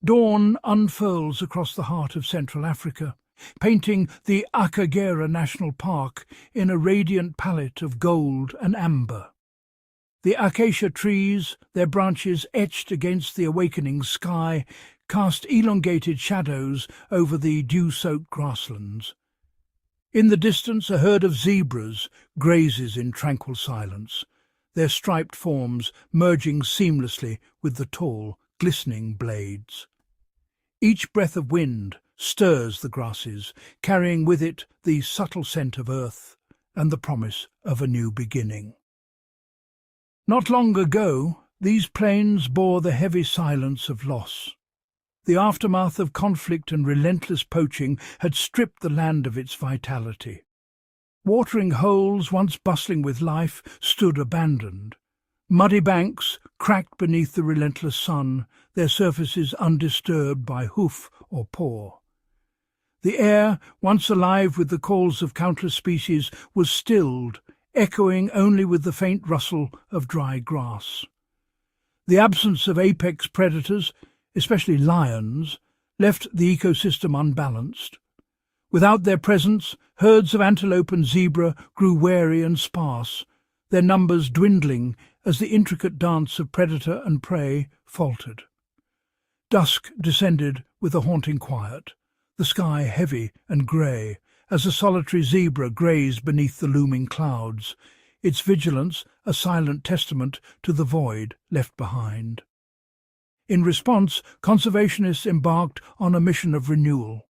Dawn unfurls across the heart of Central Africa, painting the Akagera National Park in a radiant palette of gold and amber. The acacia trees, their branches etched against the awakening sky, cast elongated shadows over the dew-soaked grasslands. In the distance, a herd of zebras grazes in tranquil silence, their striped forms merging seamlessly with the tall, glistening blades. Each breath of wind stirs the grasses, carrying with it the subtle scent of earth and the promise of a new beginning. Not long ago, these plains bore the heavy silence of loss. The aftermath of conflict and relentless poaching had stripped the land of its vitality. Watering holes, once bustling with life, stood abandoned. Muddy banks, cracked beneath the relentless sun, their surfaces undisturbed by hoof or paw. The air, once alive with the calls of countless species, was stilled, echoing only with the faint rustle of dry grass. The absence of apex predators, especially lions, left the ecosystem unbalanced. Without their presence, herds of antelope and zebra grew wary and sparse, their numbers dwindling as the intricate dance of predator and prey faltered. Dusk descended with a haunting quiet, the sky heavy and grey, as a solitary zebra grazed beneath the looming clouds, its vigilance a silent testament to the void left behind. In response, conservationists embarked on a mission of renewal.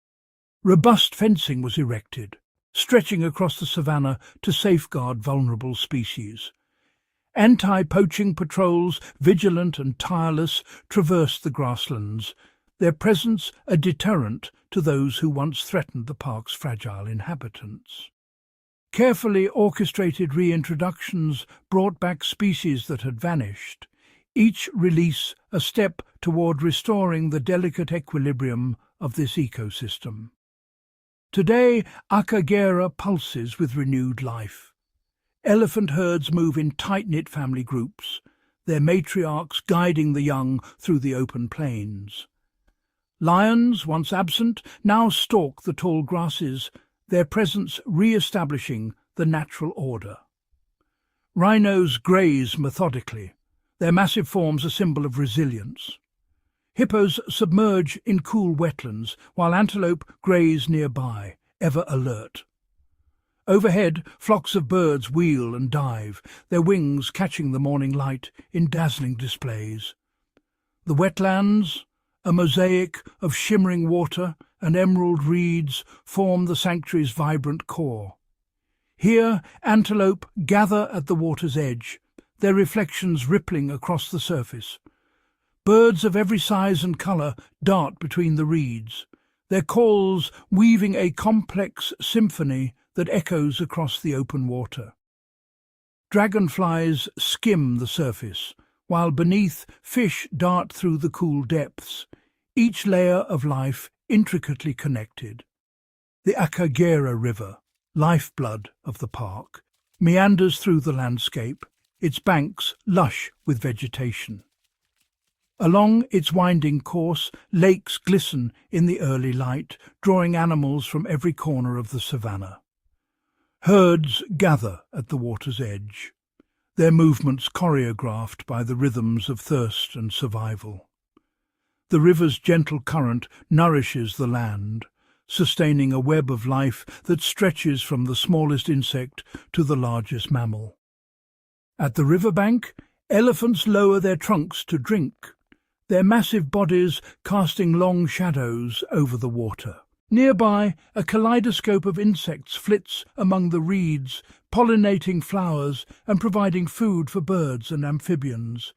Robust fencing was erected, stretching across the savannah to safeguard vulnerable species. Anti-poaching patrols, vigilant and tireless, traversed the grasslands, their presence a deterrent to those who once threatened the park's fragile inhabitants. Carefully orchestrated reintroductions brought back species that had vanished, each release a step toward restoring the delicate equilibrium of this ecosystem. Today, Akagera pulses with renewed life. Elephant herds move in tight-knit family groups, their matriarchs guiding the young through the open plains. Lions, once absent, now stalk the tall grasses, their presence re-establishing the natural order. Rhinos graze methodically, their massive forms a symbol of resilience. Hippos submerge in cool wetlands, while antelope graze nearby, ever alert. Overhead, flocks of birds wheel and dive, their wings catching the morning light in dazzling displays. The wetlands, a mosaic of shimmering water and emerald reeds, form the sanctuary's vibrant core. Here, antelope gather at the water's edge, their reflections rippling across the surface. Birds of every size and colour dart between the reeds, their calls weaving a complex symphony that echoes across the open water. Dragonflies skim the surface, while beneath fish dart through the cool depths, each layer of life intricately connected. The Akagera River, lifeblood of the park, meanders through the landscape, its banks lush with vegetation. Along its winding course, lakes glisten in the early light, drawing animals from every corner of the savannah. Herds gather at the water's edge, their movements choreographed by the rhythms of thirst and survival. The river's gentle current nourishes the land, sustaining a web of life that stretches from the smallest insect to the largest mammal. At the riverbank, elephants lower their trunks to drink, their massive bodies casting long shadows over the water. Nearby, a kaleidoscope of insects flits among the reeds, pollinating flowers and providing food for birds and amphibians.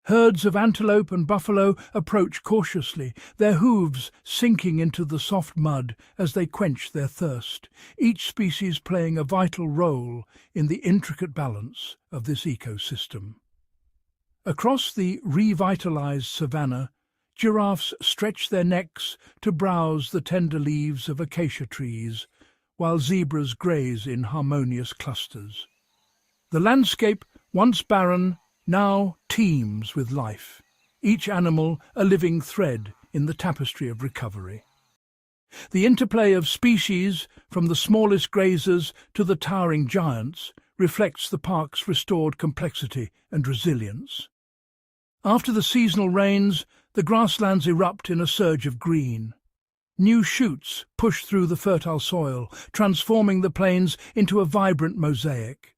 Herds of antelope and buffalo approach cautiously, their hooves sinking into the soft mud as they quench their thirst, each species playing a vital role in the intricate balance of this ecosystem. Across the revitalized savannah, giraffes stretch their necks to browse the tender leaves of acacia trees, while zebras graze in harmonious clusters. The landscape, once barren, now teems with life, each animal a living thread in the tapestry of recovery. The interplay of species, from the smallest grazers to the towering giants, reflects the park's restored complexity and resilience. After the seasonal rains, the grasslands erupt in a surge of green. New shoots push through the fertile soil, transforming the plains into a vibrant mosaic.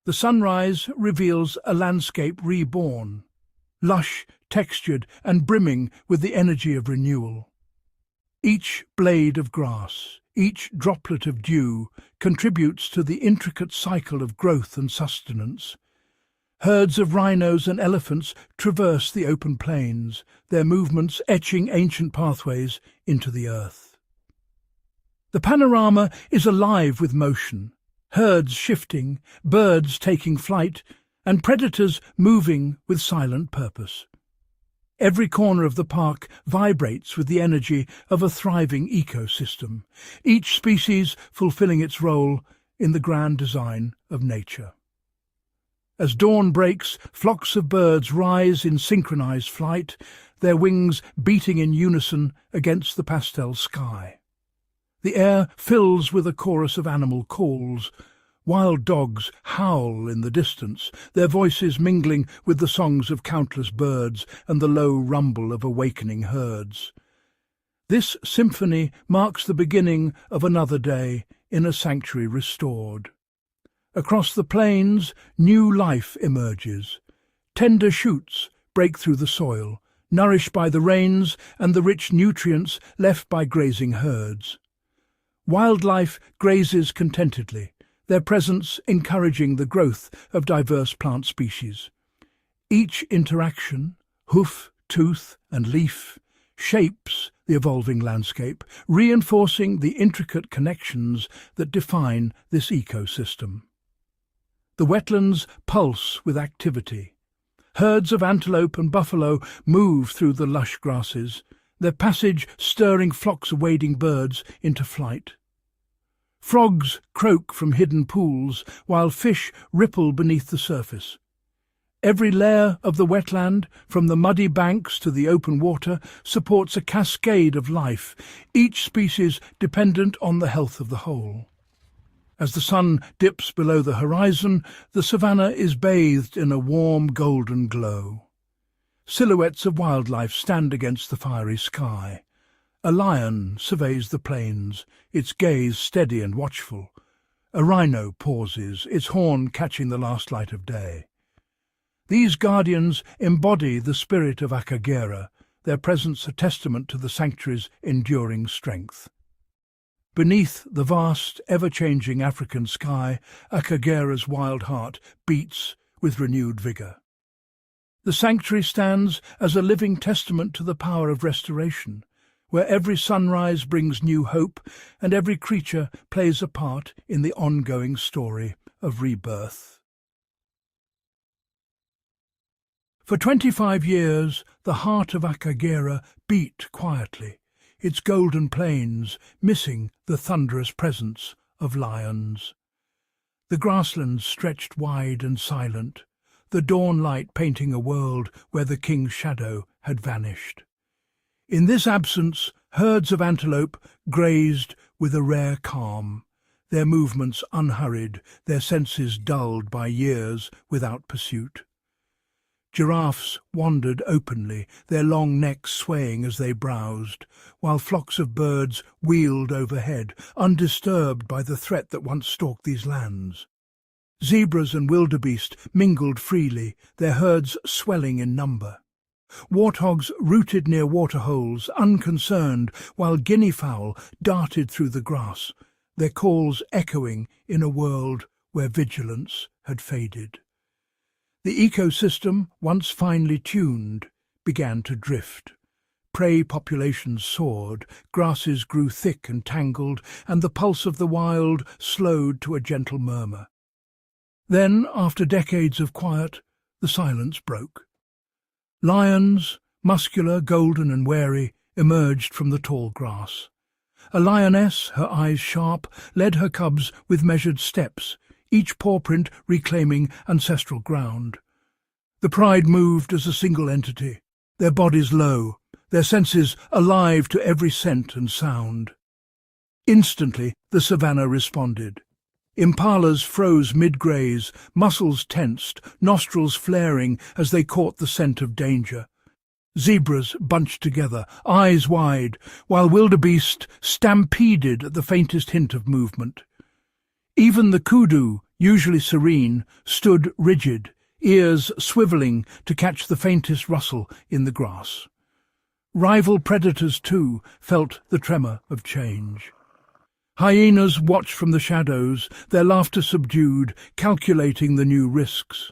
The sunrise reveals a landscape reborn, lush, textured, and brimming with the energy of renewal. Each blade of grass, each droplet of dew, contributes to the intricate cycle of growth and sustenance. Herds of rhinos and elephants traverse the open plains, their movements etching ancient pathways into the earth. The panorama is alive with motion, herds shifting, birds taking flight, and predators moving with silent purpose. Every corner of the park vibrates with the energy of a thriving ecosystem, each species fulfilling its role in the grand design of nature. As dawn breaks, flocks of birds rise in synchronized flight, their wings beating in unison against the pastel sky. The air fills with a chorus of animal calls. Wild dogs howl in the distance, their voices mingling with the songs of countless birds and the low rumble of awakening herds. This symphony marks the beginning of another day in a sanctuary restored. Across the plains, new life emerges. Tender shoots break through the soil, nourished by the rains and the rich nutrients left by grazing herds. Wildlife grazes contentedly, their presence encouraging the growth of diverse plant species. Each interaction, hoof, tooth, and leaf, shapes the evolving landscape, reinforcing the intricate connections that define this ecosystem. The wetlands pulse with activity. Herds of antelope and buffalo move through the lush grasses, their passage stirring flocks of wading birds into flight. Frogs croak from hidden pools, while fish ripple beneath the surface. Every layer of the wetland, from the muddy banks to the open water, supports a cascade of life, each species dependent on the health of the whole. As the sun dips below the horizon, the savannah is bathed in a warm golden glow. Silhouettes of wildlife stand against the fiery sky. A lion surveys the plains, its gaze steady and watchful. A rhino pauses, its horn catching the last light of day. These guardians embody the spirit of Akagera, their presence a testament to the sanctuary's enduring strength. Beneath the vast, ever-changing African sky, Akagera's wild heart beats with renewed vigour. The sanctuary stands as a living testament to the power of restoration, where every sunrise brings new hope and every creature plays a part in the ongoing story of rebirth. For 25 years, the heart of Akagera beat quietly, its golden plains missing the thunderous presence of lions. The grasslands stretched wide and silent, the dawn light painting a world where the king's shadow had vanished. In this absence, herds of antelope grazed with a rare calm, their movements unhurried, their senses dulled by years without pursuit. Giraffes wandered openly, their long necks swaying as they browsed, while flocks of birds wheeled overhead, undisturbed by the threat that once stalked these lands. Zebras and wildebeest mingled freely, their herds swelling in number. Warthogs rooted near waterholes, unconcerned, while guinea fowl darted through the grass, their calls echoing in a world where vigilance had faded. The ecosystem, once finely tuned, began to drift. Prey populations soared, grasses grew thick and tangled, and the pulse of the wild slowed to a gentle murmur. Then, after decades of quiet, the silence broke. Lions, muscular, golden and wary, emerged from the tall grass. A lioness, her eyes sharp, led her cubs with measured steps, each paw print reclaiming ancestral ground. The pride moved as a single entity, their bodies low, their senses alive to every scent and sound. Instantly, the savannah responded. Impalas froze mid-graze, muscles tensed, nostrils flaring as they caught the scent of danger. Zebras bunched together, eyes wide, while wildebeest stampeded at the faintest hint of movement. Even the kudu, usually serene, stood rigid, ears swivelling to catch the faintest rustle in the grass. Rival predators, too, felt the tremor of change. Hyenas watched from the shadows, their laughter subdued, calculating the new risks.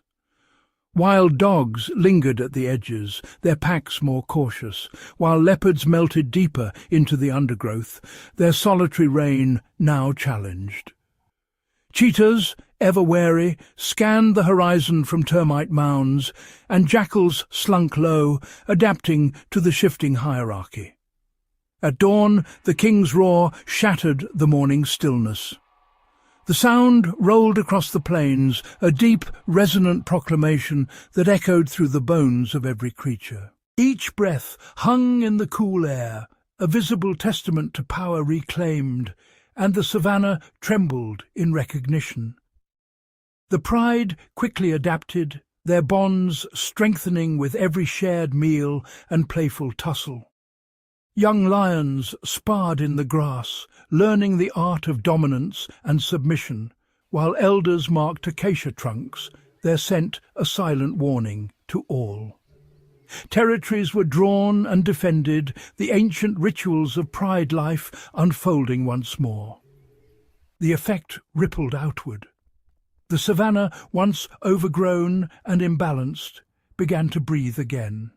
Wild dogs lingered at the edges, their packs more cautious, while leopards melted deeper into the undergrowth, their solitary reign now challenged. Cheetahs, ever wary, scanned the horizon from termite mounds, and jackals slunk low, adapting to the shifting hierarchy. At dawn, the king's roar shattered the morning stillness. The sound rolled across the plains, a deep, resonant proclamation that echoed through the bones of every creature. Each breath hung in the cool air, a visible testament to power reclaimed, and the savannah trembled in recognition. The pride quickly adapted, their bonds strengthening with every shared meal and playful tussle. Young lions sparred in the grass, learning the art of dominance and submission, while elders marked acacia trunks, their scent a silent warning to all. Territories were drawn and defended, the ancient rituals of pride life unfolding once more. The effect rippled outward. The savannah, once overgrown and imbalanced, began to breathe again.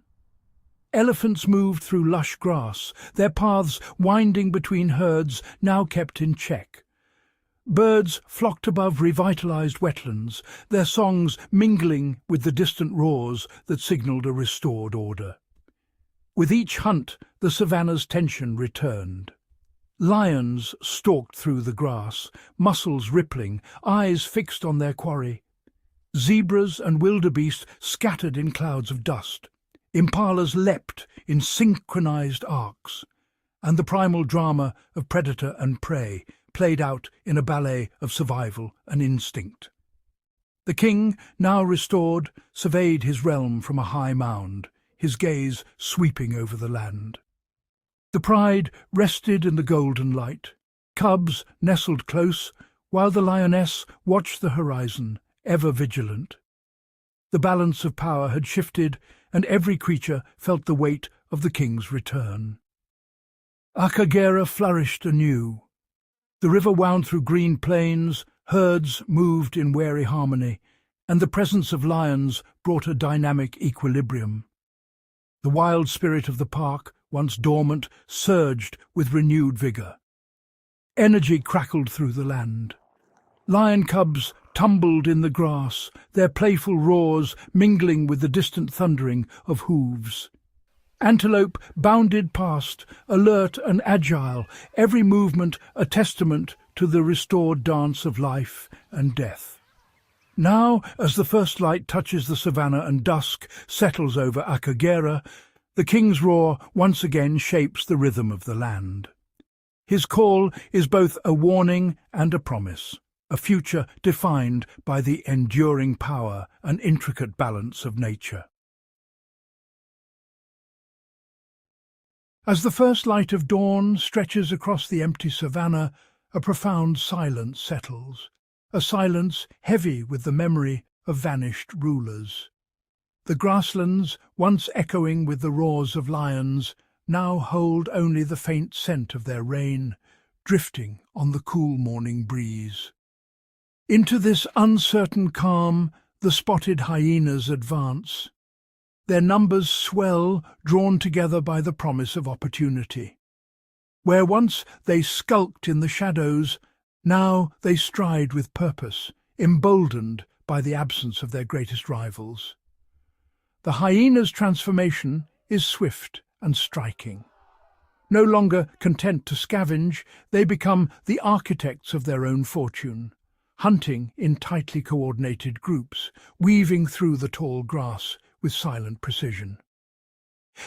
Elephants moved through lush grass, their paths winding between herds now kept in check. Birds flocked above revitalized wetlands, their songs mingling with the distant roars that signaled a restored order. With each hunt, the savannah's tension returned. Lions stalked through the grass, muscles rippling, eyes fixed on their quarry. Zebras and wildebeest scattered in clouds of dust. Impalas leapt in synchronized arcs, and the primal drama of predator and prey played out in a ballet of survival and instinct. The king, now restored, surveyed his realm from a high mound, his gaze sweeping over the land. The pride rested in the golden light. Cubs nestled close, while the lioness watched the horizon, ever vigilant. The balance of power had shifted, and every creature felt the weight of the king's return. Akagera flourished anew. The river wound through green plains, herds moved in wary harmony, and the presence of lions brought a dynamic equilibrium. The wild spirit of the park, once dormant, surged with renewed vigour. Energy crackled through the land. Lion cubs tumbled in the grass, their playful roars mingling with the distant thundering of hooves. Antelope bounded past, alert and agile, every movement a testament to the restored dance of life and death. Now, as the first light touches the savannah and dusk settles over Akagera, the king's roar once again shapes the rhythm of the land. His call is both a warning and a promise, a future defined by the enduring power and intricate balance of nature. As the first light of dawn stretches across the empty savannah, a profound silence settles, a silence heavy with the memory of vanished rulers. The grasslands, once echoing with the roars of lions, now hold only the faint scent of their reign, drifting on the cool morning breeze. Into this uncertain calm, the spotted hyenas advance. Their numbers swell, drawn together by the promise of opportunity. Where once they skulked in the shadows, now they stride with purpose, emboldened by the absence of their greatest rivals. The hyena's transformation is swift and striking. No longer content to scavenge, they become the architects of their own fortune, hunting in tightly coordinated groups, weaving through the tall grass with silent precision.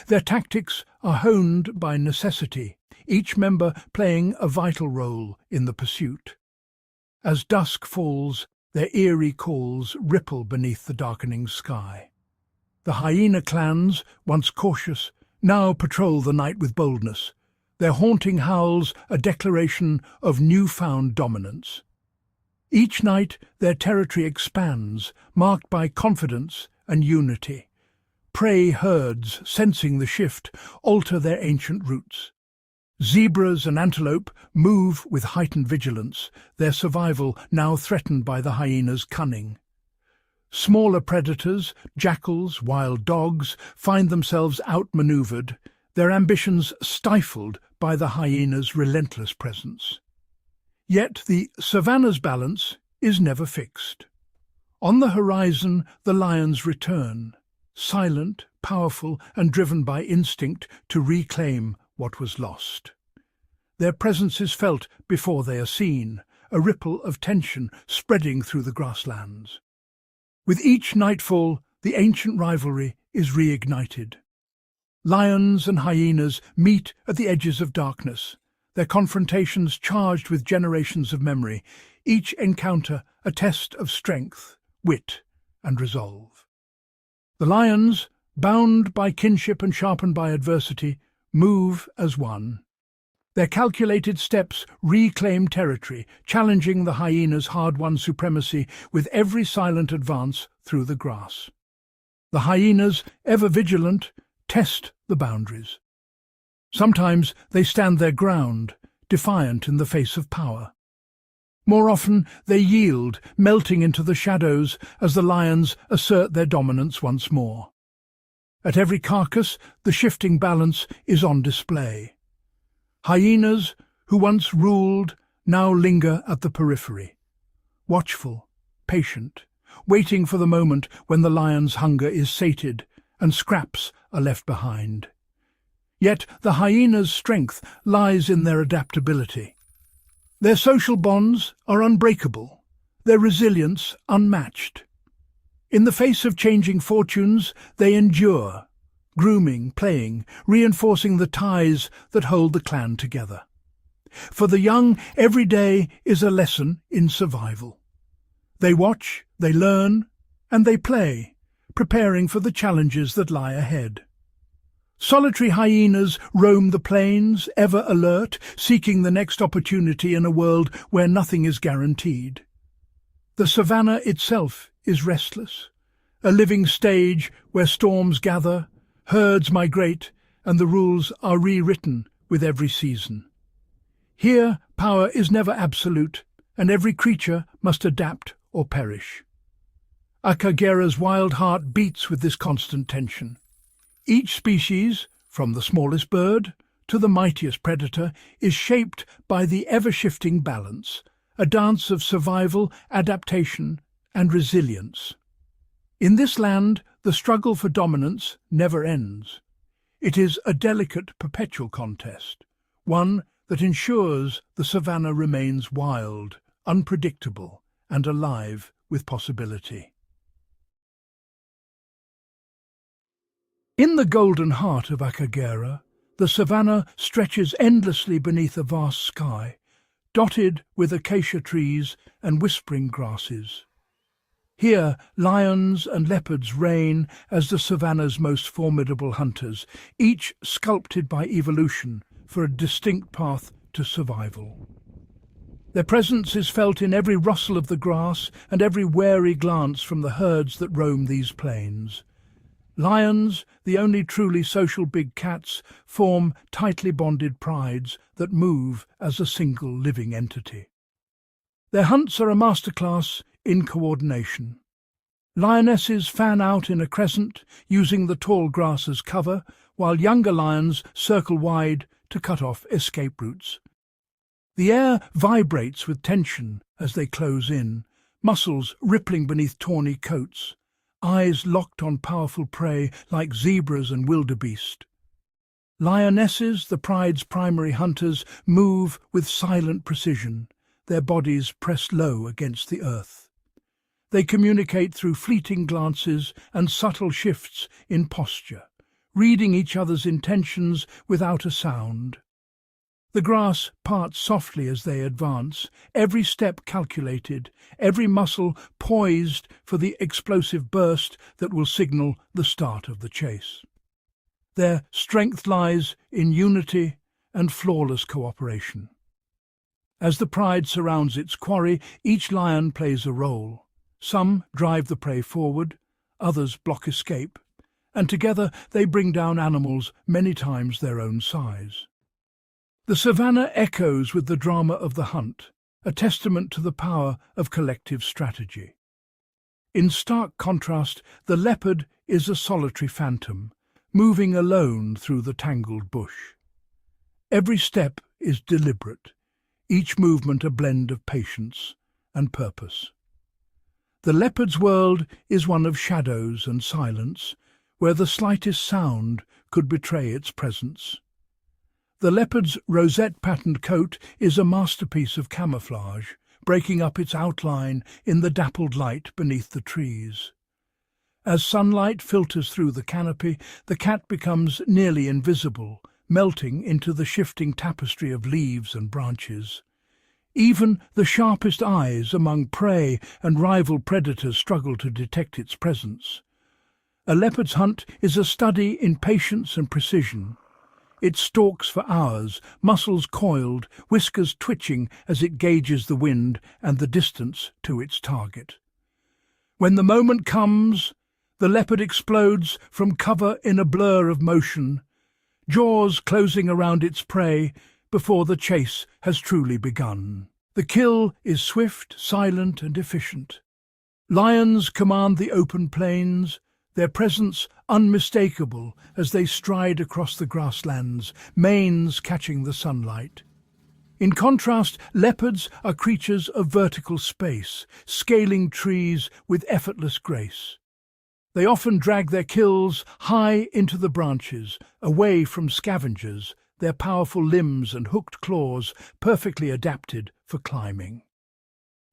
Their tactics are honed by necessity, each member playing a vital role in the pursuit. As dusk falls, their eerie calls ripple beneath the darkening sky. The hyena clans, once cautious, now patrol the night with boldness, their haunting howls a declaration of newfound dominance. Each night their territory expands, marked by confidence and unity. Prey herds, sensing the shift, alter their ancient routes. Zebras and antelope move with heightened vigilance, their survival now threatened by the hyena's cunning. Smaller predators, jackals, wild dogs, find themselves outmaneuvered, their ambitions stifled by the hyena's relentless presence. Yet the savannah's balance is never fixed. On the horizon the lions return, silent, powerful, and driven by instinct to reclaim what was lost. Their presence is felt before they are seen, a ripple of tension spreading through the grasslands. With each nightfall, the ancient rivalry is reignited. Lions and hyenas meet at the edges of darkness, their confrontations charged with generations of memory, each encounter a test of strength, wit, and resolve. The lions, bound by kinship and sharpened by adversity, move as one. Their calculated steps reclaim territory, challenging the hyena's hard-won supremacy with every silent advance through the grass. The hyenas, ever vigilant, test the boundaries. Sometimes they stand their ground, defiant in the face of power. More often they yield, melting into the shadows as the lions assert their dominance once more. At every carcass, the shifting balance is on display. Hyenas, who once ruled, now linger at the periphery, watchful, patient, waiting for the moment when the lion's hunger is sated and scraps are left behind. Yet the hyena's strength lies in their adaptability. Their social bonds are unbreakable, their resilience unmatched. In the face of changing fortunes, they endure, grooming, playing, reinforcing the ties that hold the clan together. For the young, every day is a lesson in survival. They watch, they learn, and they play, preparing for the challenges that lie ahead. Solitary hyenas roam the plains, ever alert, seeking the next opportunity in a world where nothing is guaranteed. The savannah itself is restless, a living stage where storms gather, herds migrate, and the rules are rewritten with every season. Here, power is never absolute, and every creature must adapt or perish. Akagera's wild heart beats with this constant tension. Each species, from the smallest bird to the mightiest predator, is shaped by the ever-shifting balance, a dance of survival, adaptation, and resilience. In this land, the struggle for dominance never ends. It is a delicate, perpetual contest, one that ensures the savannah remains wild, unpredictable, and alive with possibility. In the golden heart of Akagera, the savannah stretches endlessly beneath a vast sky, dotted with acacia trees and whispering grasses. Here, lions and leopards reign as the savannah's most formidable hunters, each sculpted by evolution for a distinct path to survival. Their presence is felt in every rustle of the grass and every wary glance from the herds that roam these plains. Lions, the only truly social big cats, form tightly bonded prides that move as a single living entity. Their hunts are a masterclass in coordination. Lionesses fan out in a crescent, using the tall grass as cover, while younger lions circle wide to cut off escape routes. The air vibrates with tension as they close in, muscles rippling beneath tawny coats, eyes locked on powerful prey like zebras and wildebeest. Lionesses, the pride's primary hunters, move with silent precision, their bodies pressed low against the earth. They communicate through fleeting glances and subtle shifts in posture, reading each other's intentions without a sound. The grass parts softly as they advance, every step calculated, every muscle poised for the explosive burst that will signal the start of the chase. Their strength lies in unity and flawless cooperation. As the pride surrounds its quarry, each lion plays a role. Some drive the prey forward, others block escape, and together they bring down animals many times their own size. The savannah echoes with the drama of the hunt, a testament to the power of collective strategy. In stark contrast, the leopard is a solitary phantom, moving alone through the tangled bush. Every step is deliberate, each movement a blend of patience and purpose. The leopard's world is one of shadows and silence, where the slightest sound could betray its presence. The leopard's rosette-patterned coat is a masterpiece of camouflage, breaking up its outline in the dappled light beneath the trees. As sunlight filters through the canopy, the cat becomes nearly invisible, melting into the shifting tapestry of leaves and branches. Even the sharpest eyes among prey and rival predators struggle to detect its presence. A leopard's hunt is a study in patience and precision. It stalks for hours, muscles coiled, whiskers twitching as it gauges the wind and the distance to its target. When the moment comes, the leopard explodes from cover in a blur of motion, jaws closing around its prey before the chase has truly begun. The kill is swift, silent, and efficient. Lions command the open plains, their presence unmistakable as they stride across the grasslands, manes catching the sunlight. In contrast, leopards are creatures of vertical space, scaling trees with effortless grace. They often drag their kills high into the branches, away from scavengers, their powerful limbs and hooked claws perfectly adapted for climbing.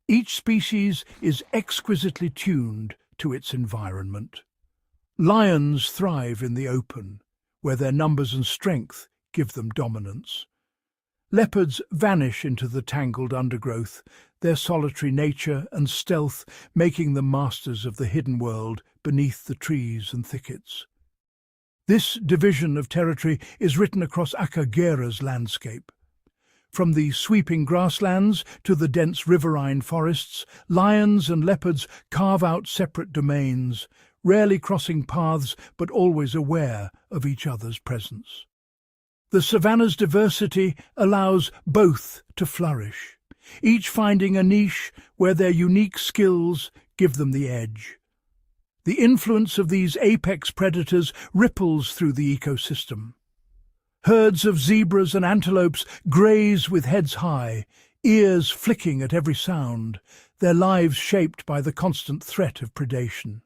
Each species is exquisitely tuned to its environment. Lions thrive in the open, where their numbers and strength give them dominance. Leopards vanish into the tangled undergrowth, their solitary nature and stealth making them masters of the hidden world beneath the trees and thickets. This division of territory is written across Akagera's landscape. From the sweeping grasslands to the dense riverine forests, lions and leopards carve out separate domains, rarely crossing paths but always aware of each other's presence. The savannah's diversity allows both to flourish, each finding a niche where their unique skills give them the edge. The influence of these apex predators ripples through the ecosystem. Herds of zebras and antelopes graze with heads high, ears flicking at every sound, their lives shaped by the constant threat of predation.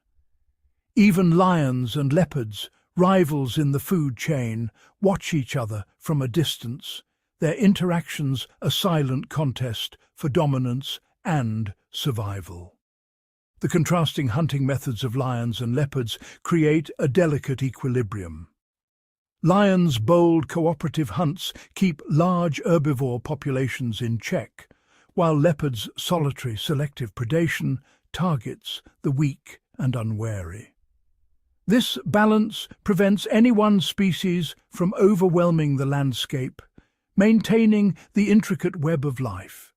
Even lions and leopards, rivals in the food chain, watch each other from a distance, their interactions a silent contest for dominance and survival. The contrasting hunting methods of lions and leopards create a delicate equilibrium. Lions' bold cooperative hunts keep large herbivore populations in check, while leopards' solitary selective predation targets the weak and unwary. This balance prevents any one species from overwhelming the landscape, maintaining the intricate web of life.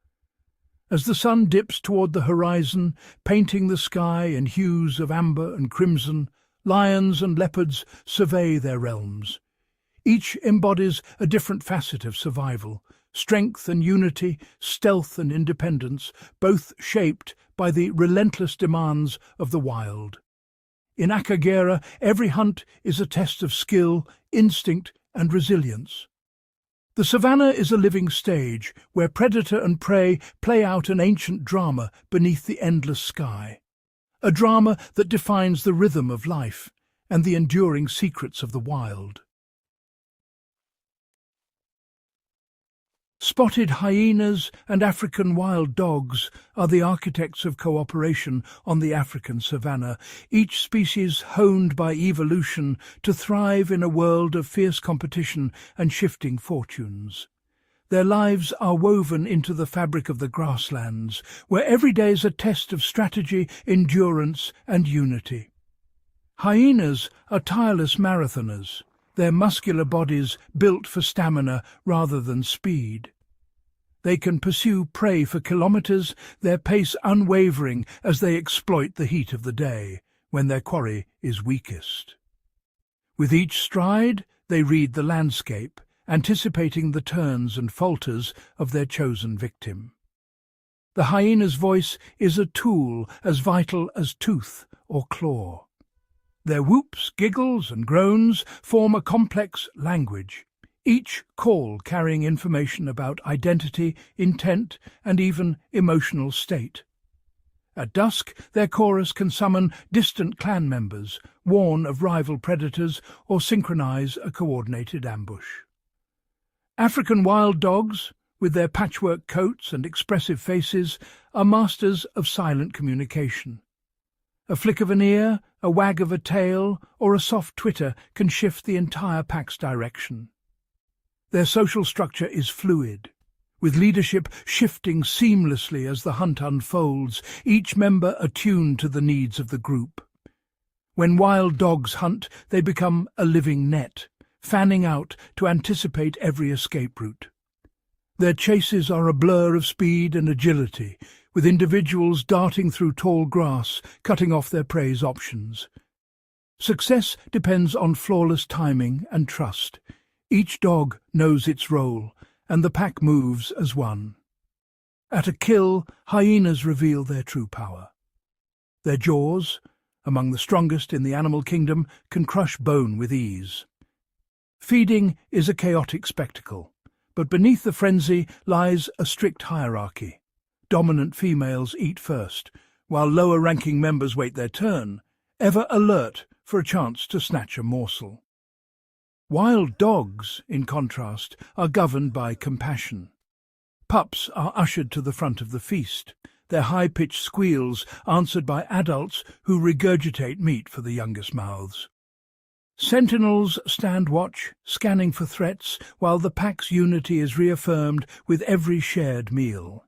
As the sun dips toward the horizon, painting the sky in hues of amber and crimson, lions and leopards survey their realms. Each embodies a different facet of survival, strength and unity, stealth and independence, both shaped by the relentless demands of the wild. In Akagera, every hunt is a test of skill, instinct, and resilience. The savannah is a living stage where predator and prey play out an ancient drama beneath the endless sky, a drama that defines the rhythm of life and the enduring secrets of the wild. Spotted hyenas and African wild dogs are the architects of cooperation on the African savanna, each species honed by evolution to thrive in a world of fierce competition and shifting fortunes. Their lives are woven into the fabric of the grasslands, where every day is a test of strategy, endurance, and unity. Hyenas are tireless marathoners, their muscular bodies built for stamina rather than speed. They can pursue prey for kilometers, their pace unwavering as they exploit the heat of the day, when their quarry is weakest. With each stride, they read the landscape, anticipating the turns and falters of their chosen victim. The hyena's voice is a tool as vital as tooth or claw. Their whoops, giggles, and groans form a complex language, each call carrying information about identity, intent, and even emotional state. At dusk, their chorus can summon distant clan members, warn of rival predators, or synchronize a coordinated ambush. African wild dogs, with their patchwork coats and expressive faces, are masters of silent communication. A flick of an ear, a wag of a tail, or a soft twitter can shift the entire pack's direction. Their social structure is fluid, with leadership shifting seamlessly as the hunt unfolds, each member attuned to the needs of the group. When wild dogs hunt, they become a living net, fanning out to anticipate every escape route. Their chases are a blur of speed and agility, with individuals darting through tall grass, cutting off their prey's options. Success depends on flawless timing and trust. Each dog knows its role, and the pack moves as one. At a kill, hyenas reveal their true power. Their jaws, among the strongest in the animal kingdom, can crush bone with ease. Feeding is a chaotic spectacle, but beneath the frenzy lies a strict hierarchy. Dominant females eat first, while lower-ranking members wait their turn, ever alert for a chance to snatch a morsel. Wild dogs, in contrast, are governed by compassion. Pups are ushered to the front of the feast, their high-pitched squeals answered by adults who regurgitate meat for the youngest mouths. Sentinels stand watch, scanning for threats, while the pack's unity is reaffirmed with every shared meal.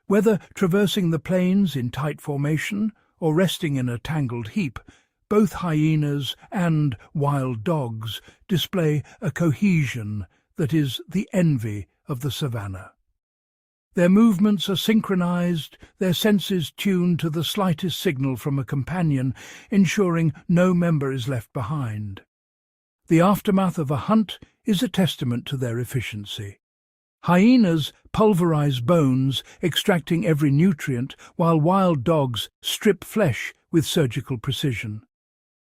Whether traversing the plains in tight formation or resting in a tangled heap, both hyenas and wild dogs display a cohesion that is the envy of the savanna. Their movements are synchronized, their senses tuned to the slightest signal from a companion, ensuring no member is left behind. The aftermath of a hunt is a testament to their efficiency. Hyenas pulverize bones, extracting every nutrient, while wild dogs strip flesh with surgical precision.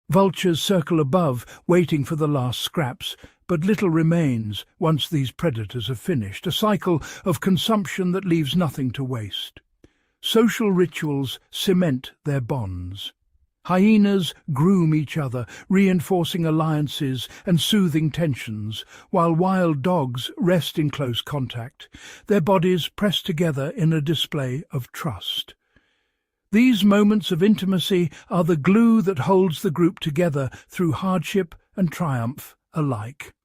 Vultures circle above, waiting for the last scraps, but little remains once these predators have finished, a cycle of consumption that leaves nothing to waste. Social rituals cement their bonds. Hyenas groom each other, reinforcing alliances and soothing tensions, while wild dogs rest in close contact, their bodies pressed together in a display of trust. These moments of intimacy are the glue that holds the group together through hardship and triumph alike.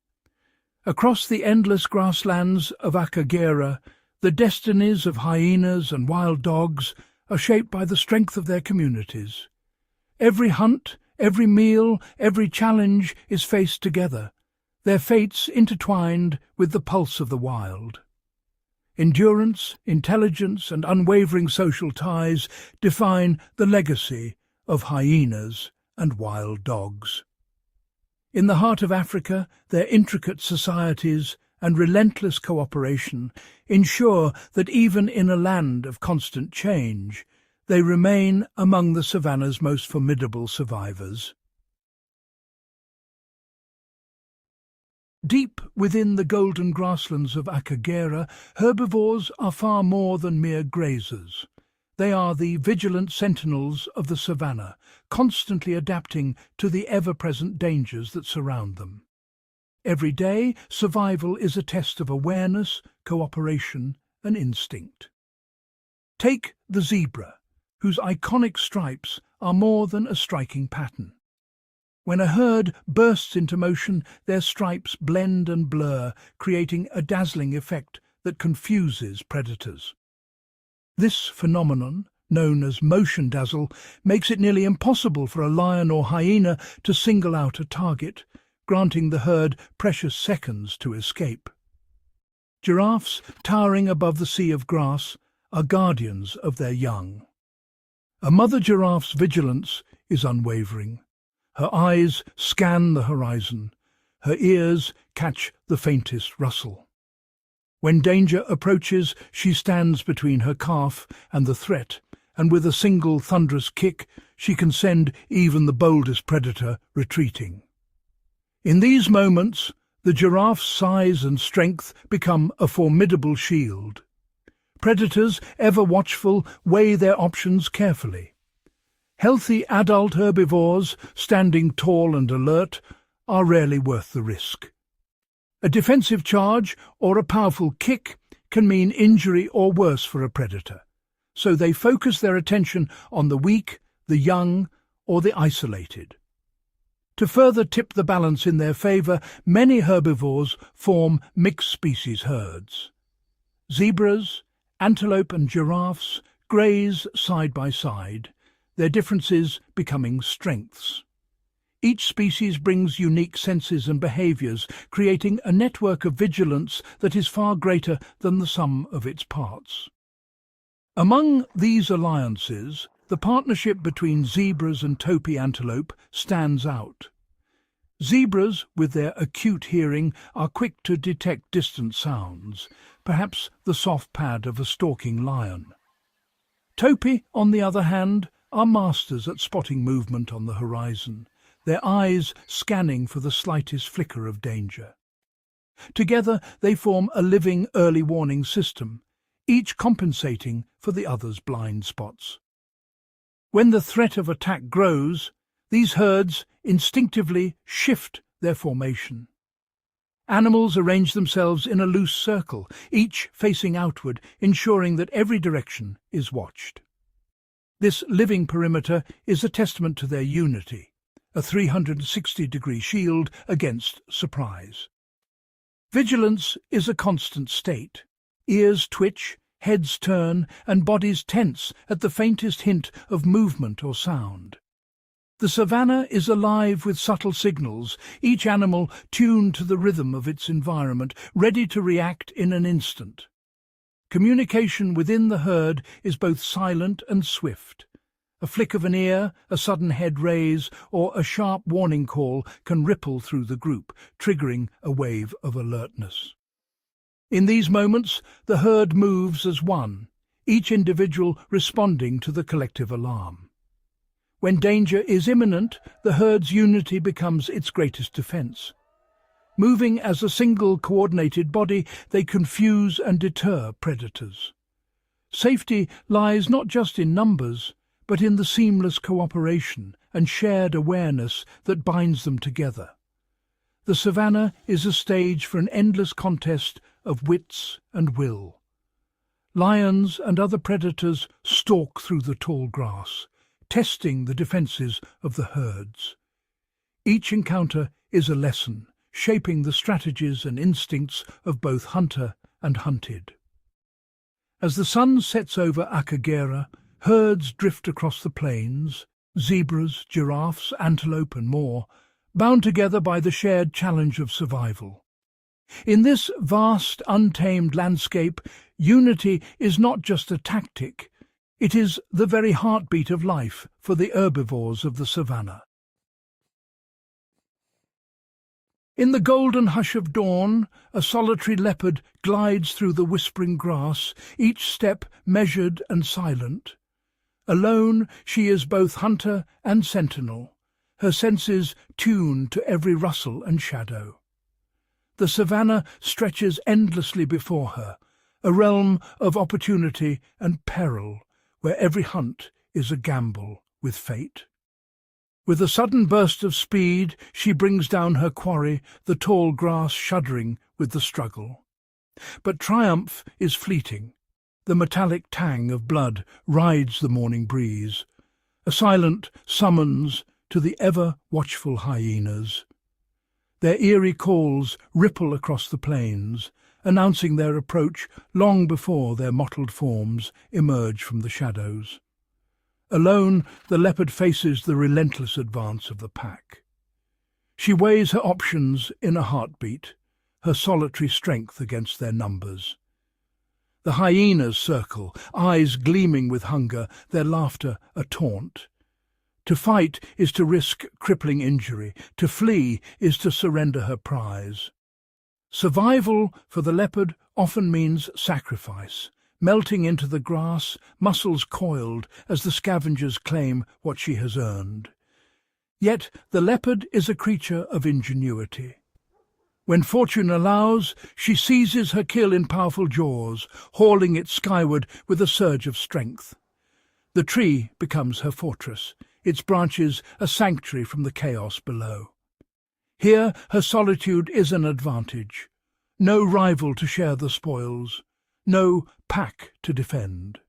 Across the endless grasslands of Akagera, the destinies of hyenas and wild dogs are shaped by the strength of their communities. Every hunt, every meal, every challenge is faced together, their fates intertwined with the pulse of the wild. Endurance, intelligence, and unwavering social ties define the legacy of hyenas and wild dogs. In the heart of Africa, their intricate societies and relentless cooperation ensure that even in a land of constant change, they remain among the savanna's most formidable survivors. Deep within the golden grasslands of Akagera, herbivores are far more than mere grazers. They are the vigilant sentinels of the savanna, constantly adapting to the ever-present dangers that surround them. Every day, survival is a test of awareness, cooperation, and instinct. Take the zebra, whose iconic stripes are more than a striking pattern. When a herd bursts into motion, their stripes blend and blur, creating a dazzling effect that confuses predators. This phenomenon, known as motion dazzle, makes it nearly impossible for a lion or hyena to single out a target, granting the herd precious seconds to escape. Giraffes, towering above the sea of grass, are guardians of their young. A mother giraffe's vigilance is unwavering. Her eyes scan the horizon. Her ears catch the faintest rustle. When danger approaches, she stands between her calf and the threat, and with a single thunderous kick, she can send even the boldest predator retreating. In these moments, the giraffe's size and strength become a formidable shield. Predators, ever watchful, weigh their options carefully. Healthy adult herbivores, standing tall and alert, are rarely worth the risk. A defensive charge or a powerful kick can mean injury or worse for a predator, so they focus their attention on the weak, the young, or the isolated. To further tip the balance in their favour, many herbivores form mixed-species herds. Zebras, antelope and giraffes graze side by side, their differences becoming strengths. Each species brings unique senses and behaviours, creating a network of vigilance that is far greater than the sum of its parts. Among these alliances, the partnership between zebras and topy antelope stands out. Zebras, with their acute hearing, are quick to detect distant sounds, perhaps the soft pad of a stalking lion. Topy, on the other hand, are masters at spotting movement on the horizon, their eyes scanning for the slightest flicker of danger. Together they form a living early warning system, each compensating for the other's blind spots. When the threat of attack grows, these herds instinctively shift their formation. Animals arrange themselves in a loose circle, each facing outward, ensuring that every direction is watched. This living perimeter is a testament to their unity, a 360-degree shield against surprise. Vigilance is a constant state. Ears twitch, heads turn, and bodies tense at the faintest hint of movement or sound. The savannah is alive with subtle signals, each animal tuned to the rhythm of its environment, ready to react in an instant. Communication within the herd is both silent and swift. A flick of an ear, a sudden head raise, or a sharp warning call can ripple through the group, triggering a wave of alertness. In these moments, the herd moves as one, each individual responding to the collective alarm. When danger is imminent, the herd's unity becomes its greatest defense. Moving as a single coordinated body, they confuse and deter predators. Safety lies not just in numbers, but in the seamless cooperation and shared awareness that binds them together. The savannah is a stage for an endless contest of wits and will. Lions and other predators stalk through the tall grass, testing the defences of the herds. Each encounter is a lesson, shaping the strategies and instincts of both hunter and hunted. As the sun sets over Akagera, herds drift across the plains, zebras, giraffes, antelope and more, bound together by the shared challenge of survival. In this vast, untamed landscape, unity is not just a tactic, it is the very heartbeat of life for the herbivores of the savannah. In the golden hush of dawn, a solitary leopard glides through the whispering grass, each step measured and silent. Alone, she is both hunter and sentinel, her senses tuned to every rustle and shadow. The savannah stretches endlessly before her, a realm of opportunity and peril, where every hunt is a gamble with fate. With a sudden burst of speed, she brings down her quarry, the tall grass shuddering with the struggle. But triumph is fleeting. The metallic tang of blood rides the morning breeze, a silent summons to the ever-watchful hyenas. Their eerie calls ripple across the plains, announcing their approach long before their mottled forms emerge from the shadows. Alone, the leopard faces the relentless advance of the pack. She weighs her options in a heartbeat, her solitary strength against their numbers. The hyenas circle, eyes gleaming with hunger, their laughter a taunt. To fight is to risk crippling injury, to flee is to surrender her prize. Survival for the leopard often means sacrifice, melting into the grass, muscles coiled as the scavengers claim what she has earned. Yet the leopard is a creature of ingenuity. When fortune allows, she seizes her kill in powerful jaws, hauling it skyward with a surge of strength. The tree becomes her fortress, its branches a sanctuary from the chaos below. Here her solitude is an advantage. No rival to share the spoils, no pack to defend.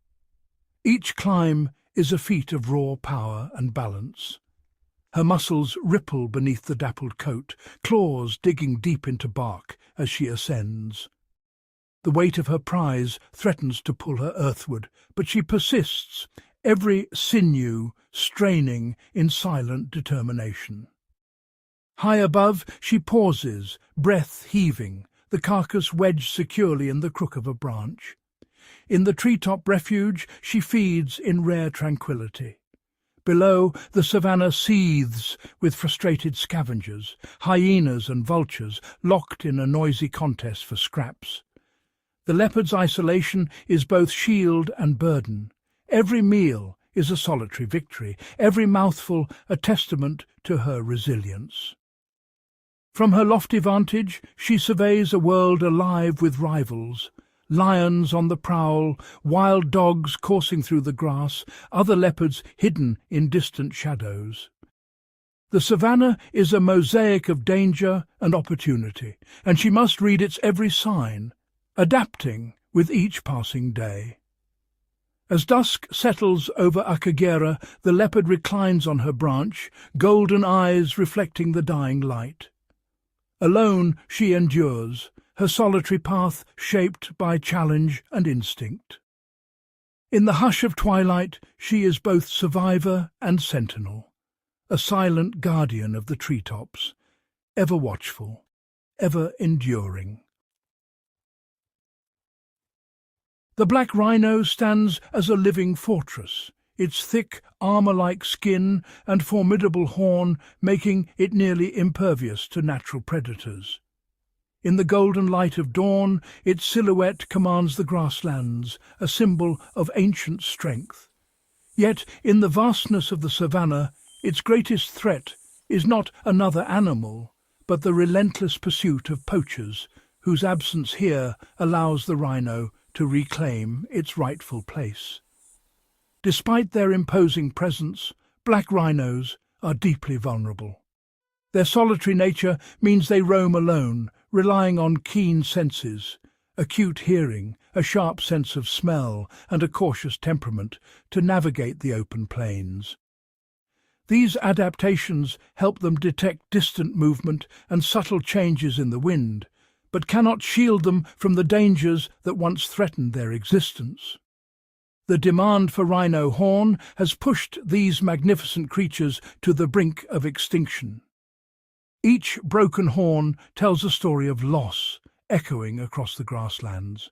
Each climb is a feat of raw power and balance. Her muscles ripple beneath the dappled coat, claws digging deep into bark as she ascends. The weight of her prize threatens to pull her earthward, but she persists, every sinew straining in silent determination. High above, she pauses, breath heaving, the carcass wedged securely in the crook of a branch. In the treetop refuge, she feeds in rare tranquility. Below, the savannah seethes with frustrated scavengers, hyenas and vultures locked in a noisy contest for scraps. The leopard's isolation is both shield and burden. Every meal is a solitary victory, every mouthful a testament to her resilience. From her lofty vantage, she surveys a world alive with rivals. Lions on the prowl, wild dogs coursing through the grass, other leopards hidden in distant shadows. The savannah is a mosaic of danger and opportunity, and she must read its every sign, adapting with each passing day. As dusk settles over Akagera, the leopard reclines on her branch, golden eyes reflecting the dying light. Alone she endures, her solitary path shaped by challenge and instinct. In the hush of twilight, she is both survivor and sentinel, a silent guardian of the treetops, ever watchful, ever enduring. The black rhino stands as a living fortress, its thick, armour-like skin and formidable horn making it nearly impervious to natural predators. In the golden light of dawn, its silhouette commands the grasslands, a symbol of ancient strength. Yet, in the vastness of the savannah, its greatest threat is not another animal, but the relentless pursuit of poachers, whose absence here allows the rhino to reclaim its rightful place. Despite their imposing presence, black rhinos are deeply vulnerable. Their solitary nature means they roam alone, relying on keen senses, acute hearing, a sharp sense of smell, and a cautious temperament to navigate the open plains. These adaptations help them detect distant movement and subtle changes in the wind, but cannot shield them from the dangers that once threatened their existence. The demand for rhino horn has pushed these magnificent creatures to the brink of extinction. Each broken horn tells a story of loss, echoing across the grasslands.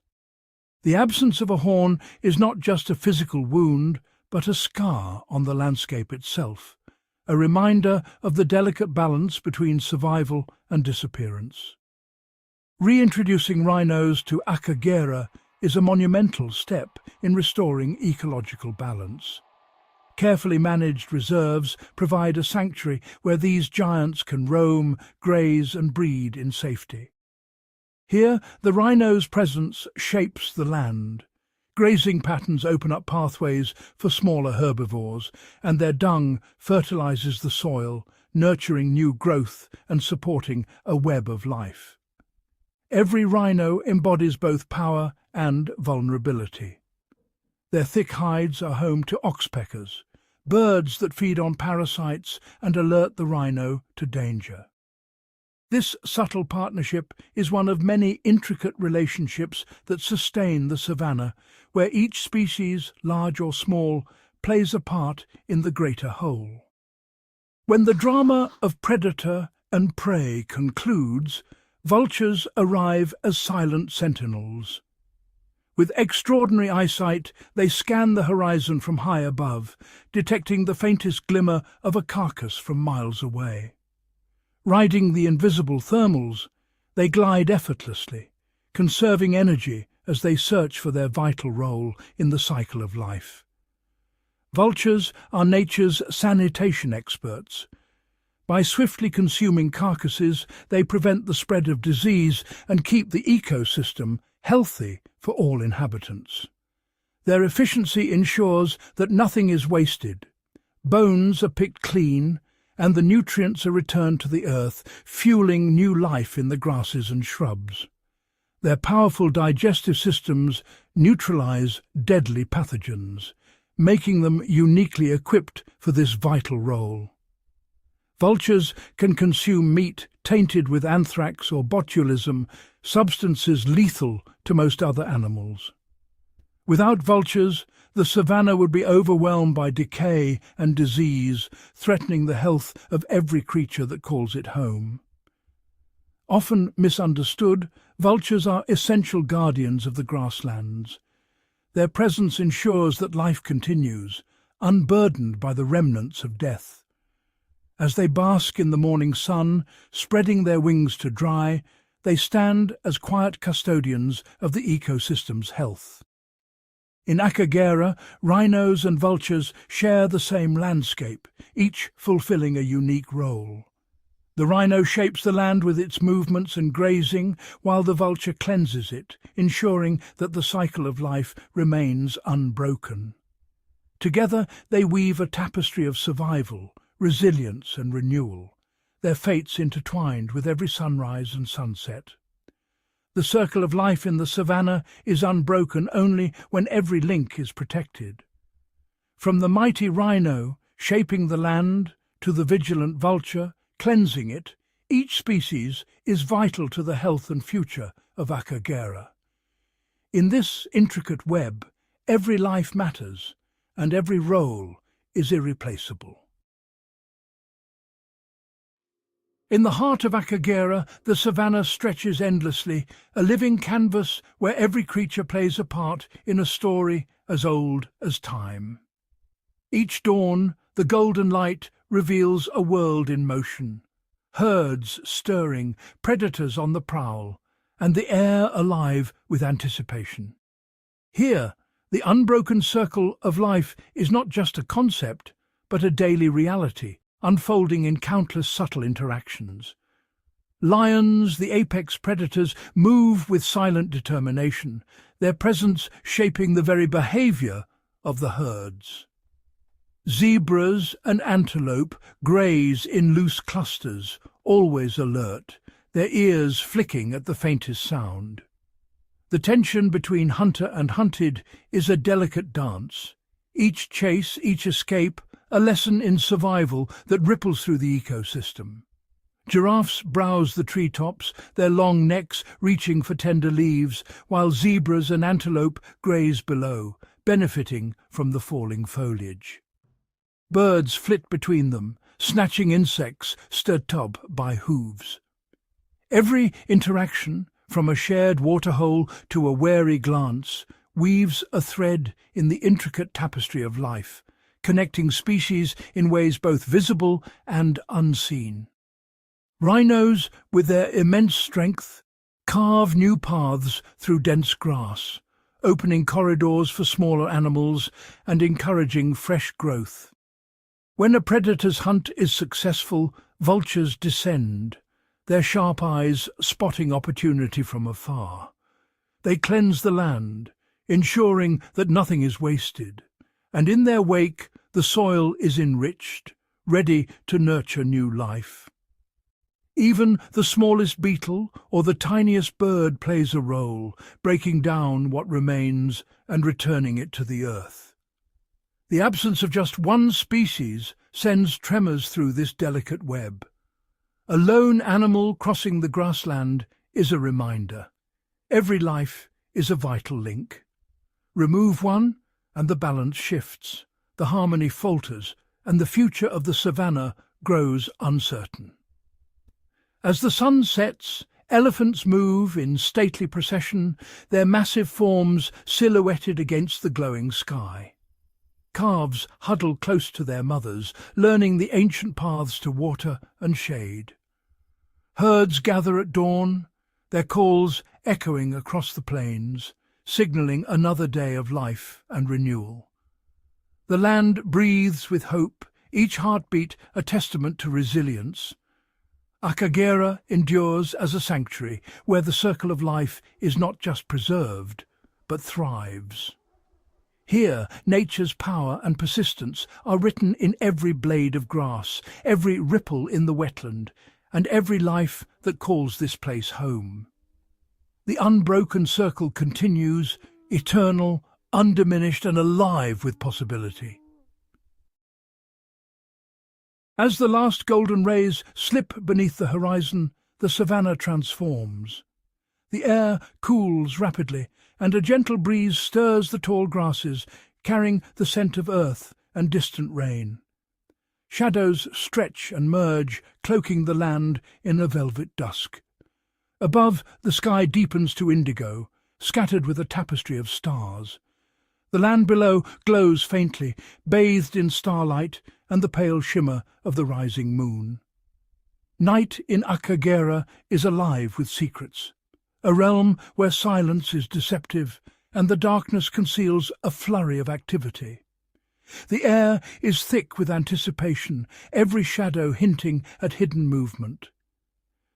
The absence of a horn is not just a physical wound, but a scar on the landscape itself, a reminder of the delicate balance between survival and disappearance. Reintroducing rhinos to Akagera is a monumental step in restoring ecological balance. Carefully managed reserves provide a sanctuary where these giants can roam, graze and breed in safety. Here, the rhino's presence shapes the land, Grazing patterns open up pathways for smaller herbivores, and their dung fertilizes the soil, nurturing new growth and supporting a web of life. Every rhino embodies both power and vulnerability. Their thick hides are home to oxpeckers, birds that feed on parasites and alert the rhino to danger. This subtle partnership is one of many intricate relationships that sustain the savanna, where each species, large or small, plays a part in the greater whole. When the drama of predator and prey concludes, vultures arrive as silent sentinels. With extraordinary eyesight, they scan the horizon from high above, detecting the faintest glimmer of a carcass from miles away. Riding the invisible thermals, they glide effortlessly, conserving energy as they search for their vital role in the cycle of life. Vultures are nature's sanitation experts. By swiftly consuming carcasses, they prevent the spread of disease and keep the ecosystem healthy for all inhabitants. Their efficiency ensures that nothing is wasted. Bones are picked clean, and the nutrients are returned to the earth, fueling new life in the grasses and shrubs. Their powerful digestive systems neutralize deadly pathogens, making them uniquely equipped for this vital role. Vultures can consume meat tainted with anthrax or botulism, substances lethal to most other animals. Without vultures, the savanna would be overwhelmed by decay and disease, threatening the health of every creature that calls it home. Often misunderstood, vultures are essential guardians of the grasslands. Their presence ensures that life continues, unburdened by the remnants of death. As they bask in the morning sun, spreading their wings to dry, they stand as quiet custodians of the ecosystem's health. In Akagera, rhinos and vultures share the same landscape, each fulfilling a unique role. The rhino shapes the land with its movements and grazing, while the vulture cleanses it, ensuring that the cycle of life remains unbroken. Together they weave a tapestry of survival, resilience and renewal, their fates intertwined with every sunrise and sunset. The circle of life in the savanna is unbroken only when every link is protected. From the mighty rhino, shaping the land, to the vigilant vulture, cleansing it, each species is vital to the health and future of Akagera. In this intricate web, every life matters, and every role is irreplaceable. In the heart of Akagera, the savanna stretches endlessly, a living canvas where every creature plays a part in a story as old as time. Each dawn, the golden light reveals a world in motion, herds stirring, predators on the prowl, and the air alive with anticipation. Here, the unbroken circle of life is not just a concept, but a daily reality, unfolding in countless subtle interactions. Lions, the apex predators, move with silent determination, their presence shaping the very behavior of the herds. Zebras and antelope graze in loose clusters, always alert, their ears flicking at the faintest sound. The tension between hunter and hunted is a delicate dance. Each chase, each escape, a lesson in survival that ripples through the ecosystem. Giraffes browse the treetops, their long necks reaching for tender leaves, while zebras and antelope graze below, benefiting from the falling foliage. Birds flit between them, snatching insects stirred up by hooves. Every interaction, from a shared waterhole to a wary glance, weaves a thread in the intricate tapestry of life, connecting species in ways both visible and unseen. Rhinos, with their immense strength, carve new paths through dense grass, opening corridors for smaller animals and encouraging fresh growth. When a predator's hunt is successful, vultures descend, their sharp eyes spotting opportunity from afar. They cleanse the land, ensuring that nothing is wasted, and in their wake the soil is enriched, ready to nurture new life. Even the smallest beetle or the tiniest bird plays a role, breaking down what remains and returning it to the earth. The absence of just one species sends tremors through this delicate web. A lone animal crossing the grassland is a reminder. Every life is a vital link. Remove one, and the balance shifts, the harmony falters, and the future of the savannah grows uncertain. As the sun sets, elephants move in stately procession, their massive forms silhouetted against the glowing sky. Calves huddle close to their mothers, learning the ancient paths to water and shade. Herds gather at dawn, their calls echoing across the plains, signalling another day of life and renewal. The land breathes with hope, each heartbeat a testament to resilience. Akagera endures as a sanctuary where the circle of life is not just preserved, but thrives. Here, nature's power and persistence are written in every blade of grass, every ripple in the wetland, and every life that calls this place home. The unbroken circle continues, eternal, undiminished, and alive with possibility. As the last golden rays slip beneath the horizon, the savannah transforms. The air cools rapidly, and a gentle breeze stirs the tall grasses, carrying the scent of earth and distant rain. Shadows stretch and merge, cloaking the land in a velvet dusk. Above, the sky deepens to indigo, scattered with a tapestry of stars. The land below glows faintly, bathed in starlight and the pale shimmer of the rising moon. Night in Akagera is alive with secrets, a realm where silence is deceptive and the darkness conceals a flurry of activity. The air is thick with anticipation, every shadow hinting at hidden movement.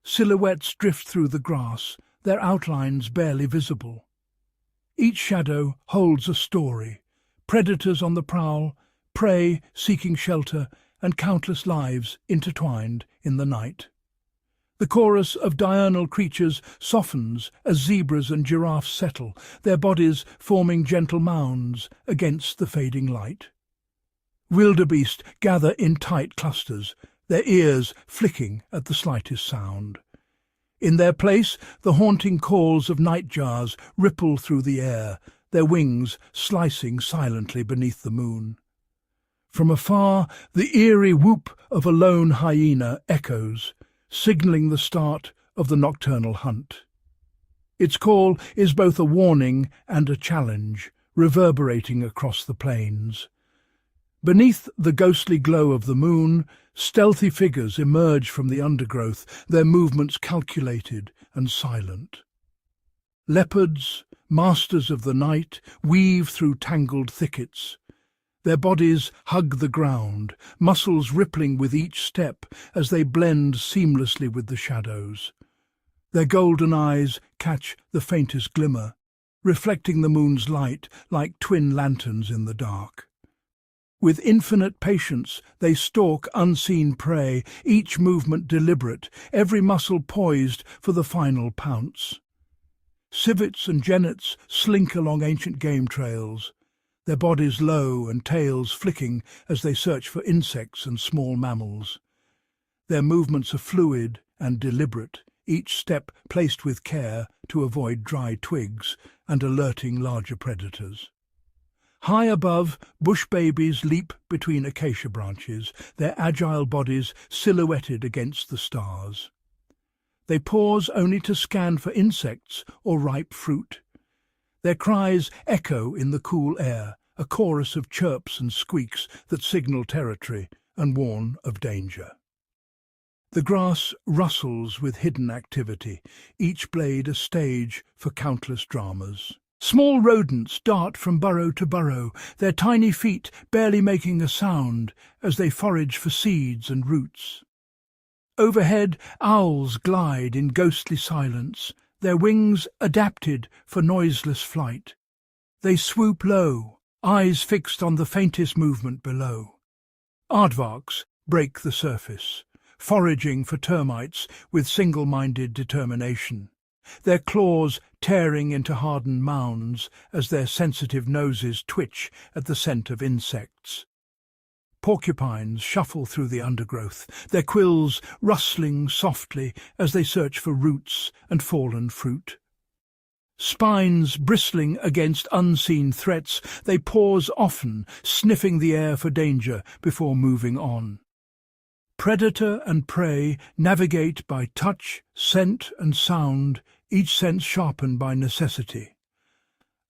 Silhouettes drift through the grass, their outlines barely visible. Each shadow holds a story, predators on the prowl, prey seeking shelter, and countless lives intertwined in the night. The chorus of diurnal creatures softens as zebras and giraffes settle, their bodies forming gentle mounds against the fading light. Wildebeest gather in tight clusters, their ears flicking at the slightest sound. In their place, the haunting calls of nightjars ripple through the air, their wings slicing silently beneath the moon. From afar, the eerie whoop of a lone hyena echoes, signalling the start of the nocturnal hunt. Its call is both a warning and a challenge, reverberating across the plains. Beneath the ghostly glow of the moon, stealthy figures emerge from the undergrowth, their movements calculated and silent. Leopards, masters of the night, weave through tangled thickets. Their bodies hug the ground, muscles rippling with each step as they blend seamlessly with the shadows. Their golden eyes catch the faintest glimmer, reflecting the moon's light like twin lanterns in the dark. With infinite patience, they stalk unseen prey, each movement deliberate, every muscle poised for the final pounce. Civets and genets slink along ancient game trails, their bodies low and tails flicking as they search for insects and small mammals. Their movements are fluid and deliberate, each step placed with care to avoid dry twigs and alerting larger predators. High above, bush babies leap between acacia branches, their agile bodies silhouetted against the stars. They pause only to scan for insects or ripe fruit. Their cries echo in the cool air, a chorus of chirps and squeaks that signal territory and warn of danger. The grass rustles with hidden activity, each blade a stage for countless dramas. Small rodents dart from burrow to burrow, their tiny feet barely making a sound as they forage for seeds and roots. Overhead, owls glide in ghostly silence, their wings adapted for noiseless flight. They swoop low, eyes fixed on the faintest movement below. Aardvarks break the surface, foraging for termites with single-minded determination, their claws tearing into hardened mounds as their sensitive noses twitch at the scent of insects. Porcupines shuffle through the undergrowth, their quills rustling softly as they search for roots and fallen fruit. Spines bristling against unseen threats, they pause often, sniffing the air for danger before moving on. Predator and prey navigate by touch, scent and sound, each sense sharpened by necessity.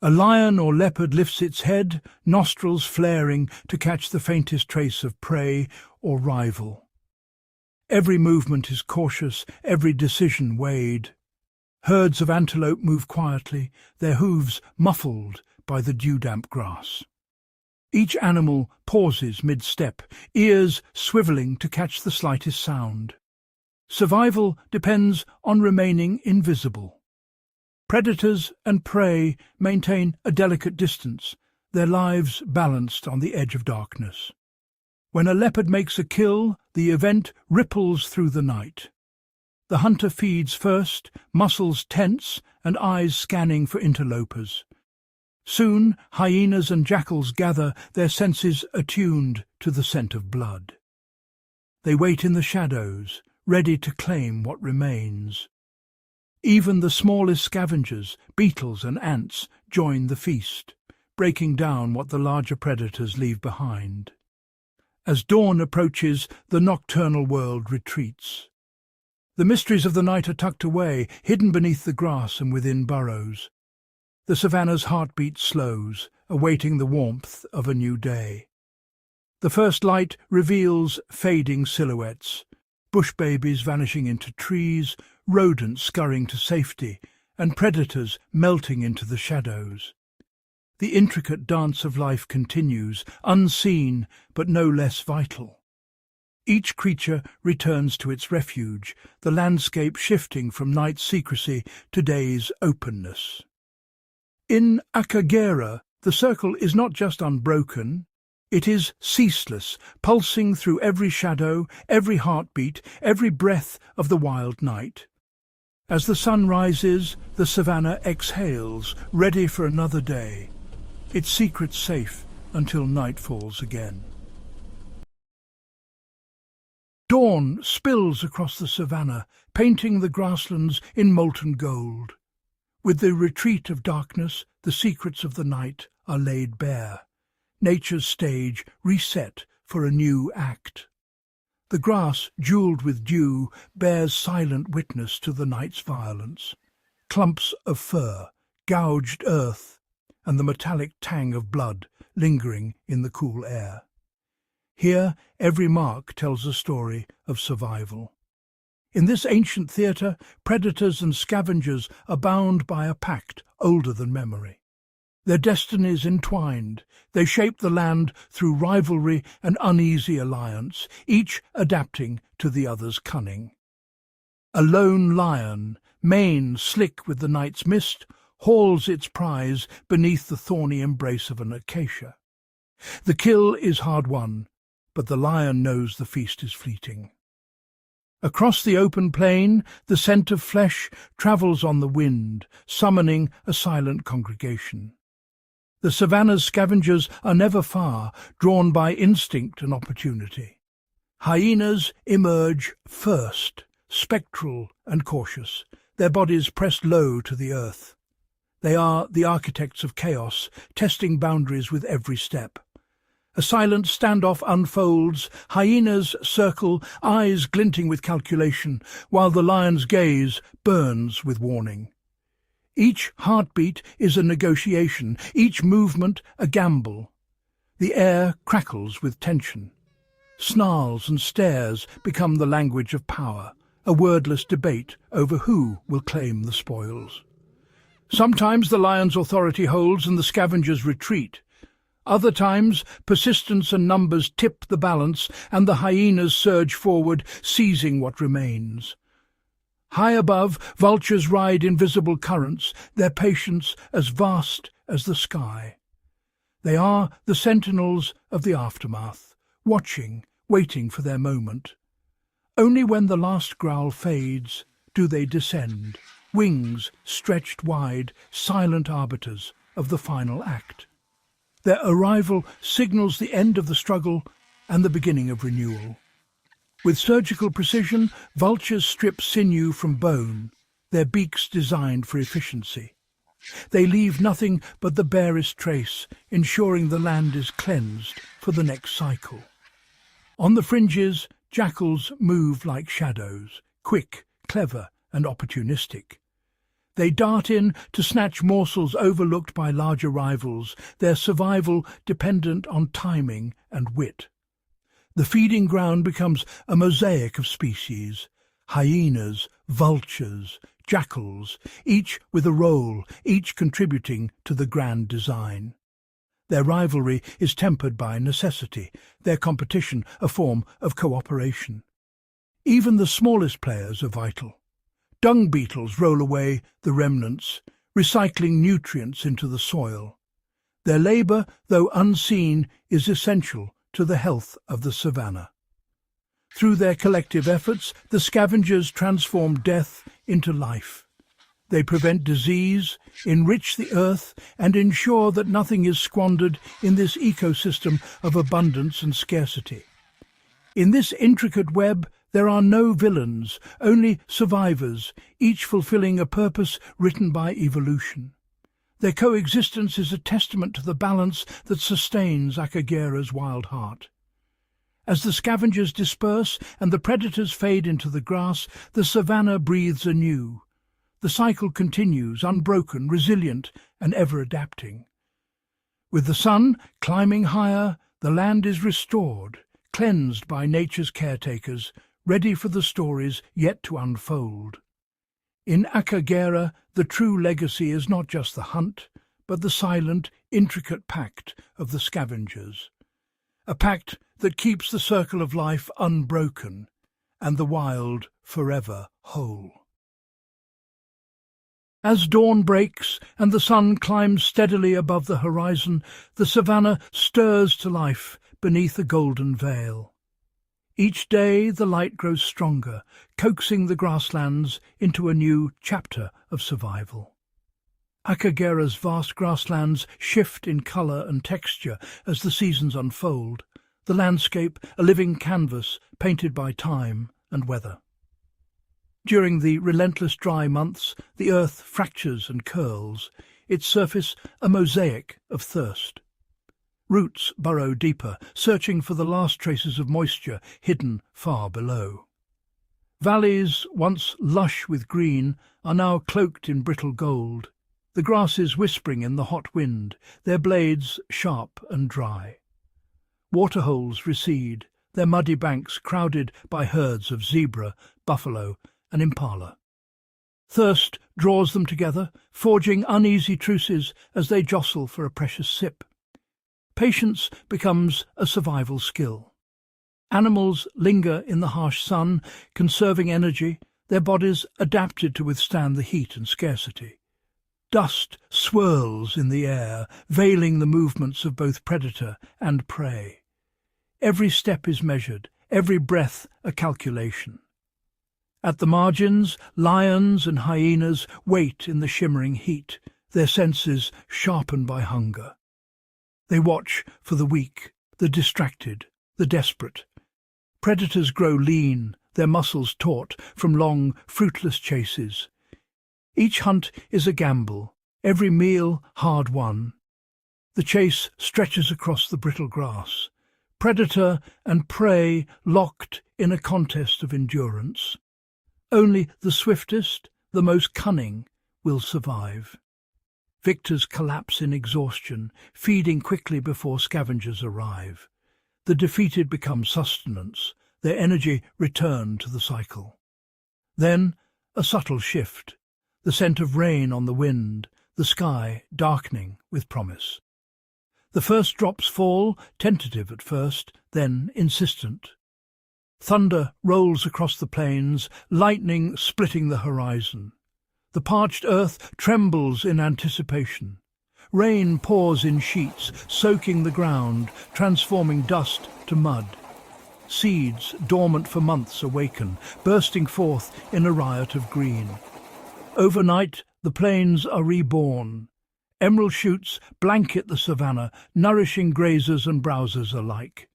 A lion or leopard lifts its head, nostrils flaring to catch the faintest trace of prey or rival. Every movement is cautious, every decision weighed. Herds of antelope move quietly, their hooves muffled by the dew-damp grass. Each animal pauses mid-step, ears swiveling to catch the slightest sound. Survival depends on remaining invisible. Predators and prey maintain a delicate distance, their lives balanced on the edge of darkness. When a leopard makes a kill, the event ripples through the night. The hunter feeds first, muscles tense and eyes scanning for interlopers. Soon, hyenas and jackals gather, their senses attuned to the scent of blood. They wait in the shadows, ready to claim what remains. Even the smallest scavengers, beetles and ants, join the feast, breaking down what the larger predators leave behind. As dawn approaches, the nocturnal world retreats. The mysteries of the night are tucked away, hidden beneath the grass and within burrows. The savannah's heartbeat slows, awaiting the warmth of a new day. The first light reveals fading silhouettes, bush babies vanishing into trees, rodents scurrying to safety, and predators melting into the shadows. The intricate dance of life continues, unseen but no less vital. Each creature returns to its refuge, the landscape shifting from night's secrecy to day's openness. In Akagera, the circle is not just unbroken, it is ceaseless, pulsing through every shadow, every heartbeat, every breath of the wild night. As the sun rises, the savannah exhales, ready for another day, its secrets safe until night falls again. Dawn spills across the savannah, painting the grasslands in molten gold. With the retreat of darkness, the secrets of the night are laid bare. Nature's stage reset for a new act. The grass, jewelled with dew, bears silent witness to the night's violence. Clumps of fur, gouged earth, and the metallic tang of blood lingering in the cool air. Here, every mark tells a story of survival. In this ancient theatre, predators and scavengers are bound by a pact older than memory. Their destinies entwined, they shape the land through rivalry and uneasy alliance, each adapting to the other's cunning. A lone lion, mane slick with the night's mist, hauls its prize beneath the thorny embrace of an acacia. The kill is hard won, but the lion knows the feast is fleeting. Across the open plain, the scent of flesh travels on the wind, summoning a silent congregation. The savannah's scavengers are never far, drawn by instinct and opportunity. Hyenas emerge first, spectral and cautious, their bodies pressed low to the earth. They are the architects of chaos, testing boundaries with every step. A silent standoff unfolds, hyenas circle, eyes glinting with calculation, while the lion's gaze burns with warning. Each heartbeat is a negotiation, each movement a gamble. The air crackles with tension. Snarls and stares become the language of power, a wordless debate over who will claim the spoils. Sometimes the lion's authority holds and the scavengers retreat. Other times, persistence and numbers tip the balance and the hyenas surge forward, seizing what remains. High above, vultures ride invisible currents, their patience as vast as the sky. They are the sentinels of the aftermath, watching, waiting for their moment. Only when the last growl fades do they descend, wings stretched wide, silent arbiters of the final act. Their arrival signals the end of the struggle and the beginning of renewal. With surgical precision, vultures strip sinew from bone, their beaks designed for efficiency. They leave nothing but the barest trace, ensuring the land is cleansed for the next cycle. On the fringes, jackals move like shadows, quick, clever, and opportunistic. They dart in to snatch morsels overlooked by larger rivals, their survival dependent on timing and wit. The feeding ground becomes a mosaic of species: hyenas, vultures, jackals, each with a role, each contributing to the grand design. Their rivalry is tempered by necessity, their competition a form of cooperation. Even the smallest players are vital. Dung beetles roll away the remnants, recycling nutrients into the soil. Their labour, though unseen, is essential to the health of the savannah. Through their collective efforts, the scavengers transform death into life. They prevent disease, enrich the earth, and ensure that nothing is squandered in this ecosystem of abundance and scarcity. In this intricate web, there are no villains, only survivors, each fulfilling a purpose written by evolution. Their coexistence is a testament to the balance that sustains Akagera's wild heart. As the scavengers disperse and the predators fade into the grass, the savannah breathes anew. The cycle continues, unbroken, resilient, and ever-adapting. With the sun climbing higher, the land is restored, cleansed by nature's caretakers, ready for the stories yet to unfold. In Akagera, the true legacy is not just the hunt, but the silent, intricate pact of the scavengers. A pact that keeps the circle of life unbroken and the wild forever whole. As dawn breaks and the sun climbs steadily above the horizon, the savannah stirs to life beneath a golden veil. Each day the light grows stronger, coaxing the grasslands into a new chapter of survival. Akagera's vast grasslands shift in colour and texture as the seasons unfold, the landscape a living canvas painted by time and weather. During the relentless dry months, the earth fractures and curls, its surface a mosaic of thirst. Roots burrow deeper, searching for the last traces of moisture hidden far below. Valleys, once lush with green, are now cloaked in brittle gold, the grasses whispering in the hot wind, their blades sharp and dry. Waterholes recede, their muddy banks crowded by herds of zebra, buffalo, and impala. Thirst draws them together, forging uneasy truces as they jostle for a precious sip. Patience becomes a survival skill. Animals linger in the harsh sun, conserving energy, their bodies adapted to withstand the heat and scarcity. Dust swirls in the air, veiling the movements of both predator and prey. Every step is measured, every breath a calculation. At the margins, lions and hyenas wait in the shimmering heat, their senses sharpened by hunger. They watch for the weak, the distracted, the desperate. Predators grow lean, their muscles taut from long, fruitless chases. Each hunt is a gamble, every meal hard won. The chase stretches across the brittle grass, predator and prey locked in a contest of endurance. Only the swiftest, the most cunning, will survive. Victors collapse in exhaustion, feeding quickly before scavengers arrive. The defeated become sustenance, their energy returned to the cycle. Then a subtle shift, the scent of rain on the wind, the sky darkening with promise. The first drops fall, tentative at first, then insistent. Thunder rolls across the plains, lightning splitting the horizon. The parched earth trembles in anticipation. Rain pours in sheets, soaking the ground, transforming dust to mud. Seeds, dormant for months, awaken, bursting forth in a riot of green. Overnight, the plains are reborn. Emerald shoots blanket the savannah, nourishing grazers and browsers alike.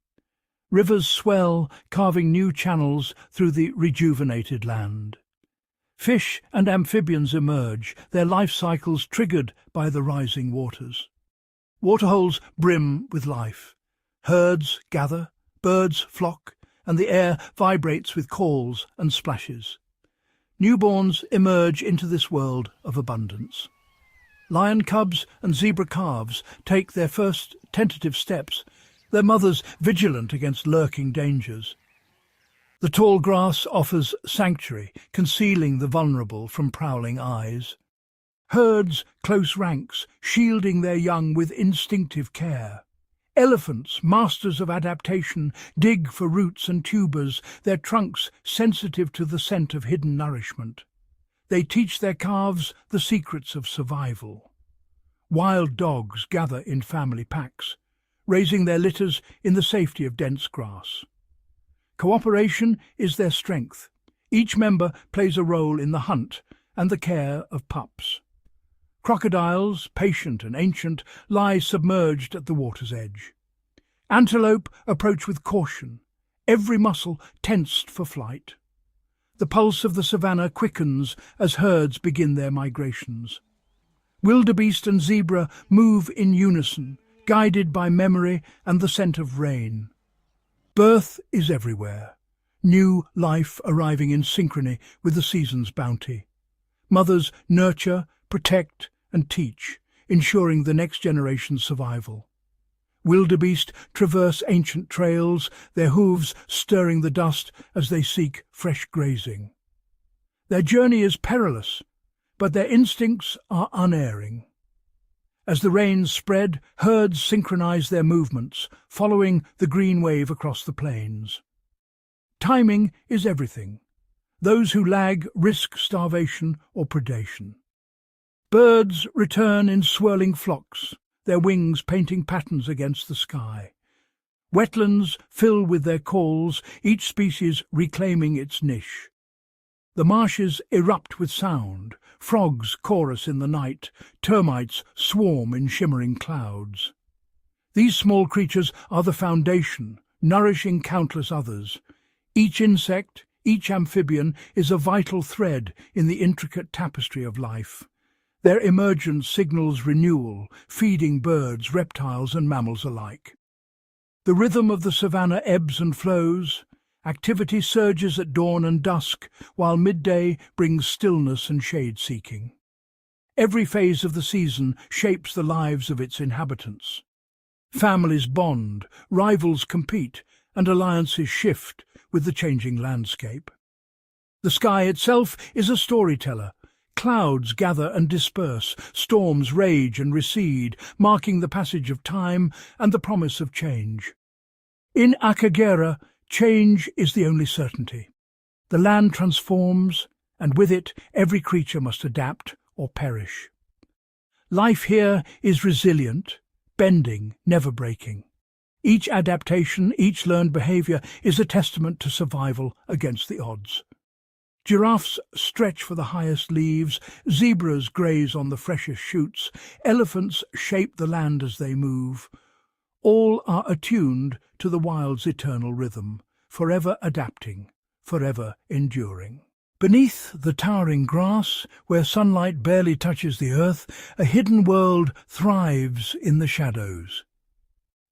Rivers swell, carving new channels through the rejuvenated land. Fish and amphibians emerge, their life cycles triggered by the rising waters. Waterholes brim with life. Herds gather, birds flock, and the air vibrates with calls and splashes. Newborns emerge into this world of abundance. Lion cubs and zebra calves take their first tentative steps, their mothers vigilant against lurking dangers. The tall grass offers sanctuary, concealing the vulnerable from prowling eyes. Herds close ranks, shielding their young with instinctive care. Elephants, masters of adaptation, dig for roots and tubers, their trunks sensitive to the scent of hidden nourishment. They teach their calves the secrets of survival. Wild dogs gather in family packs, raising their litters in the safety of dense grass. Cooperation is their strength. Each member plays a role in the hunt and the care of pups. Crocodiles, patient and ancient, lie submerged at the water's edge. Antelope approach with caution, every muscle tensed for flight. The pulse of the savannah quickens as herds begin their migrations. Wildebeest and zebra move in unison, guided by memory and the scent of rain. Birth is everywhere, new life arriving in synchrony with the season's bounty. Mothers nurture, protect, and teach, ensuring the next generation's survival. Wildebeest traverse ancient trails, their hooves stirring the dust as they seek fresh grazing. Their journey is perilous, but their instincts are unerring. As the rains spread, herds synchronize their movements, following the green wave across the plains. Timing is everything. Those who lag risk starvation or predation. Birds return in swirling flocks, their wings painting patterns against the sky. Wetlands fill with their calls, each species reclaiming its niche. The marshes erupt with sound, frogs chorus in the night, termites swarm in shimmering clouds. These small creatures are the foundation, nourishing countless others. Each insect, each amphibian is a vital thread in the intricate tapestry of life. Their emergence signals renewal, feeding birds, reptiles and mammals alike. The rhythm of the savannah ebbs and flows. Activity surges at dawn and dusk, while midday brings stillness and shade-seeking. Every phase of the season shapes the lives of its inhabitants. Families bond, rivals compete, and alliances shift with the changing landscape. The sky itself is a storyteller. Clouds gather and disperse, storms rage and recede, marking the passage of time and the promise of change. In Akagera, change is the only certainty. The land transforms, and with it every creature must adapt or perish. Life here is resilient, bending, never breaking. Each adaptation, each learned behaviour is a testament to survival against the odds. Giraffes stretch for the highest leaves, zebras graze on the freshest shoots, elephants shape the land as they move. All are attuned to the wild's eternal rhythm, forever adapting, forever enduring. Beneath the towering grass, where sunlight barely touches the earth, a hidden world thrives in the shadows.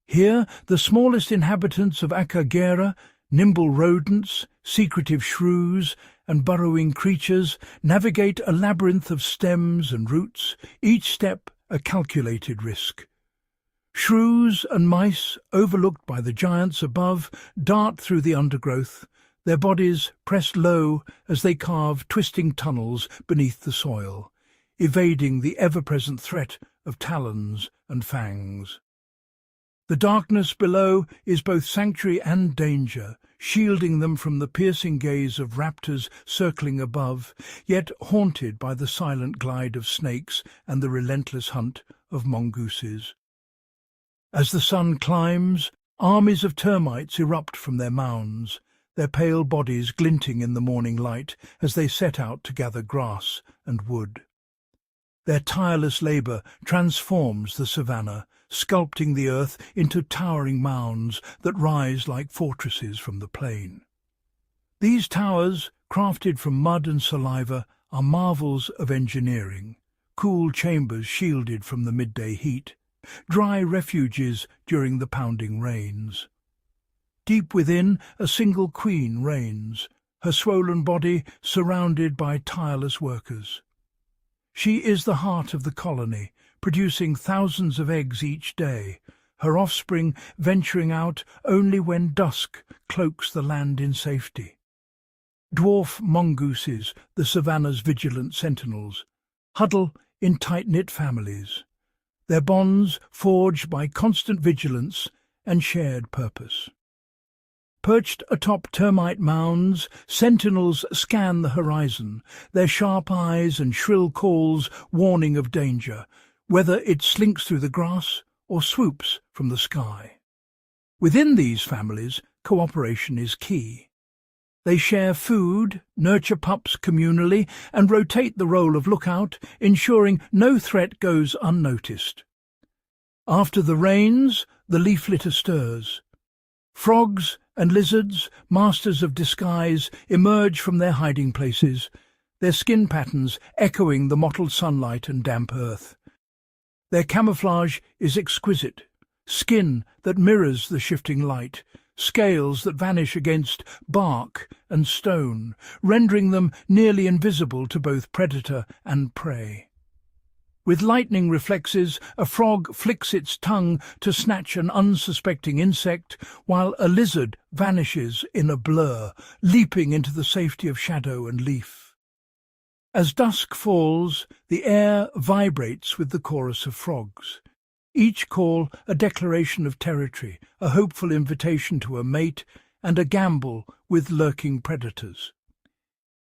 Here, the smallest inhabitants of Akagera, nimble rodents, secretive shrews, and burrowing creatures, navigate a labyrinth of stems and roots, each step a calculated risk. Shrews and mice, overlooked by the giants above, dart through the undergrowth, their bodies pressed low as they carve twisting tunnels beneath the soil, evading the ever-present threat of talons and fangs. The darkness below is both sanctuary and danger, shielding them from the piercing gaze of raptors circling above, yet haunted by the silent glide of snakes and the relentless hunt of mongooses. As the sun climbs, armies of termites erupt from their mounds, their pale bodies glinting in the morning light as they set out to gather grass and wood. Their tireless labour transforms the savannah, sculpting the earth into towering mounds that rise like fortresses from the plain. These towers, crafted from mud and saliva, are marvels of engineering, cool chambers shielded from the midday heat, dry refuges during the pounding rains. Deep within, a single queen reigns, her swollen body surrounded by tireless workers. She is the heart of the colony, producing thousands of eggs each day, her offspring venturing out only when dusk cloaks the land in safety. Dwarf mongooses, the savannah's vigilant sentinels, huddle in tight-knit families, their bonds forged by constant vigilance and shared purpose. Perched atop termite mounds, sentinels scan the horizon, their sharp eyes and shrill calls warning of danger, whether it slinks through the grass or swoops from the sky. Within these families, cooperation is key. They share food, nurture pups communally, and rotate the role of lookout, ensuring no threat goes unnoticed. After the rains, the leaf litter stirs. Frogs and lizards, masters of disguise, emerge from their hiding places, their skin patterns echoing the mottled sunlight and damp earth. Their camouflage is exquisite, skin that mirrors the shifting light, scales that vanish against bark and stone, rendering them nearly invisible to both predator and prey. With lightning reflexes, a frog flicks its tongue to snatch an unsuspecting insect, while a lizard vanishes in a blur, leaping into the safety of shadow and leaf. As dusk falls, the air vibrates with the chorus of frogs. Each call a declaration of territory, a hopeful invitation to a mate, and a gamble with lurking predators.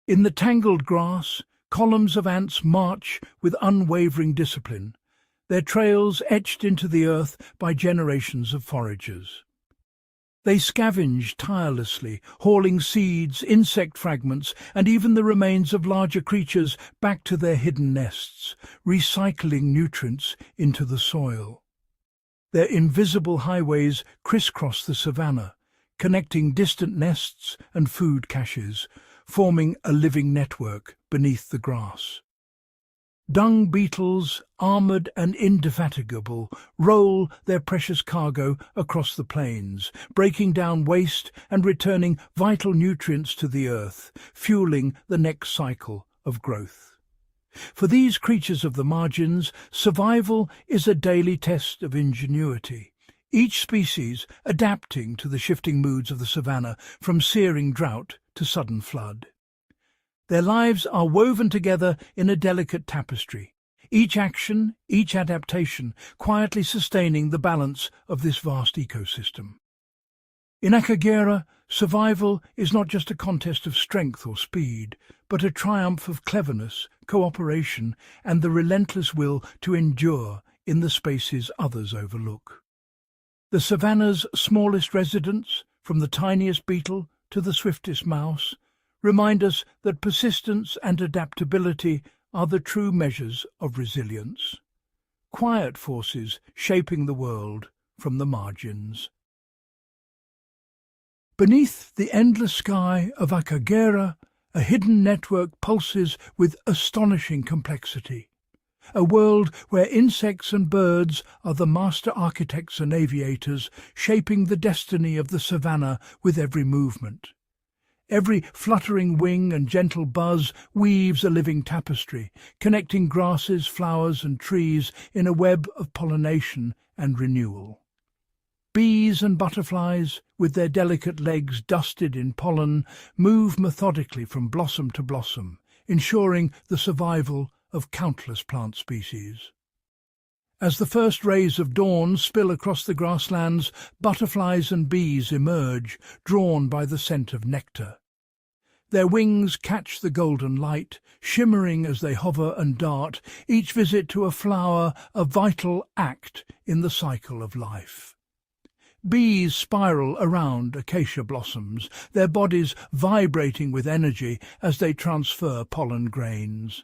In the tangled grass, columns of ants march with unwavering discipline, their trails etched into the earth by generations of foragers. They scavenge tirelessly, hauling seeds, insect fragments, and even the remains of larger creatures back to their hidden nests, recycling nutrients into the soil. Their invisible highways crisscross the savannah, connecting distant nests and food caches, forming a living network beneath the grass. Dung beetles, armoured and indefatigable, roll their precious cargo across the plains, breaking down waste and returning vital nutrients to the earth, fueling the next cycle of growth. For these creatures of the margins, survival is a daily test of ingenuity, each species adapting to the shifting moods of the savannah, from searing drought to sudden flood. Their lives are woven together in a delicate tapestry, each action, each adaptation, quietly sustaining the balance of this vast ecosystem. In Akagera, survival is not just a contest of strength or speed, but a triumph of cleverness, cooperation, and the relentless will to endure in the spaces others overlook. The savannah's smallest residents, from the tiniest beetle to the swiftest mouse, remind us that persistence and adaptability are the true measures of resilience. Quiet forces shaping the world from the margins. Beneath the endless sky of Akagera, a hidden network pulses with astonishing complexity. A world where insects and birds are the master architects and aviators, shaping the destiny of the savannah with every movement. Every fluttering wing and gentle buzz weaves a living tapestry, connecting grasses, flowers and trees in a web of pollination and renewal. Bees and butterflies, with their delicate legs dusted in pollen, move methodically from blossom to blossom, ensuring the survival of countless plant species. As the first rays of dawn spill across the grasslands, butterflies and bees emerge, drawn by the scent of nectar. Their wings catch the golden light, shimmering as they hover and dart, each visit to a flower a vital act in the cycle of life. Bees spiral around acacia blossoms, their bodies vibrating with energy as they transfer pollen grains.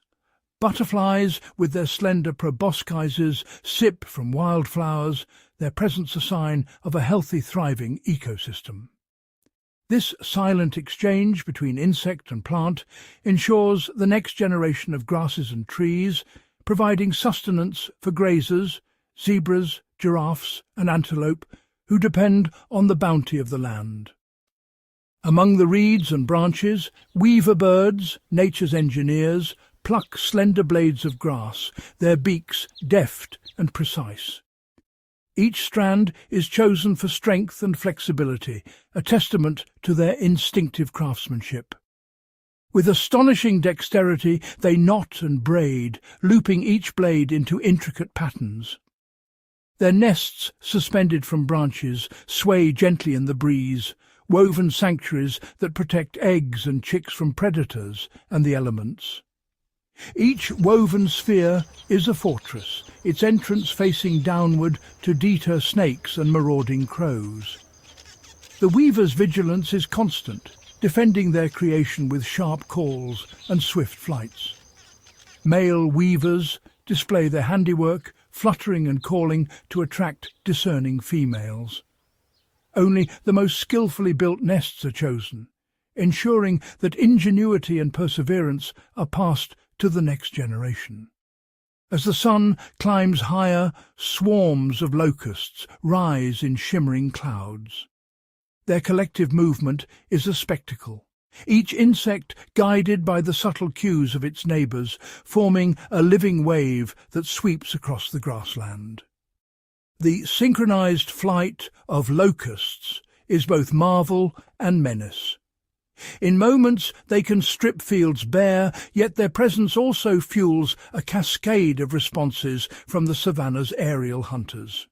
Butterflies, with their slender proboscises, sip from wildflowers, their presence a sign of a healthy, thriving ecosystem. This silent exchange between insect and plant ensures the next generation of grasses and trees, providing sustenance for grazers, zebras, giraffes and antelope, who depend on the bounty of the land. Among the reeds and branches, weaver birds, nature's engineers, pluck slender blades of grass, their beaks deft and precise. Each strand is chosen for strength and flexibility, a testament to their instinctive craftsmanship. With astonishing dexterity, they knot and braid, looping each blade into intricate patterns. Their nests, suspended from branches, sway gently in the breeze, woven sanctuaries that protect eggs and chicks from predators and the elements. Each woven sphere is a fortress, its entrance facing downward to deter snakes and marauding crows. The weaver's vigilance is constant, defending their creation with sharp calls and swift flights. Male weavers display their handiwork, fluttering and calling to attract discerning females. Only the most skillfully built nests are chosen, ensuring that ingenuity and perseverance are passed to the next generation. As the sun climbs higher, swarms of locusts rise in shimmering clouds. Their collective movement is a spectacle, each insect guided by the subtle cues of its neighbours, forming a living wave that sweeps across the grassland. The synchronized flight of locusts is both marvel and menace. In moments they can strip fields bare, yet their presence also fuels a cascade of responses from the savannah's aerial hunters.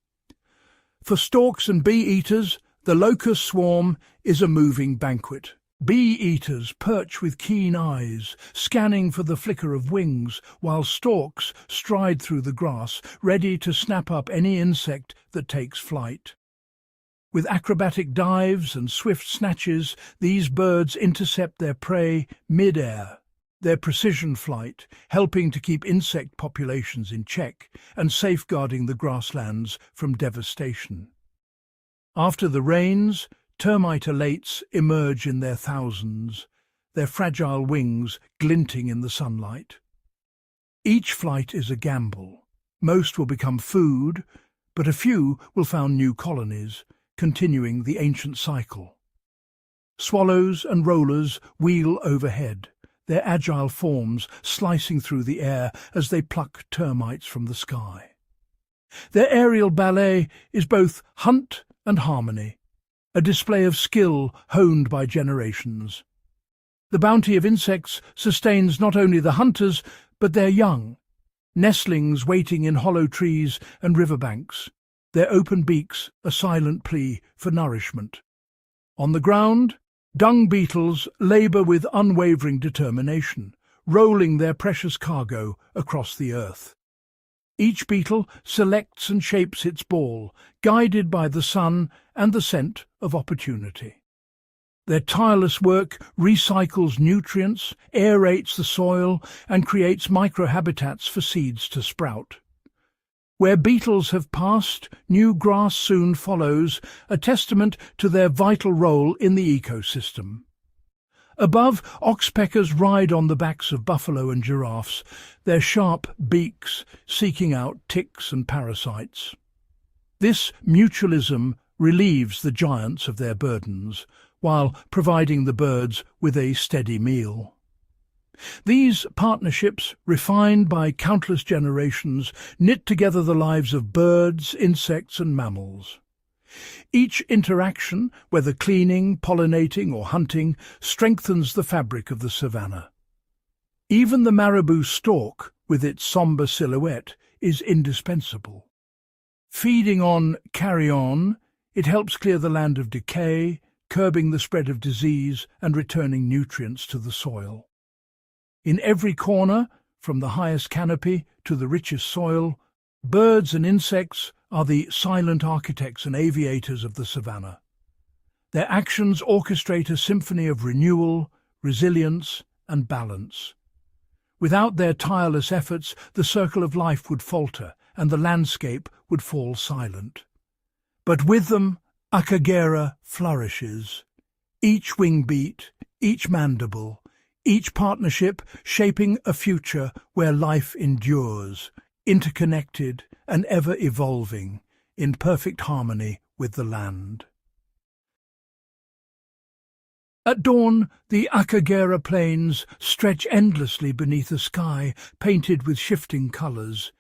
For storks and bee-eaters, the locust swarm is a moving banquet. Bee-eaters perch with keen eyes, scanning for the flicker of wings, while storks stride through the grass, ready to snap up any insect that takes flight. With acrobatic dives and swift snatches, these birds intercept their prey mid-air, their precision flight helping to keep insect populations in check and safeguarding the grasslands from devastation. After the rains, termite alates emerge in their thousands, their fragile wings glinting in the sunlight. Each flight is a gamble. Most will become food, but a few will found new colonies, continuing the ancient cycle. Swallows and rollers wheel overhead, their agile forms slicing through the air as they pluck termites from the sky. Their aerial ballet is both hunt and harmony, a display of skill honed by generations. The bounty of insects sustains not only the hunters, but their young, nestlings waiting in hollow trees and riverbanks, their open beaks a silent plea for nourishment. On the ground, dung beetles labour with unwavering determination, rolling their precious cargo across the earth. Each beetle selects and shapes its ball, guided by the sun and the scent of opportunity. Their tireless work recycles nutrients, aerates the soil, and creates microhabitats for seeds to sprout. Where beetles have passed, new grass soon follows, a testament to their vital role in the ecosystem. Above, oxpeckers ride on the backs of buffalo and giraffes, their sharp beaks seeking out ticks and parasites. This mutualism relieves the giants of their burdens, while providing the birds with a steady meal. These partnerships, refined by countless generations, knit together the lives of birds, insects and mammals. Each interaction, whether cleaning, pollinating or hunting, strengthens the fabric of the savannah. Even the marabou stork, with its sombre silhouette, is indispensable. Feeding on carrion, it helps clear the land of decay, curbing the spread of disease and returning nutrients to the soil. In every corner, from the highest canopy to the richest soil, birds and insects are the silent architects and aviators of the savannah. Their actions orchestrate a symphony of renewal, resilience, and balance. Without their tireless efforts, the circle of life would falter and the landscape would fall silent. But with them, Akagera flourishes. Each wing beat, each mandible, each partnership shaping a future where life endures, interconnected and ever-evolving, in perfect harmony with the land. At dawn, the Akagera plains stretch endlessly beneath a sky painted with shifting colours,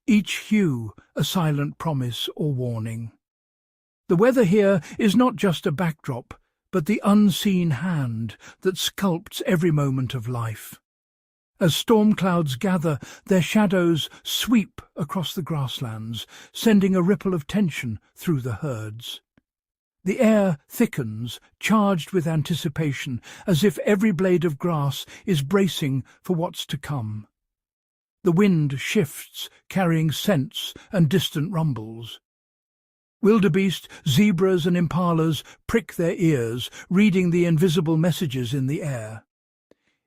each hue a silent promise or warning. The weather here is not just a backdrop, but the unseen hand that sculpts every moment of life. As storm clouds gather, their shadows sweep across the grasslands, sending a ripple of tension through the herds. The air thickens, charged with anticipation, as if every blade of grass is bracing for what's to come. The wind shifts, carrying scents and distant rumbles. Wildebeest, zebras and impalas prick their ears, reading the invisible messages in the air.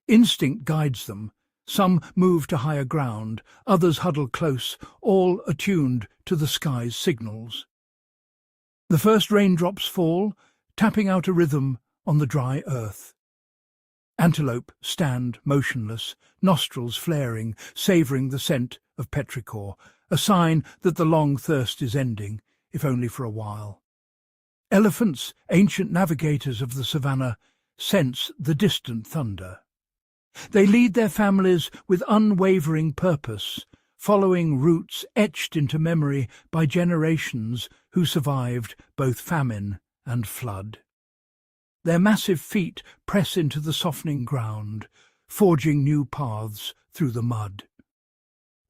Instinct guides them. Some move to higher ground, others huddle close, all attuned to the sky's signals. The first raindrops fall, tapping out a rhythm on the dry earth. Antelope stand motionless, nostrils flaring, savouring the scent of petrichor, a sign that the long thirst is ending, if only for a while. Elephants, ancient navigators of the savannah, sense the distant thunder. They lead their families with unwavering purpose, following routes etched into memory by generations who survived both famine and flood. Their massive feet press into the softening ground, forging new paths through the mud.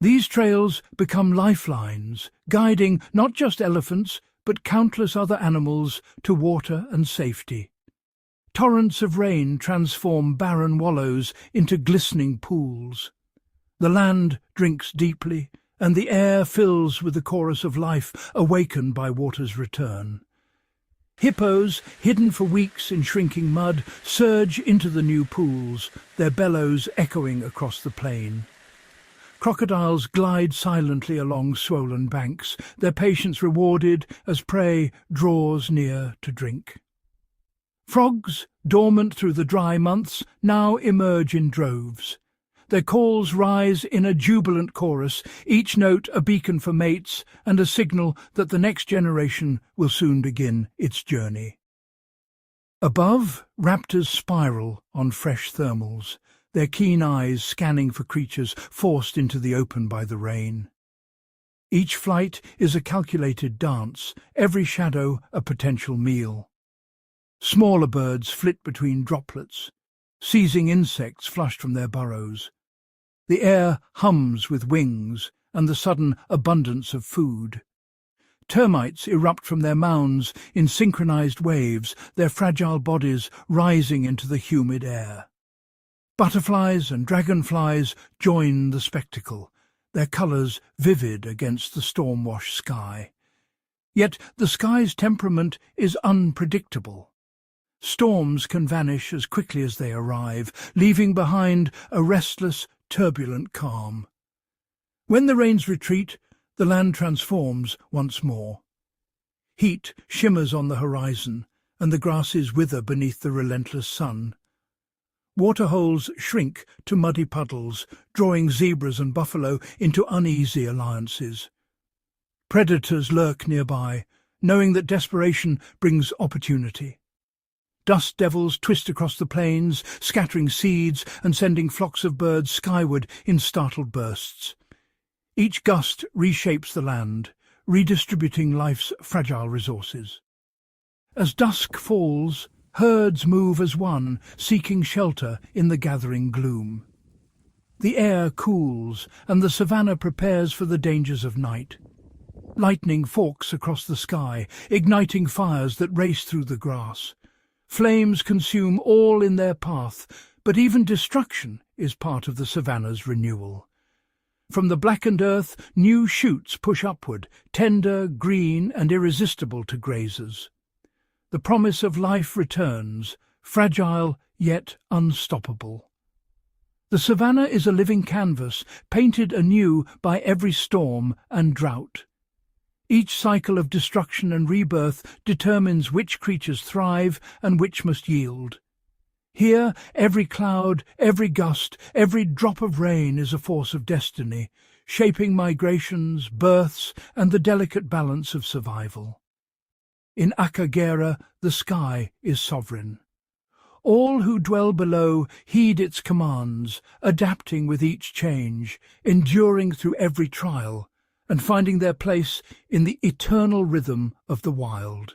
These trails become lifelines, guiding not just elephants, but countless other animals to water and safety. Torrents of rain transform barren wallows into glistening pools. The land drinks deeply, and the air fills with the chorus of life awakened by water's return. Hippos, hidden for weeks in shrinking mud, surge into the new pools, their bellows echoing across the plain. Crocodiles glide silently along swollen banks, their patience rewarded as prey draws near to drink. Frogs, dormant through the dry months, now emerge in droves. Their calls rise in a jubilant chorus, each note a beacon for mates and a signal that the next generation will soon begin its journey. Above, raptors spiral on fresh thermals, their keen eyes scanning for creatures forced into the open by the rain. Each flight is a calculated dance, every shadow a potential meal. Smaller birds flit between droplets, seizing insects flushed from their burrows. The air hums with wings and the sudden abundance of food. Termites erupt from their mounds in synchronized waves, their fragile bodies rising into the humid air. Butterflies and dragonflies join the spectacle, their colours vivid against the storm-washed sky. Yet the sky's temperament is unpredictable. Storms can vanish as quickly as they arrive, leaving behind a restless, turbulent calm. When the rains retreat, the land transforms once more. Heat shimmers on the horizon, and the grasses wither beneath the relentless sun. Waterholes shrink to muddy puddles, drawing zebras and buffalo into uneasy alliances. Predators lurk nearby, knowing that desperation brings opportunity. Dust devils twist across the plains, scattering seeds and sending flocks of birds skyward in startled bursts. Each gust reshapes the land, redistributing life's fragile resources. As dusk falls, herds move as one, seeking shelter in the gathering gloom. The air cools, and the savannah prepares for the dangers of night. Lightning forks across the sky, igniting fires that race through the grass. Flames consume all in their path, but even destruction is part of the savannah's renewal. From the blackened earth, new shoots push upward, tender, green, and irresistible to grazers. The promise of life returns, fragile yet unstoppable. The savannah is a living canvas, painted anew by every storm and drought. Each cycle of destruction and rebirth determines which creatures thrive and which must yield. Here, every cloud, every gust, every drop of rain is a force of destiny, shaping migrations, births, and the delicate balance of survival. In Akagera, the sky is sovereign. All who dwell below heed its commands, adapting with each change, enduring through every trial, and finding their place in the eternal rhythm of the wild.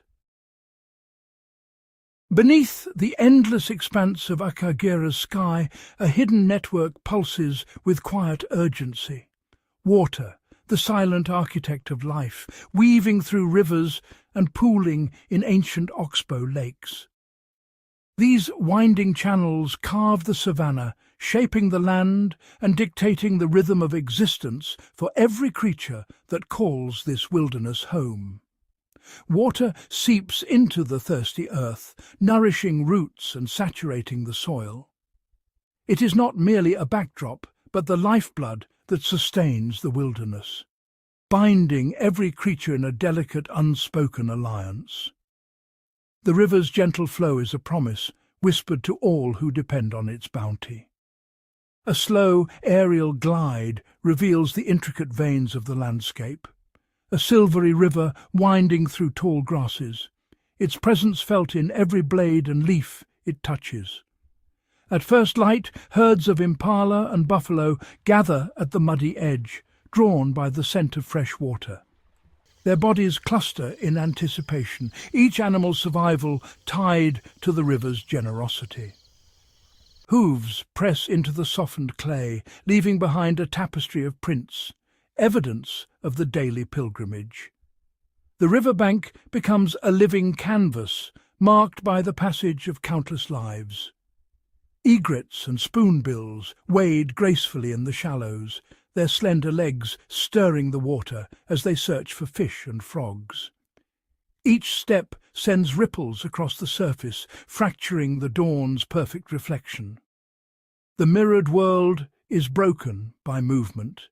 Beneath the endless expanse of Akagera's sky, a hidden network pulses with quiet urgency. Water, the silent architect of life, weaving through rivers and pooling in ancient oxbow lakes. These winding channels carve the savannah, shaping the land and dictating the rhythm of existence for every creature that calls this wilderness home. Water seeps into the thirsty earth, nourishing roots and saturating the soil. It is not merely a backdrop, but the lifeblood that sustains the wilderness, binding every creature in a delicate, unspoken alliance. The river's gentle flow is a promise, whispered to all who depend on its bounty. A slow, aerial glide reveals the intricate veins of the landscape. A silvery river winding through tall grasses, its presence felt in every blade and leaf it touches. At first light, herds of impala and buffalo gather at the muddy edge, drawn by the scent of fresh water. Their bodies cluster in anticipation, each animal's survival tied to the river's generosity. Hooves press into the softened clay, leaving behind a tapestry of prints, evidence of the daily pilgrimage. The riverbank becomes a living canvas, marked by the passage of countless lives. Egrets and spoonbills wade gracefully in the shallows, their slender legs stirring the water as they search for fish and frogs. Each step sends ripples across the surface, fracturing the dawn's perfect reflection. The mirrored world is broken by movement,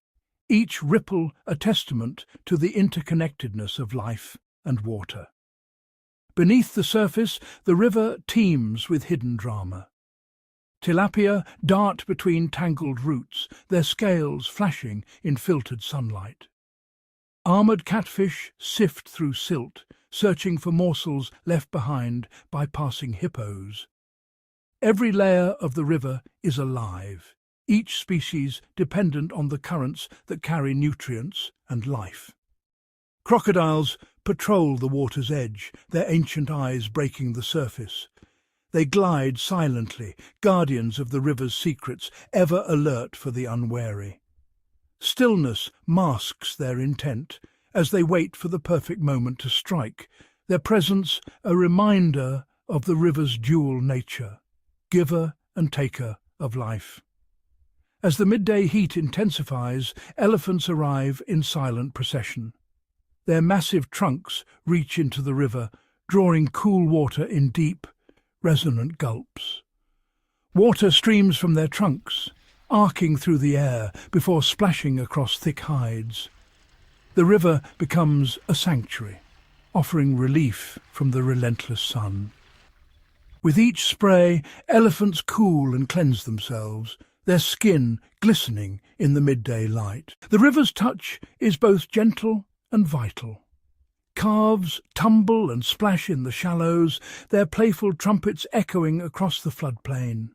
each ripple a testament to the interconnectedness of life and water. Beneath the surface, the river teems with hidden drama. Tilapia dart between tangled roots, their scales flashing in filtered sunlight. Armored catfish sift through silt, searching for morsels left behind by passing hippos. Every layer of the river is alive, each species dependent on the currents that carry nutrients and life. Crocodiles patrol the water's edge, their ancient eyes breaking the surface. They glide silently, guardians of the river's secrets, ever alert for the unwary. Stillness masks their intent as they wait for the perfect moment to strike, their presence a reminder of the river's dual nature, giver and taker of life. As the midday heat intensifies, elephants arrive in silent procession. Their massive trunks reach into the river, drawing cool water in deep, resonant gulps. Water streams from their trunks, arcing through the air before splashing across thick hides. The river becomes a sanctuary, offering relief from the relentless sun. With each spray, elephants cool and cleanse themselves, their skin glistening in the midday light. The river's touch is both gentle and vital. Calves tumble and splash in the shallows, their playful trumpets echoing across the floodplain.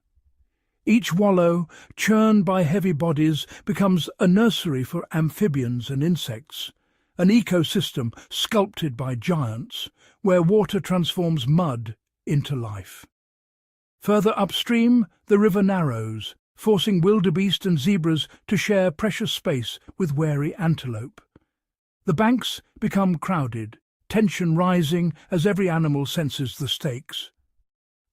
Each wallow, churned by heavy bodies, becomes a nursery for amphibians and insects, an ecosystem sculpted by giants, where water transforms mud into life. Further upstream, the river narrows, forcing wildebeest and zebras to share precious space with wary antelope. The banks become crowded, tension rising as every animal senses the stakes.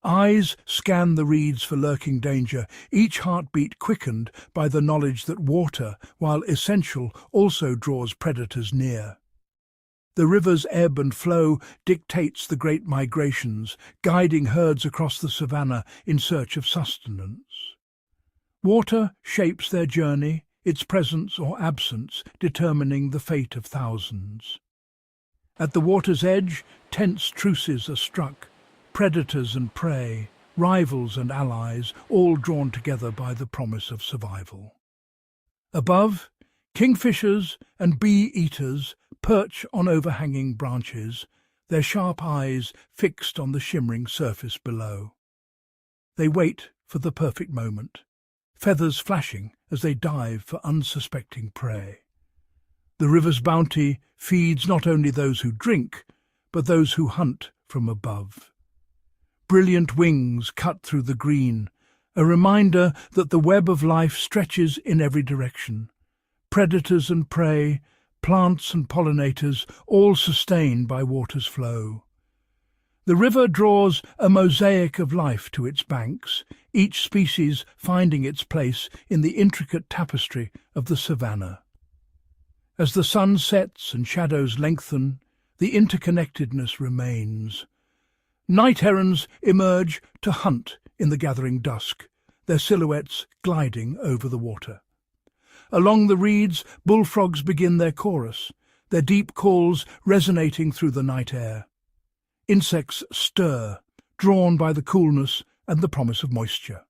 Eyes scan the reeds for lurking danger, each heartbeat quickened by the knowledge that water, while essential, also draws predators near. The river's ebb and flow dictates the great migrations, guiding herds across the savannah in search of sustenance. Water shapes their journey, its presence or absence determining the fate of thousands. At the water's edge, tense truces are struck, predators and prey, rivals and allies, all drawn together by the promise of survival. Above, kingfishers and bee-eaters perch on overhanging branches, their sharp eyes fixed on the shimmering surface below. They wait for the perfect moment, feathers flashing as they dive for unsuspecting prey. The river's bounty feeds not only those who drink, but those who hunt from above. Brilliant wings cut through the green, a reminder that the web of life stretches in every direction. Predators and prey, plants and pollinators, all sustained by water's flow. The river draws a mosaic of life to its banks, each species finding its place in the intricate tapestry of the savannah. As the sun sets and shadows lengthen, the interconnectedness remains. Night herons emerge to hunt in the gathering dusk, their silhouettes gliding over the water. Along the reeds, bullfrogs begin their chorus, their deep calls resonating through the night air. Insects stir, drawn by the coolness and the promise of moisture.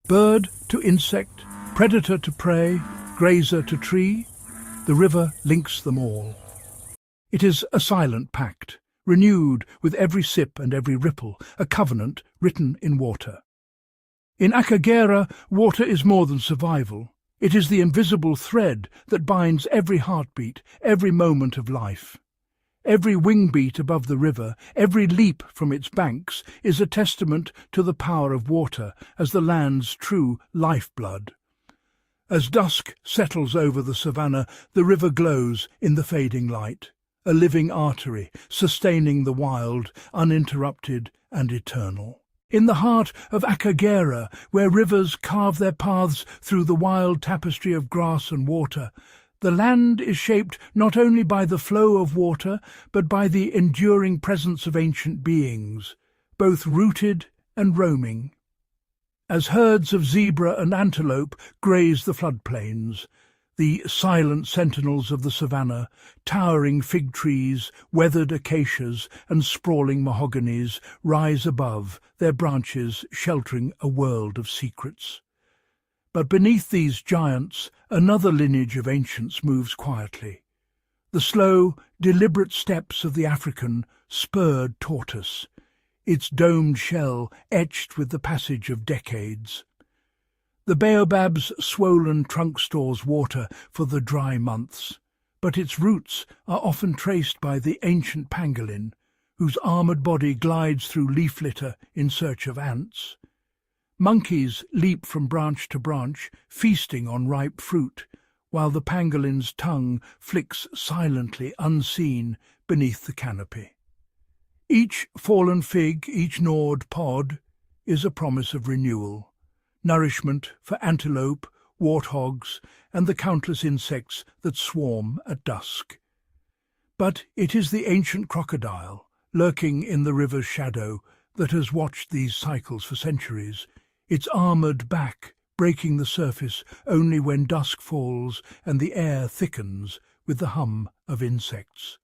Bird to insect, predator to prey, grazer to tree, the river links them all. It is a silent pact, renewed with every sip and every ripple, a covenant written in water. In Akagera, water is more than survival. It is the invisible thread that binds every heartbeat, every moment of life. Every wingbeat above the river, every leap from its banks, is a testament to the power of water as the land's true lifeblood. As dusk settles over the savannah, the river glows in the fading light, a living artery, sustaining the wild, uninterrupted and eternal. In the heart of Akagera, where rivers carve their paths through the wild tapestry of grass and water, the land is shaped not only by the flow of water, but by the enduring presence of ancient beings, both rooted and roaming. As herds of zebra and antelope graze the floodplains, the silent sentinels of the savannah, towering fig trees, weathered acacias and sprawling mahoganies rise above, their branches sheltering a world of secrets. But beneath these giants, another lineage of ancients moves quietly. The slow, deliberate steps of the African spurred tortoise, its domed shell etched with the passage of decades. The baobab's swollen trunk stores water for the dry months, but its roots are often traced by the ancient pangolin, whose armoured body glides through leaf litter in search of ants. Monkeys leap from branch to branch, feasting on ripe fruit, while the pangolin's tongue flicks silently unseen beneath the canopy. Each fallen fig, each gnawed pod, is a promise of renewal, nourishment for antelope, warthogs, and the countless insects that swarm at dusk. But it is the ancient crocodile, lurking in the river's shadow, that has watched these cycles for centuries, its armoured back breaking the surface only when dusk falls and the air thickens with the hum of insects.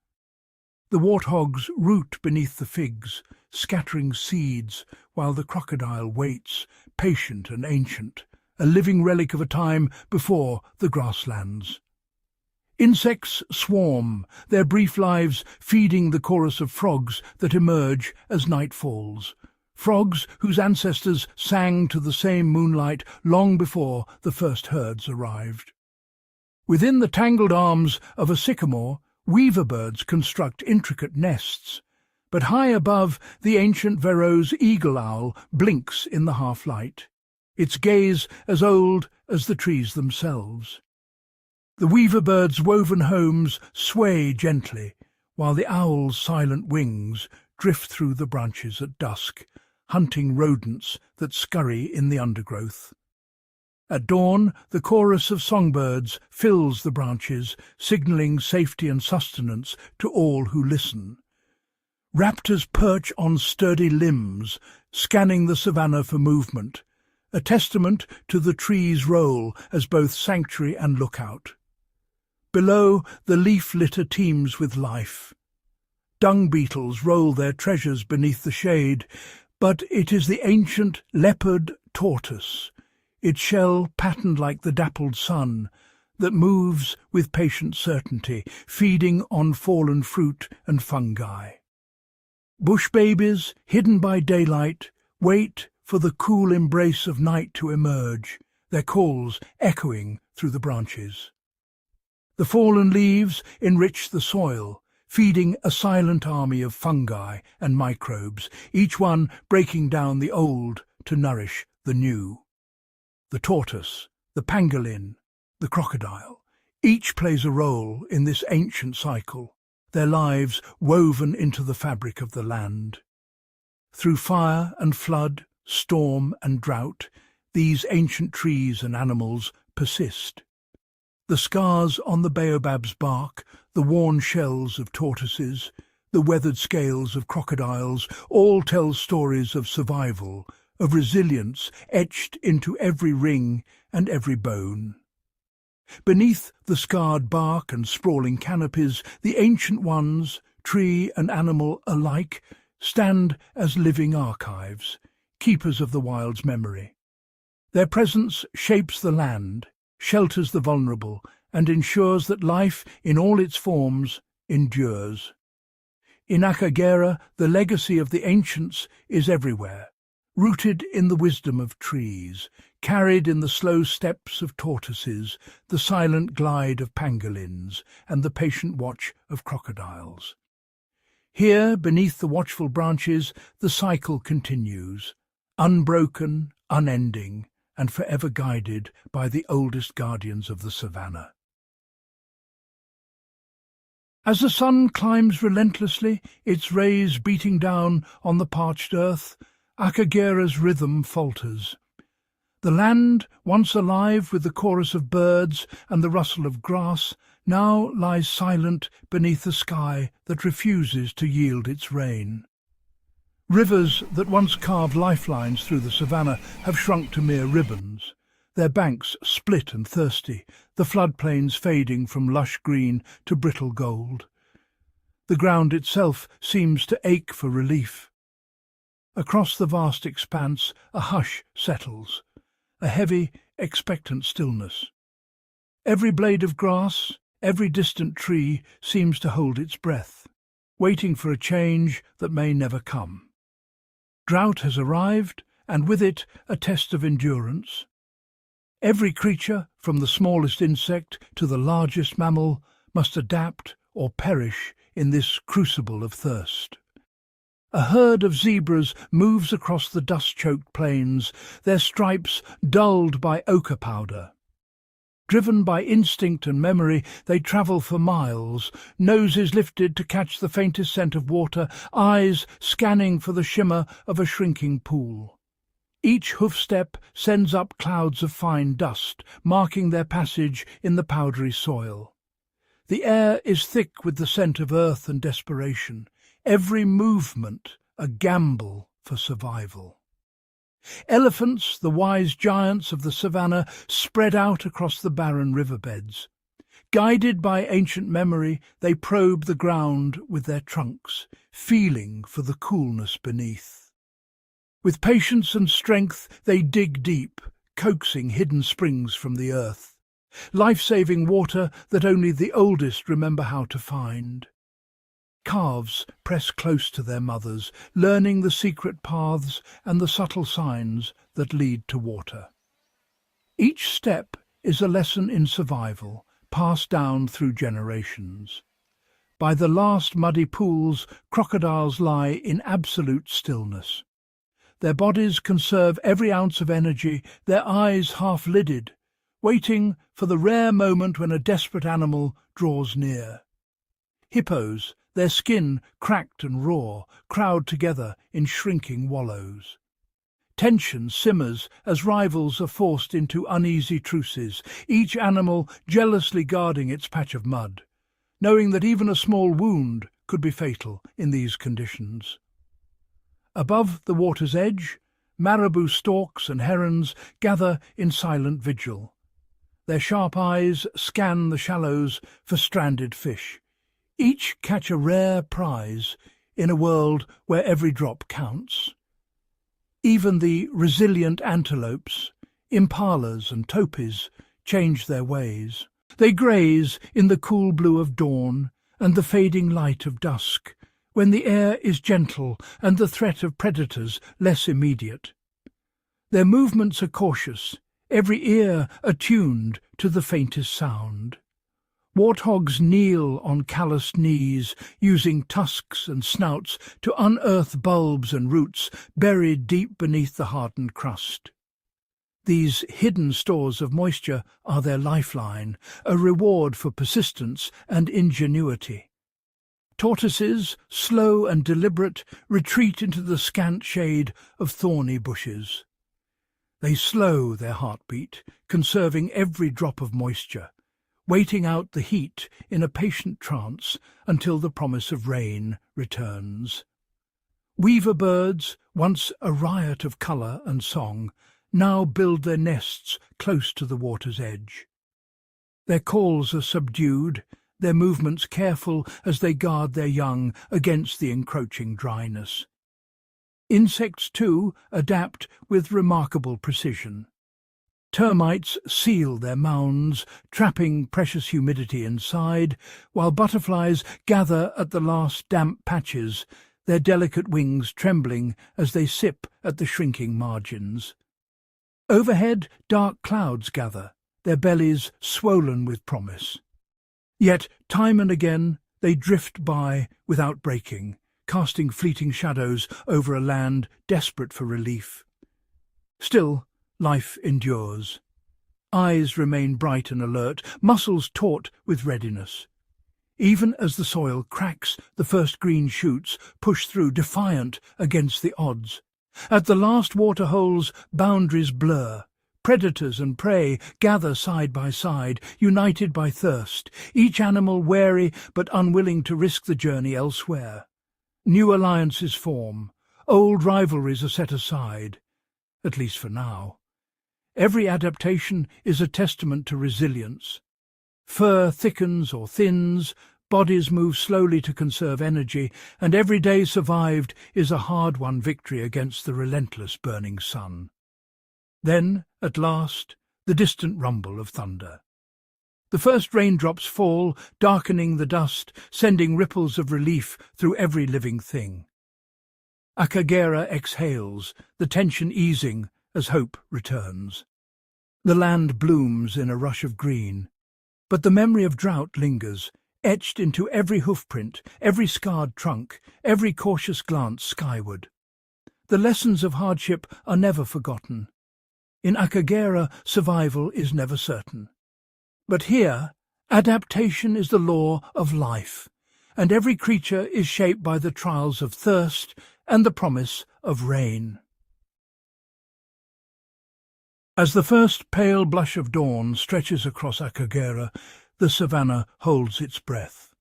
The warthogs root beneath the figs, scattering seeds, while the crocodile waits, patient and ancient, a living relic of a time before the grasslands. Insects swarm, their brief lives feeding the chorus of frogs that emerge as night falls. Frogs whose ancestors sang to the same moonlight long before the first herds arrived. Within the tangled arms of a sycamore, weaver birds construct intricate nests, but high above, the ancient Verreaux's eagle-owl blinks in the half-light, its gaze as old as the trees themselves. The weaver bird's woven homes sway gently, while the owl's silent wings drift through the branches at dusk, hunting rodents that scurry in the undergrowth. At dawn, the chorus of songbirds fills the branches, signalling safety and sustenance to all who listen. Raptors perch on sturdy limbs, scanning the savanna for movement, a testament to the tree's role as both sanctuary and lookout. Below, the leaf litter teems with life. Dung beetles roll their treasures beneath the shade, but it is the ancient leopard tortoise, its shell patterned like the dappled sun, that moves with patient certainty, feeding on fallen fruit and fungi. Bush babies, hidden by daylight, wait for the cool embrace of night to emerge, their calls echoing through the branches. The fallen leaves enrich the soil, feeding a silent army of fungi and microbes, each one breaking down the old to nourish the new. The tortoise, the pangolin, the crocodile, each plays a role in this ancient cycle, their lives woven into the fabric of the land. Through fire and flood, storm and drought, these ancient trees and animals persist. The scars on the baobab's bark, the worn shells of tortoises, the weathered scales of crocodiles, all tell stories of survival, of resilience etched into every ring and every bone. Beneath the scarred bark and sprawling canopies, the ancient ones, tree and animal alike, stand as living archives, keepers of the wild's memory. Their presence shapes the land, shelters the vulnerable, and ensures that life in all its forms endures. In Akagera, the legacy of the ancients is everywhere, rooted in the wisdom of trees, carried in the slow steps of tortoises, the silent glide of pangolins, and the patient watch of crocodiles. Here, beneath the watchful branches, the cycle continues, unbroken, unending, and forever guided by the oldest guardians of the savanna. As the sun climbs relentlessly, its rays beating down on the parched earth, Akagera's rhythm falters. The land, once alive with the chorus of birds and the rustle of grass, now lies silent beneath a sky that refuses to yield its rain. Rivers that once carved lifelines through the savanna have shrunk to mere ribbons, their banks split and thirsty, the floodplains fading from lush green to brittle gold. The ground itself seems to ache for relief. Across the vast expanse, a hush settles, a heavy, expectant stillness. Every blade of grass, every distant tree seems to hold its breath, waiting for a change that may never come. Drought has arrived, and with it a test of endurance. Every creature, from the smallest insect to the largest mammal, must adapt or perish in this crucible of thirst. A herd of zebras moves across the dust-choked plains, their stripes dulled by ochre powder. Driven by instinct and memory, they travel for miles, noses lifted to catch the faintest scent of water, eyes scanning for the shimmer of a shrinking pool. Each hoofstep sends up clouds of fine dust, marking their passage in the powdery soil. The air is thick with the scent of earth and desperation, every movement a gamble for survival. Elephants, the wise giants of the savanna, spread out across the barren riverbeds. Guided by ancient memory, they probe the ground with their trunks, feeling for the coolness beneath. With patience and strength, they dig deep, coaxing hidden springs from the earth, life-saving water that only the oldest remember how to find. Calves press close to their mothers, learning the secret paths and the subtle signs that lead to water. Each step is a lesson in survival, passed down through generations. By the last muddy pools, crocodiles lie in absolute stillness. Their bodies conserve every ounce of energy, their eyes half-lidded, waiting for the rare moment when a desperate animal draws near. Hippos, their skin cracked and raw, crowd together in shrinking wallows. Tension simmers as rivals are forced into uneasy truces, each animal jealously guarding its patch of mud, knowing that even a small wound could be fatal in these conditions. Above the water's edge, marabou storks and herons gather in silent vigil. Their sharp eyes scan the shallows for stranded fish. Each catch a rare prize in a world where every drop counts. Even the resilient antelopes, impalas and topis change their ways. They graze in the cool blue of dawn and the fading light of dusk, when the air is gentle and the threat of predators less immediate. Their movements are cautious, every ear attuned to the faintest sound. Warthogs kneel on calloused knees, using tusks and snouts to unearth bulbs and roots buried deep beneath the hardened crust. These hidden stores of moisture are their lifeline, a reward for persistence and ingenuity. Tortoises, slow and deliberate, retreat into the scant shade of thorny bushes. They slow their heartbeat, conserving every drop of moisture, waiting out the heat in a patient trance until the promise of rain returns. Weaver birds, once a riot of colour and song, now build their nests close to the water's edge. Their calls are subdued, their movements careful as they guard their young against the encroaching dryness. Insects, too, adapt with remarkable precision. Termites seal their mounds, trapping precious humidity inside, while butterflies gather at the last damp patches, their delicate wings trembling as they sip at the shrinking margins. Overhead, dark clouds gather, their bellies swollen with promise. Yet, time and again, they drift by without breaking, casting fleeting shadows over a land desperate for relief. Still, life endures. Eyes remain bright and alert, muscles taut with readiness. Even as the soil cracks, the first green shoots push through, defiant against the odds. At the last waterholes, boundaries blur. Predators and prey gather side by side, united by thirst, each animal wary but unwilling to risk the journey elsewhere. New alliances form. Old rivalries are set aside, at least for now. Every adaptation is a testament to resilience. Fur thickens or thins, bodies move slowly to conserve energy, and every day survived is a hard-won victory against the relentless burning sun. Then, at last, the distant rumble of thunder. The first raindrops fall, darkening the dust, sending ripples of relief through every living thing. Akagera exhales, the tension easing as hope returns. The land blooms in a rush of green, but the memory of drought lingers, etched into every hoofprint, every scarred trunk, every cautious glance skyward. The lessons of hardship are never forgotten. In Akagera, survival is never certain. But here, adaptation is the law of life, and every creature is shaped by the trials of thirst and the promise of rain. As the first pale blush of dawn stretches across Akagera, the savannah holds its breath,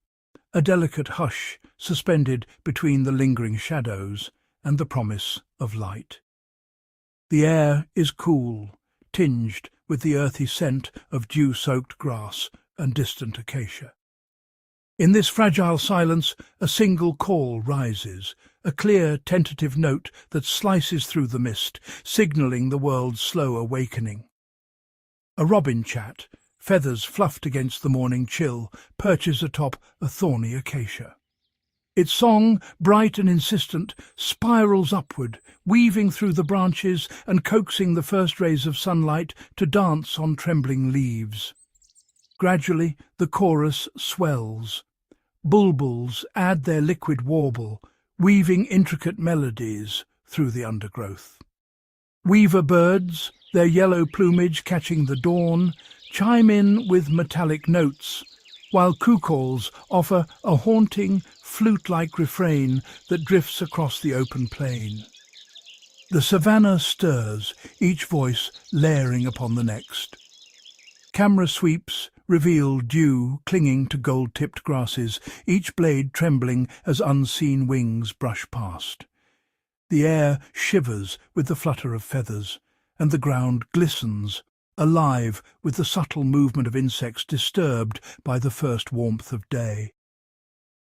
a delicate hush suspended between the lingering shadows and the promise of light. The air is cool, tinged with the earthy scent of dew-soaked grass and distant acacia. In this fragile silence, a single call rises, a clear, tentative note that slices through the mist, signalling the world's slow awakening. A robin chat, feathers fluffed against the morning chill, perches atop a thorny acacia. Its song, bright and insistent, spirals upward, weaving through the branches and coaxing the first rays of sunlight to dance on trembling leaves. Gradually, the chorus swells. Bulbuls add their liquid warble, weaving intricate melodies through the undergrowth. Weaver birds, their yellow plumage catching the dawn, chime in with metallic notes, while cuckoos offer a haunting, flute-like refrain that drifts across the open plain. The savannah stirs, each voice layering upon the next. Camera sweeps reveal dew clinging to gold-tipped grasses, each blade trembling as unseen wings brush past. The air shivers with the flutter of feathers, and the ground glistens, alive with the subtle movement of insects disturbed by the first warmth of day.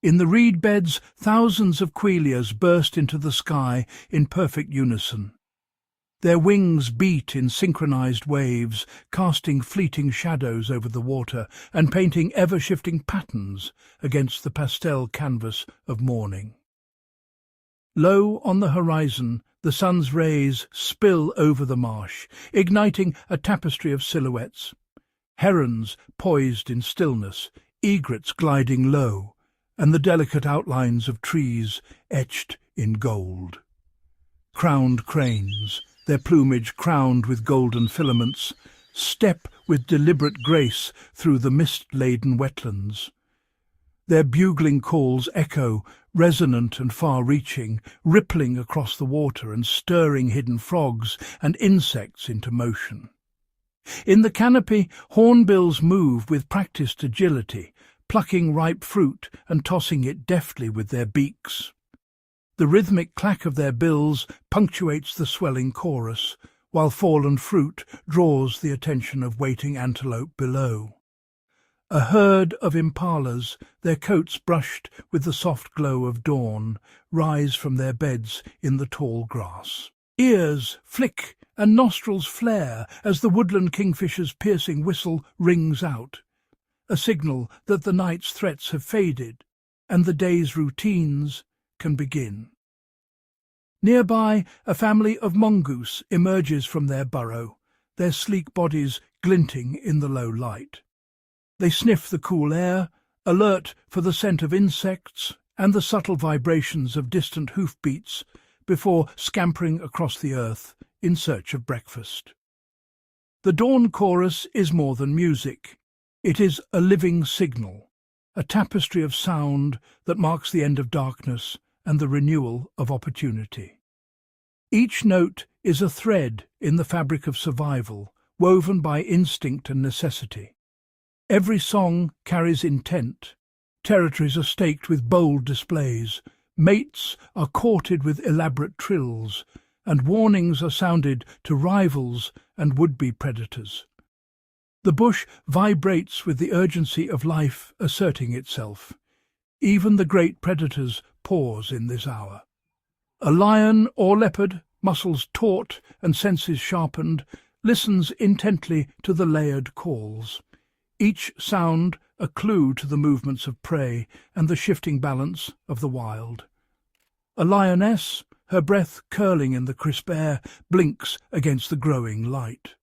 In the reed beds, thousands of quelias burst into the sky in perfect unison. Their wings beat in synchronized waves, casting fleeting shadows over the water and painting ever-shifting patterns against the pastel canvas of morning. Low on the horizon, the sun's rays spill over the marsh, igniting a tapestry of silhouettes. Herons poised in stillness, egrets gliding low, and the delicate outlines of trees etched in gold. Crowned cranes, their plumage crowned with golden filaments, step with deliberate grace through the mist-laden wetlands. Their bugling calls echo, resonant and far-reaching, rippling across the water and stirring hidden frogs and insects into motion. In the canopy, hornbills move with practiced agility, plucking ripe fruit and tossing it deftly with their beaks. The rhythmic clack of their bills punctuates the swelling chorus, while fallen fruit draws the attention of waiting antelope below. A herd of impalas, their coats brushed with the soft glow of dawn, rise from their beds in the tall grass. Ears flick and nostrils flare as the woodland kingfisher's piercing whistle rings out, a signal that the night's threats have faded and the day's routines can begin. Nearby, a family of mongoose emerges from their burrow, their sleek bodies glinting in the low light. They sniff the cool air, alert for the scent of insects and the subtle vibrations of distant hoofbeats, before scampering across the earth in search of breakfast. The dawn chorus is more than music. It is a living signal, a tapestry of sound that marks the end of darkness and the renewal of opportunity. Each note is a thread in the fabric of survival, woven by instinct and necessity. Every song carries intent. Territories are staked with bold displays, mates are courted with elaborate trills, and warnings are sounded to rivals and would-be predators. The bush vibrates with the urgency of life asserting itself. Even the great predators pause in this hour. A lion or leopard, muscles taut and senses sharpened, listens intently to the layered calls. Each sound a clue to the movements of prey and the shifting balance of the wild. A lioness, her breath curling in the crisp air, blinks against the growing light.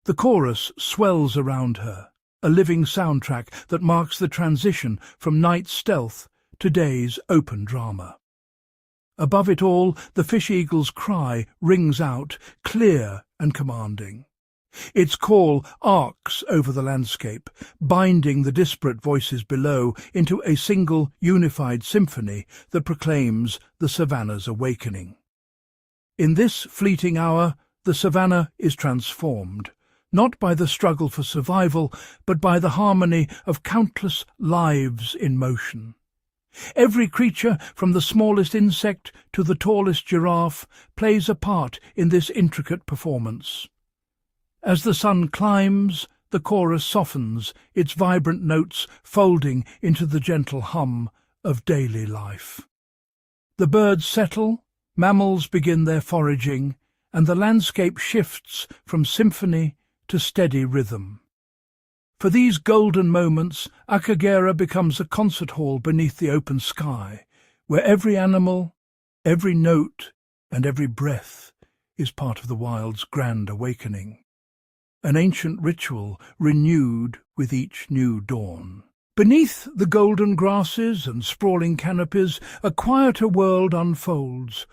The chorus swells around her, a living soundtrack that marks the transition from night's stealth to day's open drama. Above it all, the fish-eagle's cry rings out, clear and commanding. Its call arcs over the landscape, binding the disparate voices below into a single unified symphony that proclaims the savannah's awakening. In this fleeting hour, the savannah is transformed, not by the struggle for survival, but by the harmony of countless lives in motion. Every creature, from the smallest insect to the tallest giraffe, plays a part in this intricate performance. As the sun climbs, the chorus softens, its vibrant notes folding into the gentle hum of daily life. The birds settle, mammals begin their foraging, and the landscape shifts from symphony to steady rhythm. For these golden moments, Akagera becomes a concert hall beneath the open sky, where every animal, every note, and every breath is part of the wild's grand awakening. An ancient ritual renewed with each new dawn. Beneath the golden grasses and sprawling canopies, a quieter world unfolds,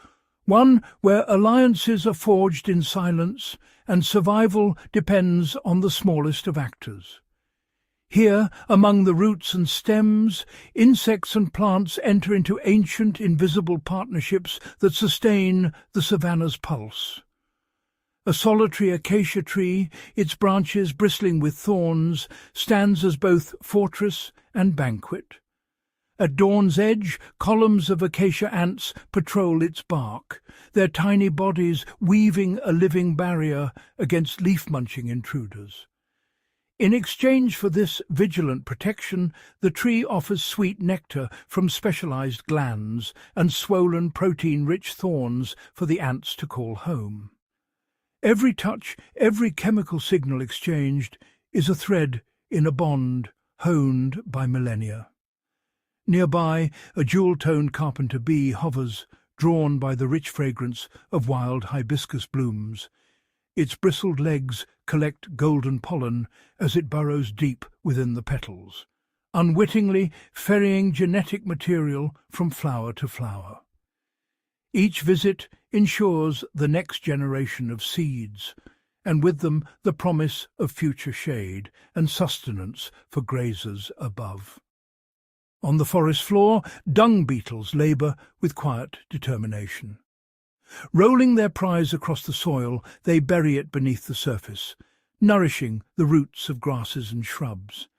one where alliances are forged in silence and survival depends on the smallest of actors. Here, among the roots and stems, insects and plants enter into ancient, invisible partnerships that sustain the savannah's pulse. A solitary acacia tree, its branches bristling with thorns, stands as both fortress and banquet. At dawn's edge, columns of acacia ants patrol its bark, their tiny bodies weaving a living barrier against leaf-munching intruders. In exchange for this vigilant protection, the tree offers sweet nectar from specialized glands and swollen protein-rich thorns for the ants to call home. Every touch, every chemical signal exchanged is a thread in a bond honed by millennia. Nearby, a jewel-toned carpenter bee hovers, drawn by the rich fragrance of wild hibiscus blooms. Its bristled legs collect golden pollen as it burrows deep within the petals, unwittingly ferrying genetic material from flower to flower. Each visit ensures the next generation of seeds, and with them the promise of future shade and sustenance for grazers above. On the forest floor, dung beetles labour with quiet determination. Rolling their prize across the soil, they bury it beneath the surface, nourishing the roots of grasses and shrubs.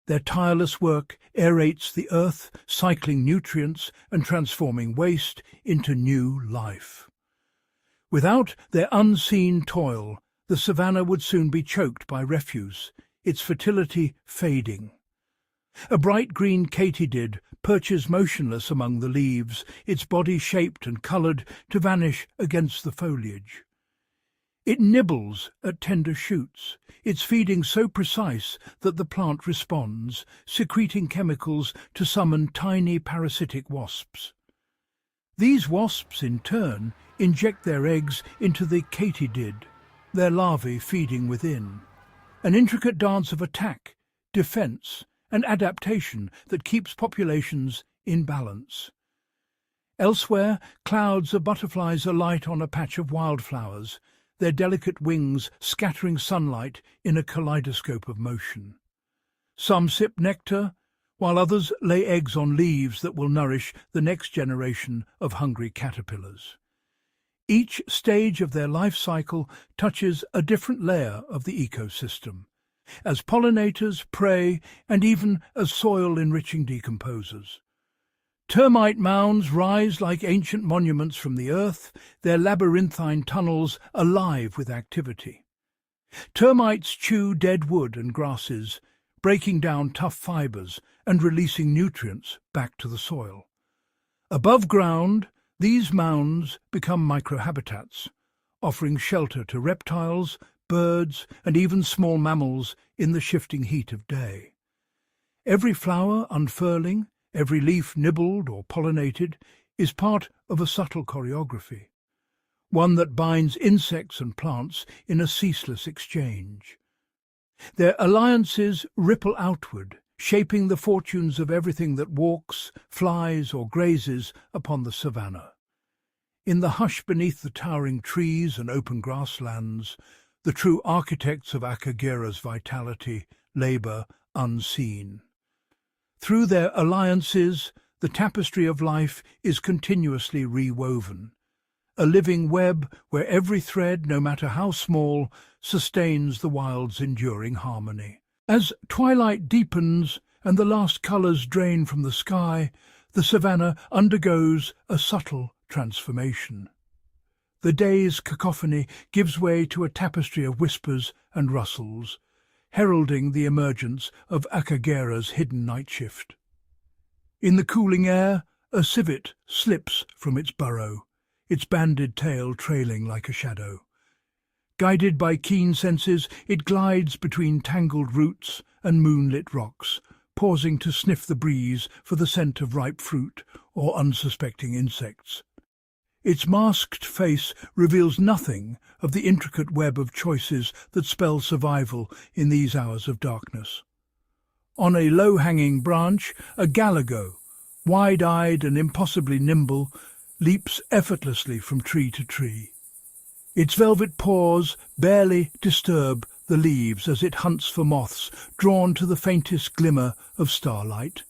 Their tireless work aerates the earth, cycling nutrients and transforming waste into new life. Without their unseen toil, the savannah would soon be choked by refuse, its fertility fading. A bright green katydid perches motionless among the leaves, its body shaped and coloured to vanish against the foliage. It nibbles at tender shoots, its feeding so precise that the plant responds, secreting chemicals to summon tiny parasitic wasps. These wasps, in turn, inject their eggs into the katydid, their larvae feeding within. An intricate dance of attack, defence, and adaptation that keeps populations in balance. Elsewhere, clouds of butterflies alight on a patch of wildflowers, their delicate wings scattering sunlight in a kaleidoscope of motion. Some sip nectar, while others lay eggs on leaves that will nourish the next generation of hungry caterpillars. Each stage of their life cycle touches a different layer of the ecosystem, as pollinators, prey, and even as soil-enriching decomposers. Termite mounds rise like ancient monuments from the earth, their labyrinthine tunnels alive with activity. Termites chew dead wood and grasses, breaking down tough fibres and releasing nutrients back to the soil. Above ground, these mounds become microhabitats, offering shelter to reptiles, birds, and even small mammals in the shifting heat of day. Every flower unfurling, every leaf nibbled or pollinated, is part of a subtle choreography, one that binds insects and plants in a ceaseless exchange. Their alliances ripple outward, shaping the fortunes of everything that walks, flies, or grazes upon the savannah. In the hush beneath the towering trees and open grasslands, the true architects of Akagera's vitality labour unseen. Through their alliances, the tapestry of life is continuously rewoven, a living web where every thread, no matter how small, sustains the wild's enduring harmony. As twilight deepens and the last colours drain from the sky, the savannah undergoes a subtle transformation. The day's cacophony gives way to a tapestry of whispers and rustles, heralding the emergence of Akagera's hidden night shift. In the cooling air, a civet slips from its burrow, its banded tail trailing like a shadow. Guided by keen senses, it glides between tangled roots and moonlit rocks, pausing to sniff the breeze for the scent of ripe fruit or unsuspecting insects. Its masked face reveals nothing of the intricate web of choices that spell survival in these hours of darkness. On a low-hanging branch, a galago, wide-eyed and impossibly nimble, leaps effortlessly from tree to tree. Its velvet paws barely disturb the the leaves as it hunts for moths drawn to the faintest glimmer of starlight.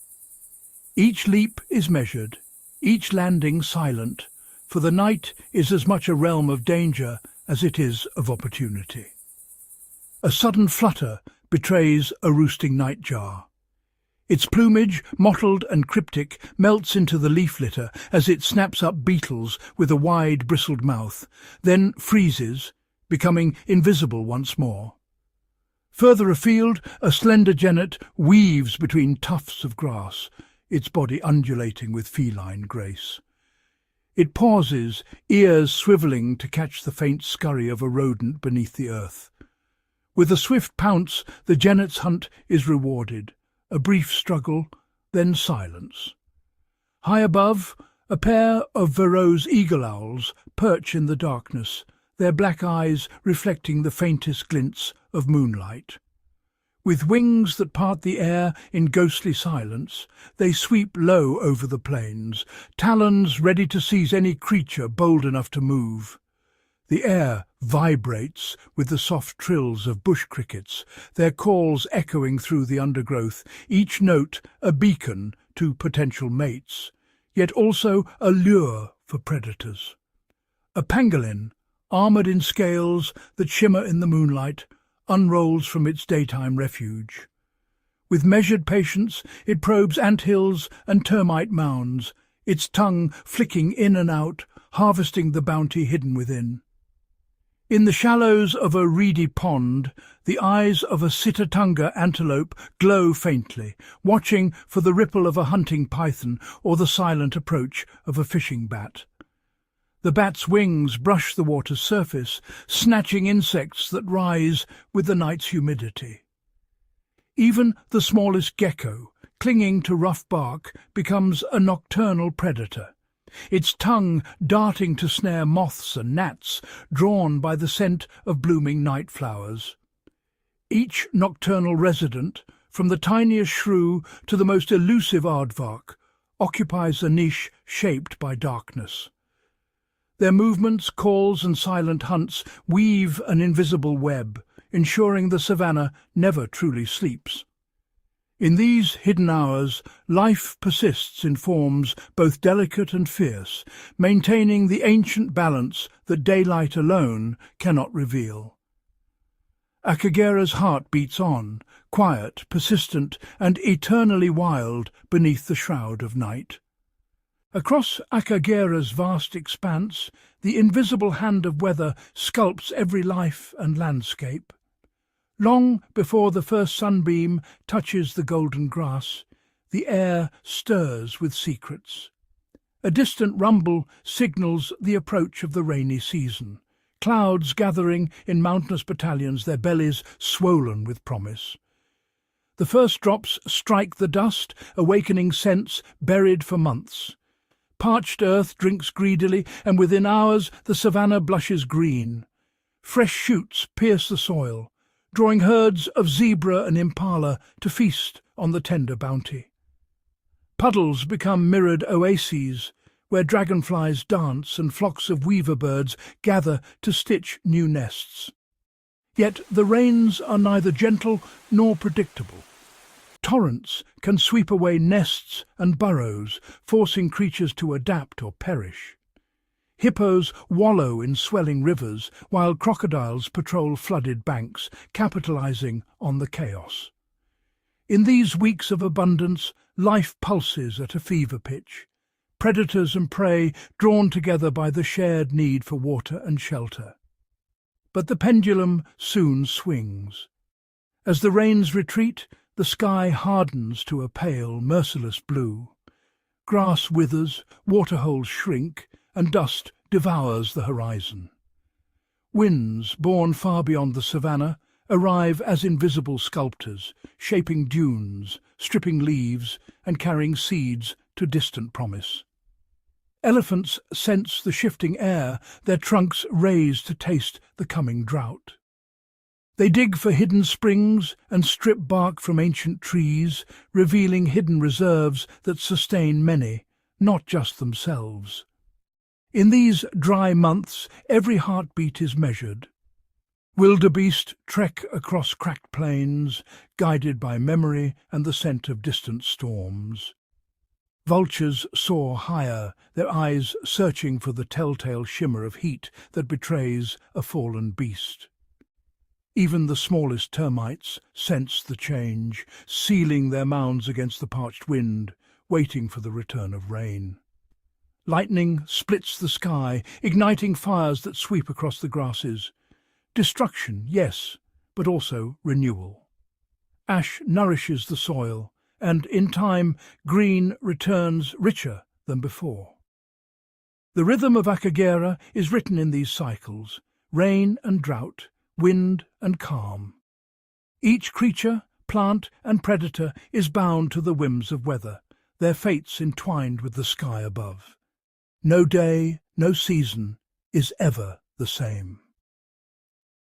Each leap is measured, each landing silent, for the night is as much a realm of danger as it is of opportunity. A sudden flutter betrays a roosting nightjar. Its plumage, mottled and cryptic, melts into the leaf litter as it snaps up beetles with a wide, bristled mouth, then freezes, becoming invisible once more. Further afield, a slender genet weaves between tufts of grass, its body undulating with feline grace. It pauses, ears swivelling to catch the faint scurry of a rodent beneath the earth. With a swift pounce, the genet's hunt is rewarded. A brief struggle, then silence. High above, a pair of Verreaux's eagle owls perch in the darkness, their black eyes reflecting the faintest glints of moonlight. With wings that part the air in ghostly silence, they sweep low over the plains, talons ready to seize any creature bold enough to move. The air vibrates with the soft trills of bush crickets, their calls echoing through the undergrowth, each note a beacon to potential mates, yet also a lure for predators. A pangolin, armoured in scales that shimmer in the moonlight, unrolls from its daytime refuge. With measured patience, it probes anthills and termite mounds, its tongue flicking in and out, harvesting the bounty hidden within. In the shallows of a reedy pond, the eyes of a Sitatunga antelope glow faintly, watching for the ripple of a hunting python or the silent approach of a fishing bat. The bat's wings brush the water's surface, snatching insects that rise with the night's humidity. Even the smallest gecko, clinging to rough bark, becomes a nocturnal predator, its tongue darting to snare moths and gnats, drawn by the scent of blooming night flowers. Each nocturnal resident, from the tiniest shrew to the most elusive aardvark, occupies a niche shaped by darkness. Their movements, calls and silent hunts weave an invisible web, ensuring the savannah never truly sleeps. In these hidden hours, life persists in forms both delicate and fierce, maintaining the ancient balance that daylight alone cannot reveal. Akagera's heart beats on, quiet, persistent, and eternally wild beneath the shroud of night. Across Akagera's vast expanse, the invisible hand of weather sculpts every life and landscape. Long before the first sunbeam touches the golden grass, the air stirs with secrets. A distant rumble signals the approach of the rainy season, clouds gathering in mountainous battalions, their bellies swollen with promise. The first drops strike the dust, awakening scents buried for months. Parched earth drinks greedily, and within hours the savannah blushes green. Fresh shoots pierce the soil, drawing herds of zebra and impala to feast on the tender bounty. Puddles become mirrored oases, where dragonflies dance and flocks of weaver birds gather to stitch new nests. Yet the rains are neither gentle nor predictable. Torrents can sweep away nests and burrows, forcing creatures to adapt or perish. Hippos wallow in swelling rivers, while crocodiles patrol flooded banks, capitalizing on the chaos. In these weeks of abundance, life pulses at a fever pitch, predators and prey drawn together by the shared need for water and shelter. But the pendulum soon swings. As the rains retreat, the sky hardens to a pale, merciless blue. Grass withers, waterholes shrink, and dust devours the horizon. Winds, borne far beyond the savannah, arrive as invisible sculptors, shaping dunes, stripping leaves, and carrying seeds to distant promise. Elephants sense the shifting air, their trunks raised to taste the coming drought. They dig for hidden springs and strip bark from ancient trees, revealing hidden reserves that sustain many, not just themselves. In these dry months, every heartbeat is measured. Wildebeest trek across cracked plains, guided by memory and the scent of distant storms. Vultures soar higher, their eyes searching for the telltale shimmer of heat that betrays a fallen beast. Even the smallest termites sense the change, sealing their mounds against the parched wind, waiting for the return of rain. Lightning splits the sky, igniting fires that sweep across the grasses. Destruction, yes, but also renewal. Ash nourishes the soil, and in time green returns richer than before. The rhythm of Akagera is written in these cycles, rain and drought, wind and calm. Each creature, plant and predator is bound to the whims of weather, their fates entwined with the sky above. No day, no season is ever the same.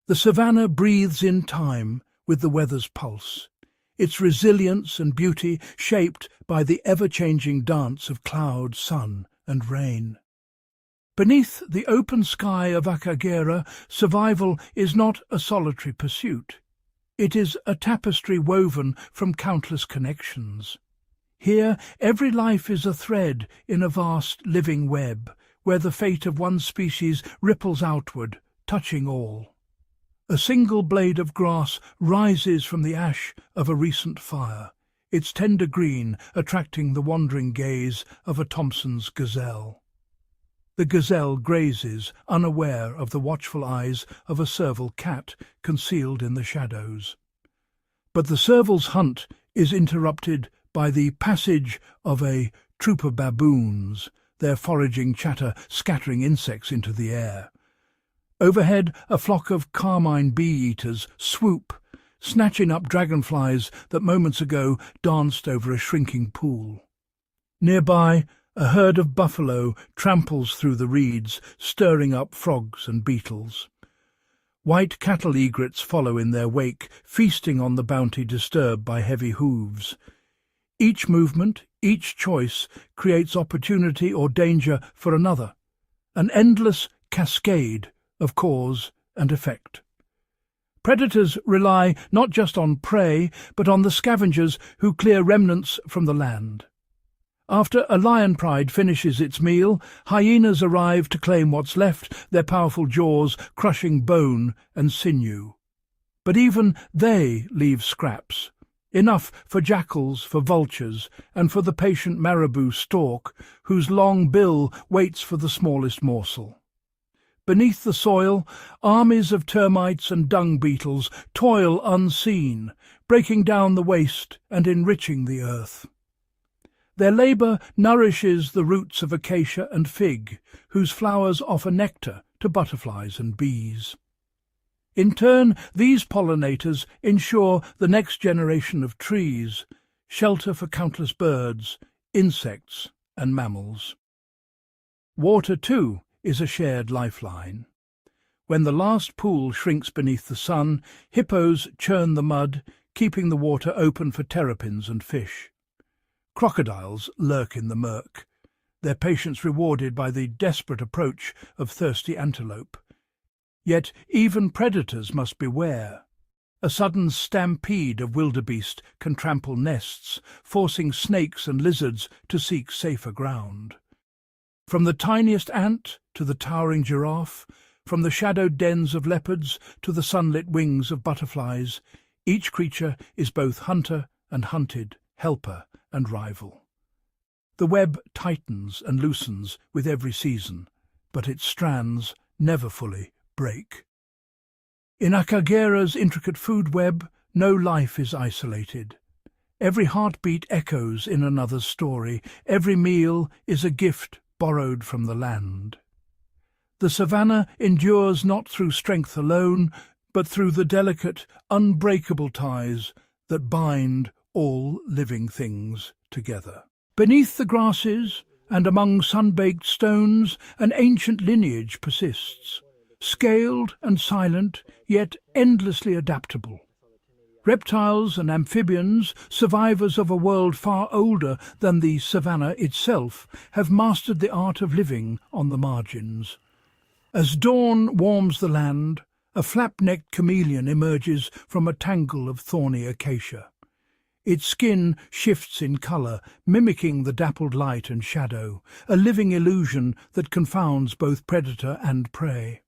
The savannah breathes in time with the weather's pulse, its resilience and beauty shaped by the ever-changing dance of cloud, sun and rain. Beneath the open sky of Akagera, survival is not a solitary pursuit. It is a tapestry woven from countless connections. Here, every life is a thread in a vast living web, where the fate of one species ripples outward, touching all. A single blade of grass rises from the ash of a recent fire, its tender green attracting the wandering gaze of a Thompson's gazelle. The gazelle grazes, unaware of the watchful eyes of a serval cat concealed in the shadows. But the serval's hunt is interrupted by the passage of a troop of baboons, their foraging chatter scattering insects into the air. Overhead, a flock of carmine bee-eaters swoop, snatching up dragonflies that moments ago danced over a shrinking pool. Nearby, a herd of buffalo tramples through the reeds, stirring up frogs and beetles. White cattle egrets follow in their wake, feasting on the bounty disturbed by heavy hooves. Each movement, each choice, creates opportunity or danger for another, an endless cascade of cause and effect. Predators rely not just on prey, but on the scavengers who clear remnants from the land. After a lion pride finishes its meal, hyenas arrive to claim what's left, their powerful jaws crushing bone and sinew. But even they leave scraps, enough for jackals, for vultures, and for the patient marabou stork, whose long bill waits for the smallest morsel. Beneath the soil, armies of termites and dung beetles toil unseen, breaking down the waste and enriching the earth. Their labour nourishes the roots of acacia and fig, whose flowers offer nectar to butterflies and bees. In turn, these pollinators ensure the next generation of trees, shelter for countless birds, insects and mammals. Water, too, is a shared lifeline. When the last pool shrinks beneath the sun, hippos churn the mud, keeping the water open for terrapins and fish. Crocodiles lurk in the murk, their patience rewarded by the desperate approach of thirsty antelope. Yet even predators must beware. A sudden stampede of wildebeest can trample nests, forcing snakes and lizards to seek safer ground. From the tiniest ant to the towering giraffe, from the shadowed dens of leopards to the sunlit wings of butterflies, each creature is both hunter and hunted, helper and rival. The web tightens and loosens with every season, but its strands never fully break. In Akagera's intricate food web, no life is isolated. Every heartbeat echoes in another's story, every meal is a gift borrowed from the land. The savannah endures not through strength alone, but through the delicate, unbreakable ties that bind all living things together. Beneath the grasses and among sun-baked stones, an ancient lineage persists, scaled and silent, yet endlessly adaptable. Reptiles and amphibians, survivors of a world far older than the savannah itself, have mastered the art of living on the margins. As dawn warms the land, A flap-necked chameleon emerges from a tangle of thorny acacia. Its skin shifts in colour, mimicking the dappled light and shadow, a living illusion that confounds both predator and prey.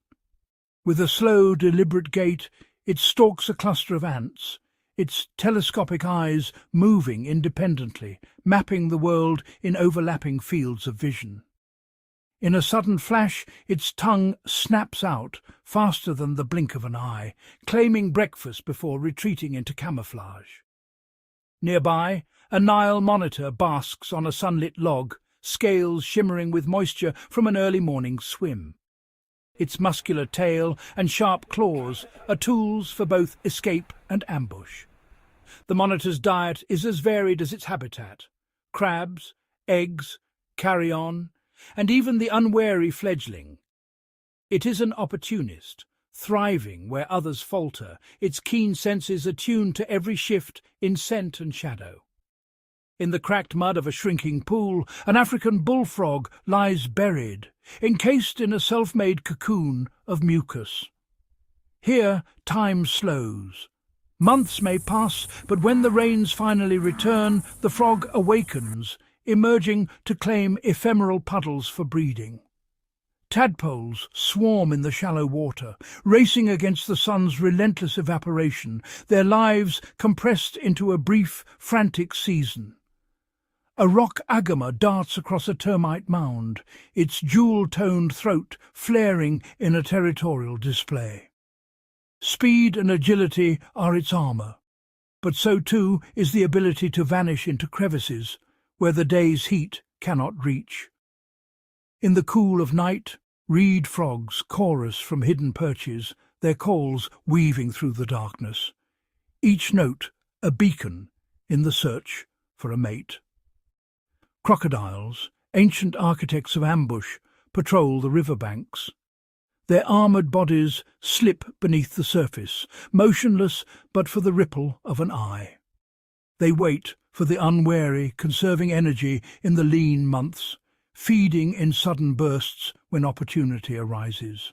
With a slow, deliberate gait, it stalks a cluster of ants, its telescopic eyes moving independently, mapping the world in overlapping fields of vision. In a sudden flash, its tongue snaps out, faster than the blink of an eye, claiming breakfast before retreating into camouflage. Nearby, a Nile monitor basks on a sunlit log, scales shimmering with moisture from an early morning swim. Its muscular tail and sharp claws are tools for both escape and ambush. The monitor's diet is as varied as its habitat: crabs, eggs, carrion, and even the unwary fledgling. It is an opportunist, thriving where others falter, its keen senses attuned to every shift in scent and shadow. In the cracked mud of a shrinking pool, an African bullfrog lies buried, encased in a self-made cocoon of mucus. Here, time slows. Months may pass, but when the rains finally return, the frog awakens, emerging to claim ephemeral puddles for breeding. Tadpoles swarm in the shallow water, racing against the sun's relentless evaporation, their lives compressed into a brief, frantic season. A rock agama darts across a termite mound, its jewel-toned throat flaring in a territorial display. Speed and agility are its armour, but so too is the ability to vanish into crevices where the day's heat cannot reach. In the cool of night, reed frogs chorus from hidden perches, their calls weaving through the darkness, each note a beacon in the search for a mate. Crocodiles, ancient architects of ambush, patrol the riverbanks. Their armoured bodies slip beneath the surface, motionless but for the ripple of an eye. They wait for the unwary, conserving energy in the lean months, feeding in sudden bursts when opportunity arises.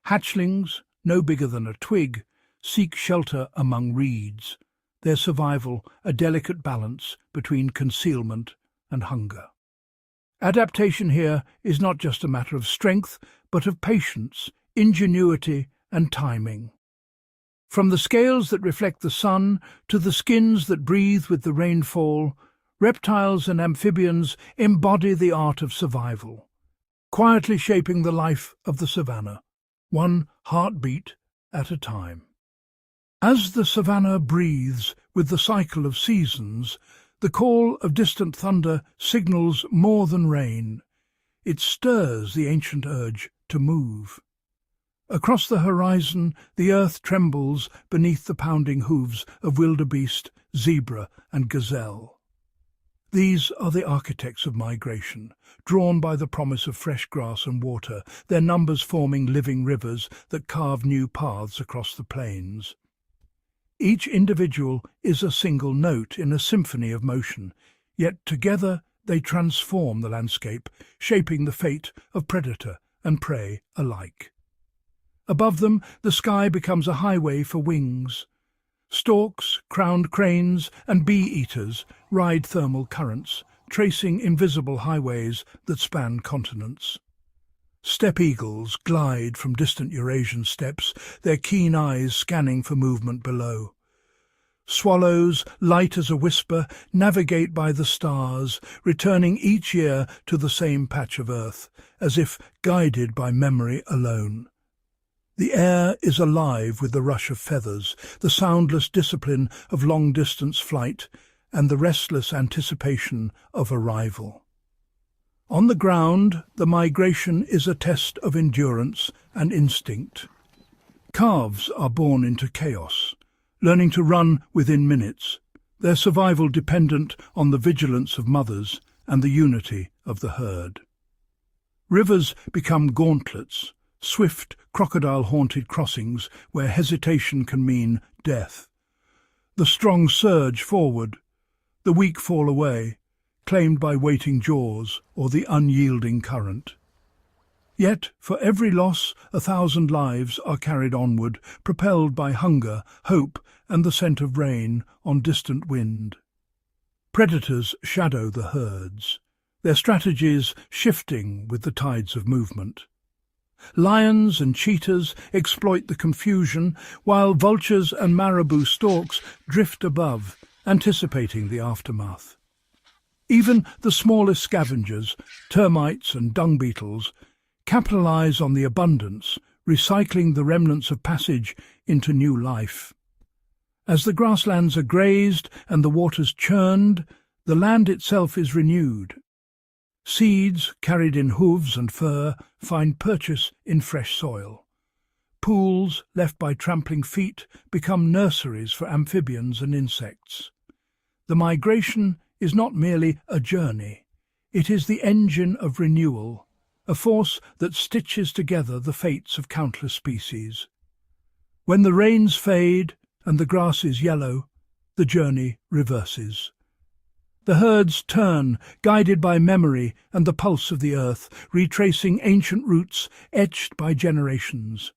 Hatchlings, no bigger than a twig, seek shelter among reeds, their survival a delicate balance between concealment and hunger. Adaptation here is not just a matter of strength, but of patience, ingenuity and timing. From the scales that reflect the sun to the skins that breathe with the rainfall, reptiles and amphibians embody the art of survival, quietly shaping the life of the savannah, one heartbeat at a time. As the savannah breathes with the cycle of seasons, the call of distant thunder signals more than rain. It stirs the ancient urge to move. Across the horizon, the earth trembles beneath the pounding hooves of wildebeest, zebra and gazelle. These are the architects of migration, drawn by the promise of fresh grass and water, their numbers forming living rivers that carve new paths across the plains. Each individual is a single note in a symphony of motion, yet together they transform the landscape, shaping the fate of predator and prey alike. Above them, the sky becomes a highway for wings. Storks, crowned cranes, and bee-eaters ride thermal currents, tracing invisible highways that span continents. Steppe eagles glide from distant Eurasian steppes, their keen eyes scanning for movement below. Swallows, light as a whisper, navigate by the stars, returning each year to the same patch of earth, as if guided by memory alone. The air is alive with the rush of feathers, the soundless discipline of long-distance flight, and the restless anticipation of arrival. On the ground, the migration is a test of endurance and instinct. Calves are born into chaos, learning to run within minutes, their survival dependent on the vigilance of mothers and the unity of the herd. Rivers become gauntlets, swift, crocodile-haunted crossings where hesitation can mean death. The strong surge forward, the weak fall away, claimed by waiting jaws or the unyielding current. Yet, for every loss, 1,000 lives are carried onward, propelled by hunger, hope, and the scent of rain on distant wind. Predators shadow the herds, their strategies shifting with the tides of movement. Lions and cheetahs exploit the confusion, while vultures and marabou storks drift above, anticipating the aftermath. Even the smallest scavengers, termites and dung beetles, capitalize on the abundance, recycling the remnants of passage into new life. As the grasslands are grazed and the waters churned, the land itself is renewed. Seeds, carried in hooves and fur, find purchase in fresh soil. Pools, left by trampling feet, become nurseries for amphibians and insects. The migration is not merely a journey, it is the engine of renewal, a force that stitches together the fates of countless species. When the rains fade and the grass is yellow, the journey reverses. The herds turn, guided by memory and the pulse of the earth, retracing ancient roots etched by generations.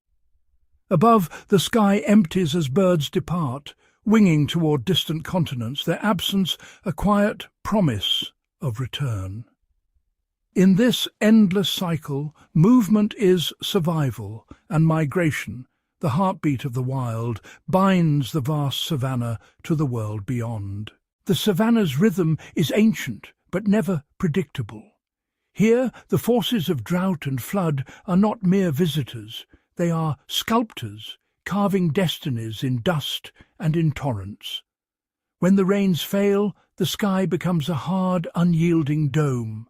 Above, the sky empties as birds depart, winging toward distant continents, their absence a quiet promise of return. In this endless cycle, movement is survival, and migration, the heartbeat of the wild, binds the vast savannah to the world beyond. The savannah's rhythm is ancient, but never predictable. Here, the forces of drought and flood are not mere visitors. They are sculptors, carving destinies in dust and in torrents. When the rains fail, the sky becomes a hard, unyielding dome.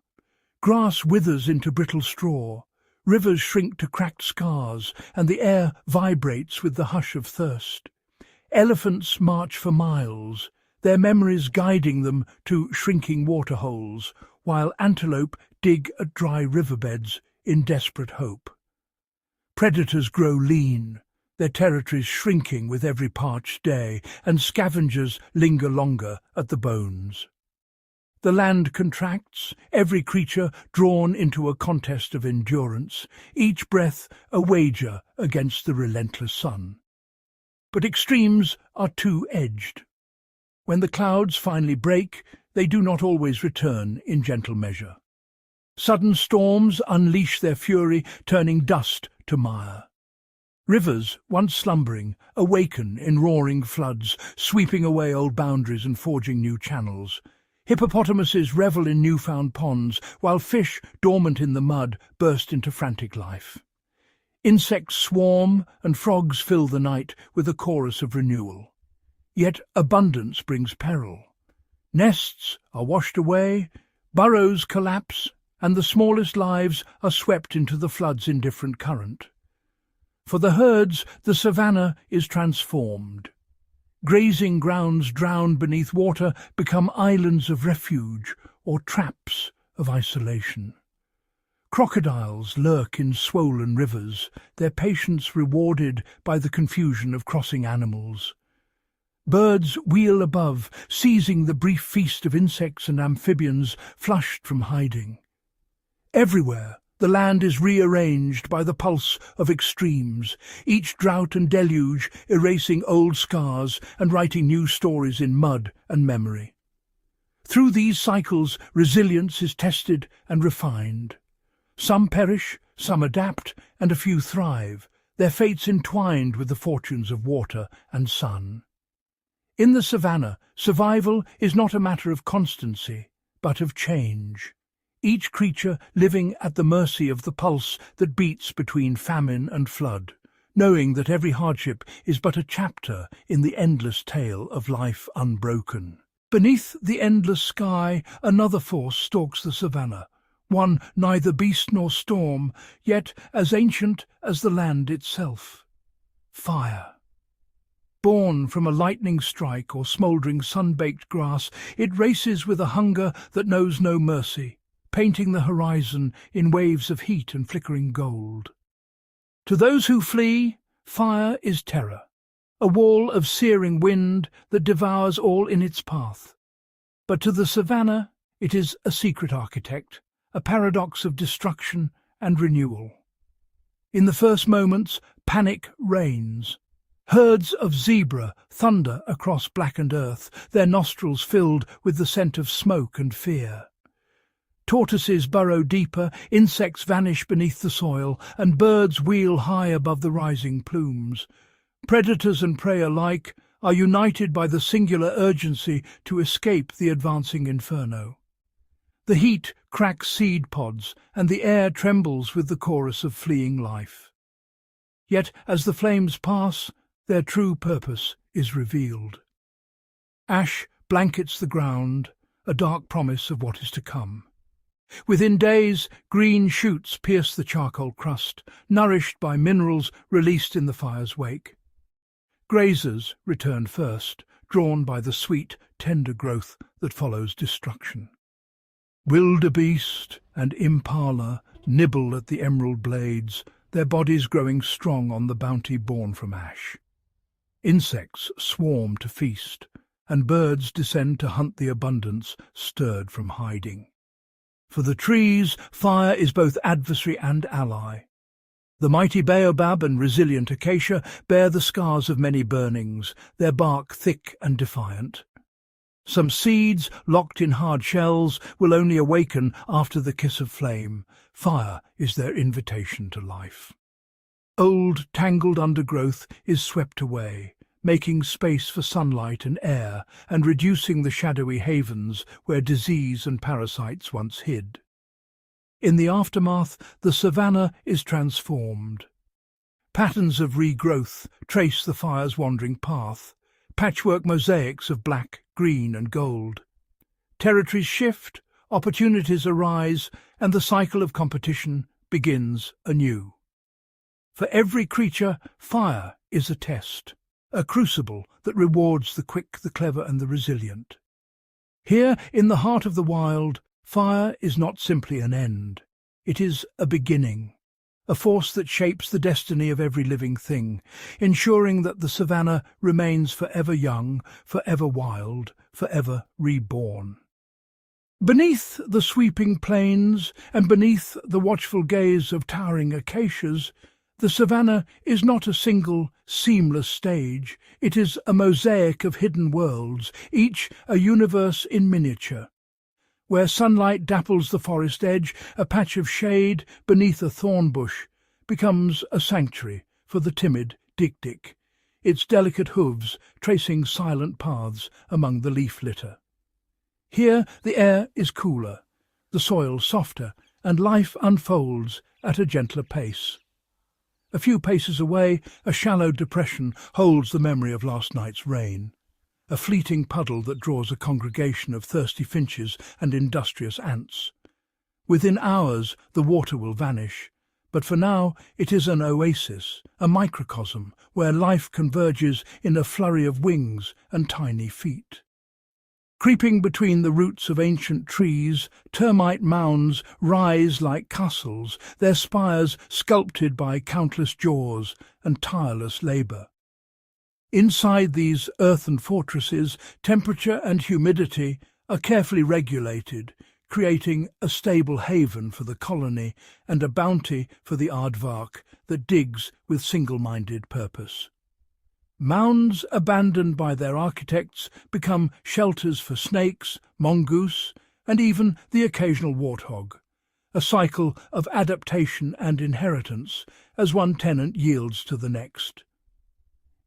Grass withers into brittle straw, rivers shrink to cracked scars, and the air vibrates with the hush of thirst. Elephants march for miles, their memories guiding them to shrinking waterholes, while antelope dig at dry riverbeds in desperate hope. Predators grow lean, their territories shrinking with every parched day, and scavengers linger longer at the bones. The land contracts, every creature drawn into a contest of endurance, each breath a wager against the relentless sun. But extremes are two-edged. When the clouds finally break, they do not always return in gentle measure. Sudden storms unleash their fury, turning dust to mire. Rivers, once slumbering, awaken in roaring floods, sweeping away old boundaries and forging new channels. Hippopotamuses revel in newfound ponds, while fish, dormant in the mud, burst into frantic life. Insects swarm, and frogs fill the night with a chorus of renewal. Yet abundance brings peril. Nests are washed away, burrows collapse, and the smallest lives are swept into the flood's indifferent current. For the herds, the savannah is transformed. Grazing grounds drowned beneath water become islands of refuge or traps of isolation. Crocodiles lurk in swollen rivers, their patience rewarded by the confusion of crossing animals. Birds wheel above, seizing the brief feast of insects and amphibians flushed from hiding. Everywhere, the land is rearranged by the pulse of extremes, each drought and deluge erasing old scars and writing new stories in mud and memory. Through these cycles, resilience is tested and refined. Some perish, some adapt, and a few thrive, their fates entwined with the fortunes of water and sun. In the savannah, survival is not a matter of constancy, but of change. Each creature living at the mercy of the pulse that beats between famine and flood, knowing that every hardship is but a chapter in the endless tale of life unbroken. Beneath the endless sky, another force stalks the savannah, one neither beast nor storm, yet as ancient as the land itself. Fire. Born from a lightning strike or smouldering sun-baked grass, it races with a hunger that knows no mercy, painting the horizon in waves of heat and flickering gold. To those who flee, fire is terror, a wall of searing wind that devours all in its path. But to the savannah, it is a secret architect, a paradox of destruction and renewal. In the first moments, panic reigns. Herds of zebra thunder across blackened earth, their nostrils filled with the scent of smoke and fear. Tortoises burrow deeper, insects vanish beneath the soil, and birds wheel high above the rising plumes. Predators and prey alike are united by the singular urgency to escape the advancing inferno. The heat cracks seed pods, and the air trembles with the chorus of fleeing life. Yet, as the flames pass, their true purpose is revealed. Ash blankets the ground, a dark promise of what is to come. Within days, green shoots pierce the charcoal crust, nourished by minerals released in the fire's wake. Grazers return first, drawn by the sweet, tender growth that follows destruction. Wildebeest and impala nibble at the emerald blades, their bodies growing strong on the bounty born from ash. Insects swarm to feast, and birds descend to hunt the abundance stirred from hiding. For the trees, fire is both adversary and ally. The mighty baobab and resilient acacia bear the scars of many burnings, their bark thick and defiant. Some seeds, locked in hard shells, will only awaken after the kiss of flame. Fire is their invitation to life. Old, tangled undergrowth is swept away, making space for sunlight and air, and reducing the shadowy havens where disease and parasites once hid. In the aftermath, the savannah is transformed. Patterns of regrowth trace the fire's wandering path, patchwork mosaics of black, green and gold. Territories shift, opportunities arise, and the cycle of competition begins anew. For every creature, fire is a test, a crucible that rewards the quick, the clever and the resilient. Here, in the heart of the wild, fire is not simply an end. It is a beginning, a force that shapes the destiny of every living thing, ensuring that the savannah remains forever young, forever wild, forever reborn. Beneath the sweeping plains and beneath the watchful gaze of towering acacias, the savannah is not a single, seamless stage. It is a mosaic of hidden worlds, each a universe in miniature. Where sunlight dapples the forest edge, a patch of shade beneath a thorn bush becomes a sanctuary for the timid dik-dik, its delicate hooves tracing silent paths among the leaf litter. Here the air is cooler, the soil softer, and life unfolds at a gentler pace. A few paces away, a shallow depression holds the memory of last night's rain, a fleeting puddle that draws a congregation of thirsty finches and industrious ants. Within hours the water will vanish, but for now it is an oasis, a microcosm, where life converges in a flurry of wings and tiny feet. Creeping between the roots of ancient trees, termite mounds rise like castles, their spires sculpted by countless jaws and tireless labour. Inside these earthen fortresses, temperature and humidity are carefully regulated, creating a stable haven for the colony and a bounty for the aardvark that digs with single-minded purpose. Mounds abandoned by their architects become shelters for snakes, mongoose, and even the occasional warthog, a cycle of adaptation and inheritance as one tenant yields to the next.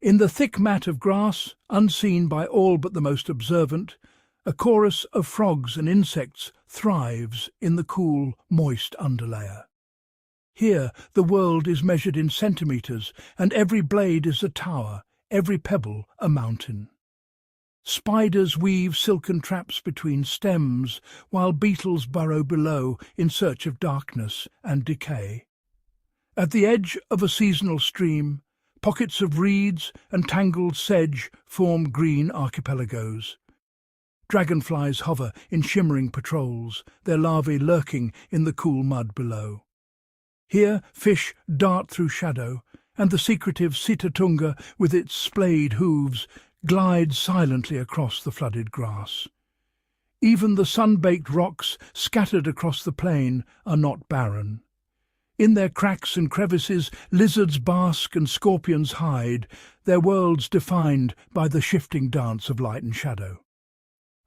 In the thick mat of grass, unseen by all but the most observant, a chorus of frogs and insects thrives in the cool, moist underlayer. Here the world is measured in centimetres, and every blade is a tower, every pebble a mountain. Spiders weave silken traps between stems, while beetles burrow below in search of darkness and decay. At the edge of a seasonal stream, pockets of reeds and tangled sedge form green archipelagos. Dragonflies hover in shimmering patrols, their larvae lurking in the cool mud below. Here fish dart through shadow, and the secretive sitatunga, with its splayed hooves, glides silently across the flooded grass. Even the sun-baked rocks scattered across the plain are not barren. In their cracks and crevices, lizards bask and scorpions hide, their worlds defined by the shifting dance of light and shadow.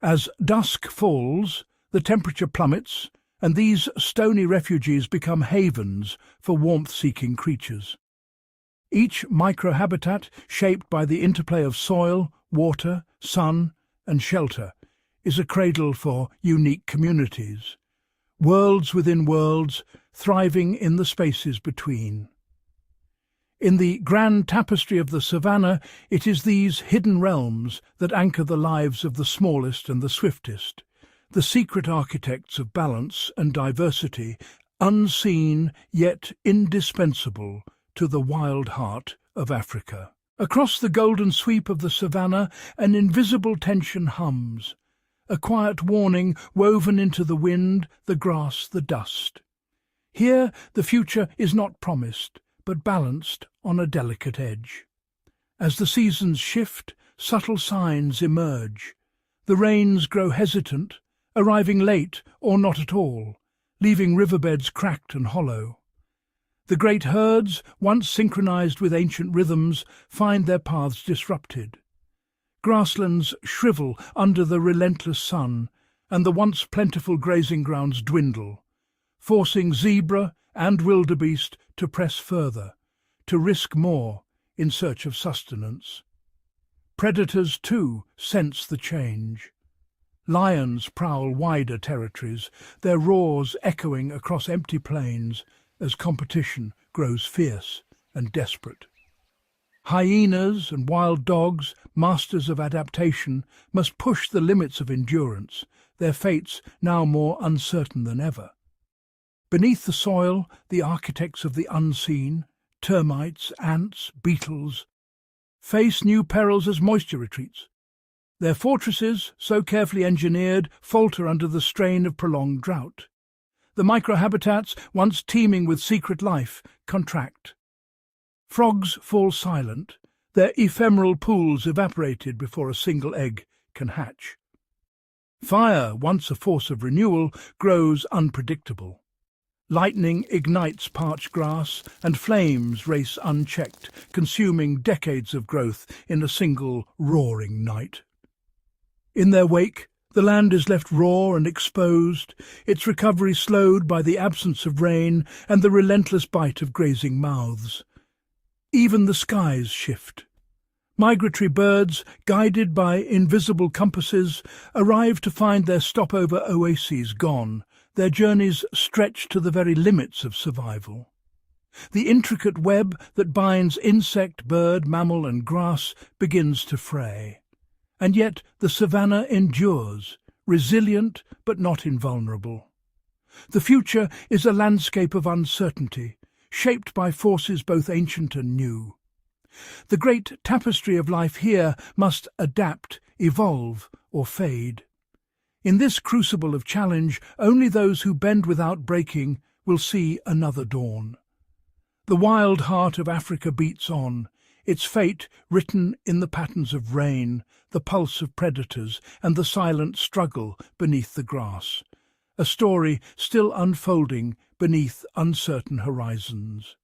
As dusk falls, the temperature plummets, and these stony refuges become havens for warmth-seeking creatures. Each microhabitat, shaped by the interplay of soil, water, sun, and shelter, is a cradle for unique communities, worlds within worlds, thriving in the spaces between. In the grand tapestry of the savannah, it is these hidden realms that anchor the lives of the smallest and the swiftest, the secret architects of balance and diversity, unseen yet indispensable to the wild heart of Africa. Across the golden sweep of the savannah, an invisible tension hums, a quiet warning woven into the wind, the grass, the dust. Here the future is not promised, but balanced on a delicate edge. As the seasons shift, subtle signs emerge. The rains grow hesitant, arriving late or not at all, leaving riverbeds cracked and hollow. The great herds, once synchronized with ancient rhythms, find their paths disrupted. Grasslands shrivel under the relentless sun, and the once plentiful grazing grounds dwindle, forcing zebra and wildebeest to press further, to risk more in search of sustenance. Predators, too, sense the change. Lions prowl wider territories, their roars echoing across empty plains as competition grows fierce and desperate. Hyenas and wild dogs, masters of adaptation, must push the limits of endurance, their fates now more uncertain than ever. Beneath the soil, the architects of the unseen, termites, ants, beetles, face new perils as moisture retreats. Their fortresses, so carefully engineered, falter under the strain of prolonged drought. The microhabitats, once teeming with secret life, contract. Frogs fall silent, their ephemeral pools evaporated before a single egg can hatch. Fire, once a force of renewal, grows unpredictable. Lightning ignites parched grass, and flames race unchecked, consuming decades of growth in a single roaring night. In their wake, the land is left raw and exposed, its recovery slowed by the absence of rain and the relentless bite of grazing mouths. Even the skies shift. Migratory birds, guided by invisible compasses, arrive to find their stopover oases gone, their journeys stretched to the very limits of survival. The intricate web that binds insect, bird, mammal and grass begins to fray. And yet the savannah endures, resilient but not invulnerable. The future is a landscape of uncertainty, shaped by forces both ancient and new. The great tapestry of life here must adapt, evolve, or fade. In this crucible of challenge, only those who bend without breaking will see another dawn. The wild heart of Africa beats on, its fate written in the patterns of rain, the pulse of predators, and the silent struggle beneath the grass, a story still unfolding beneath uncertain horizons.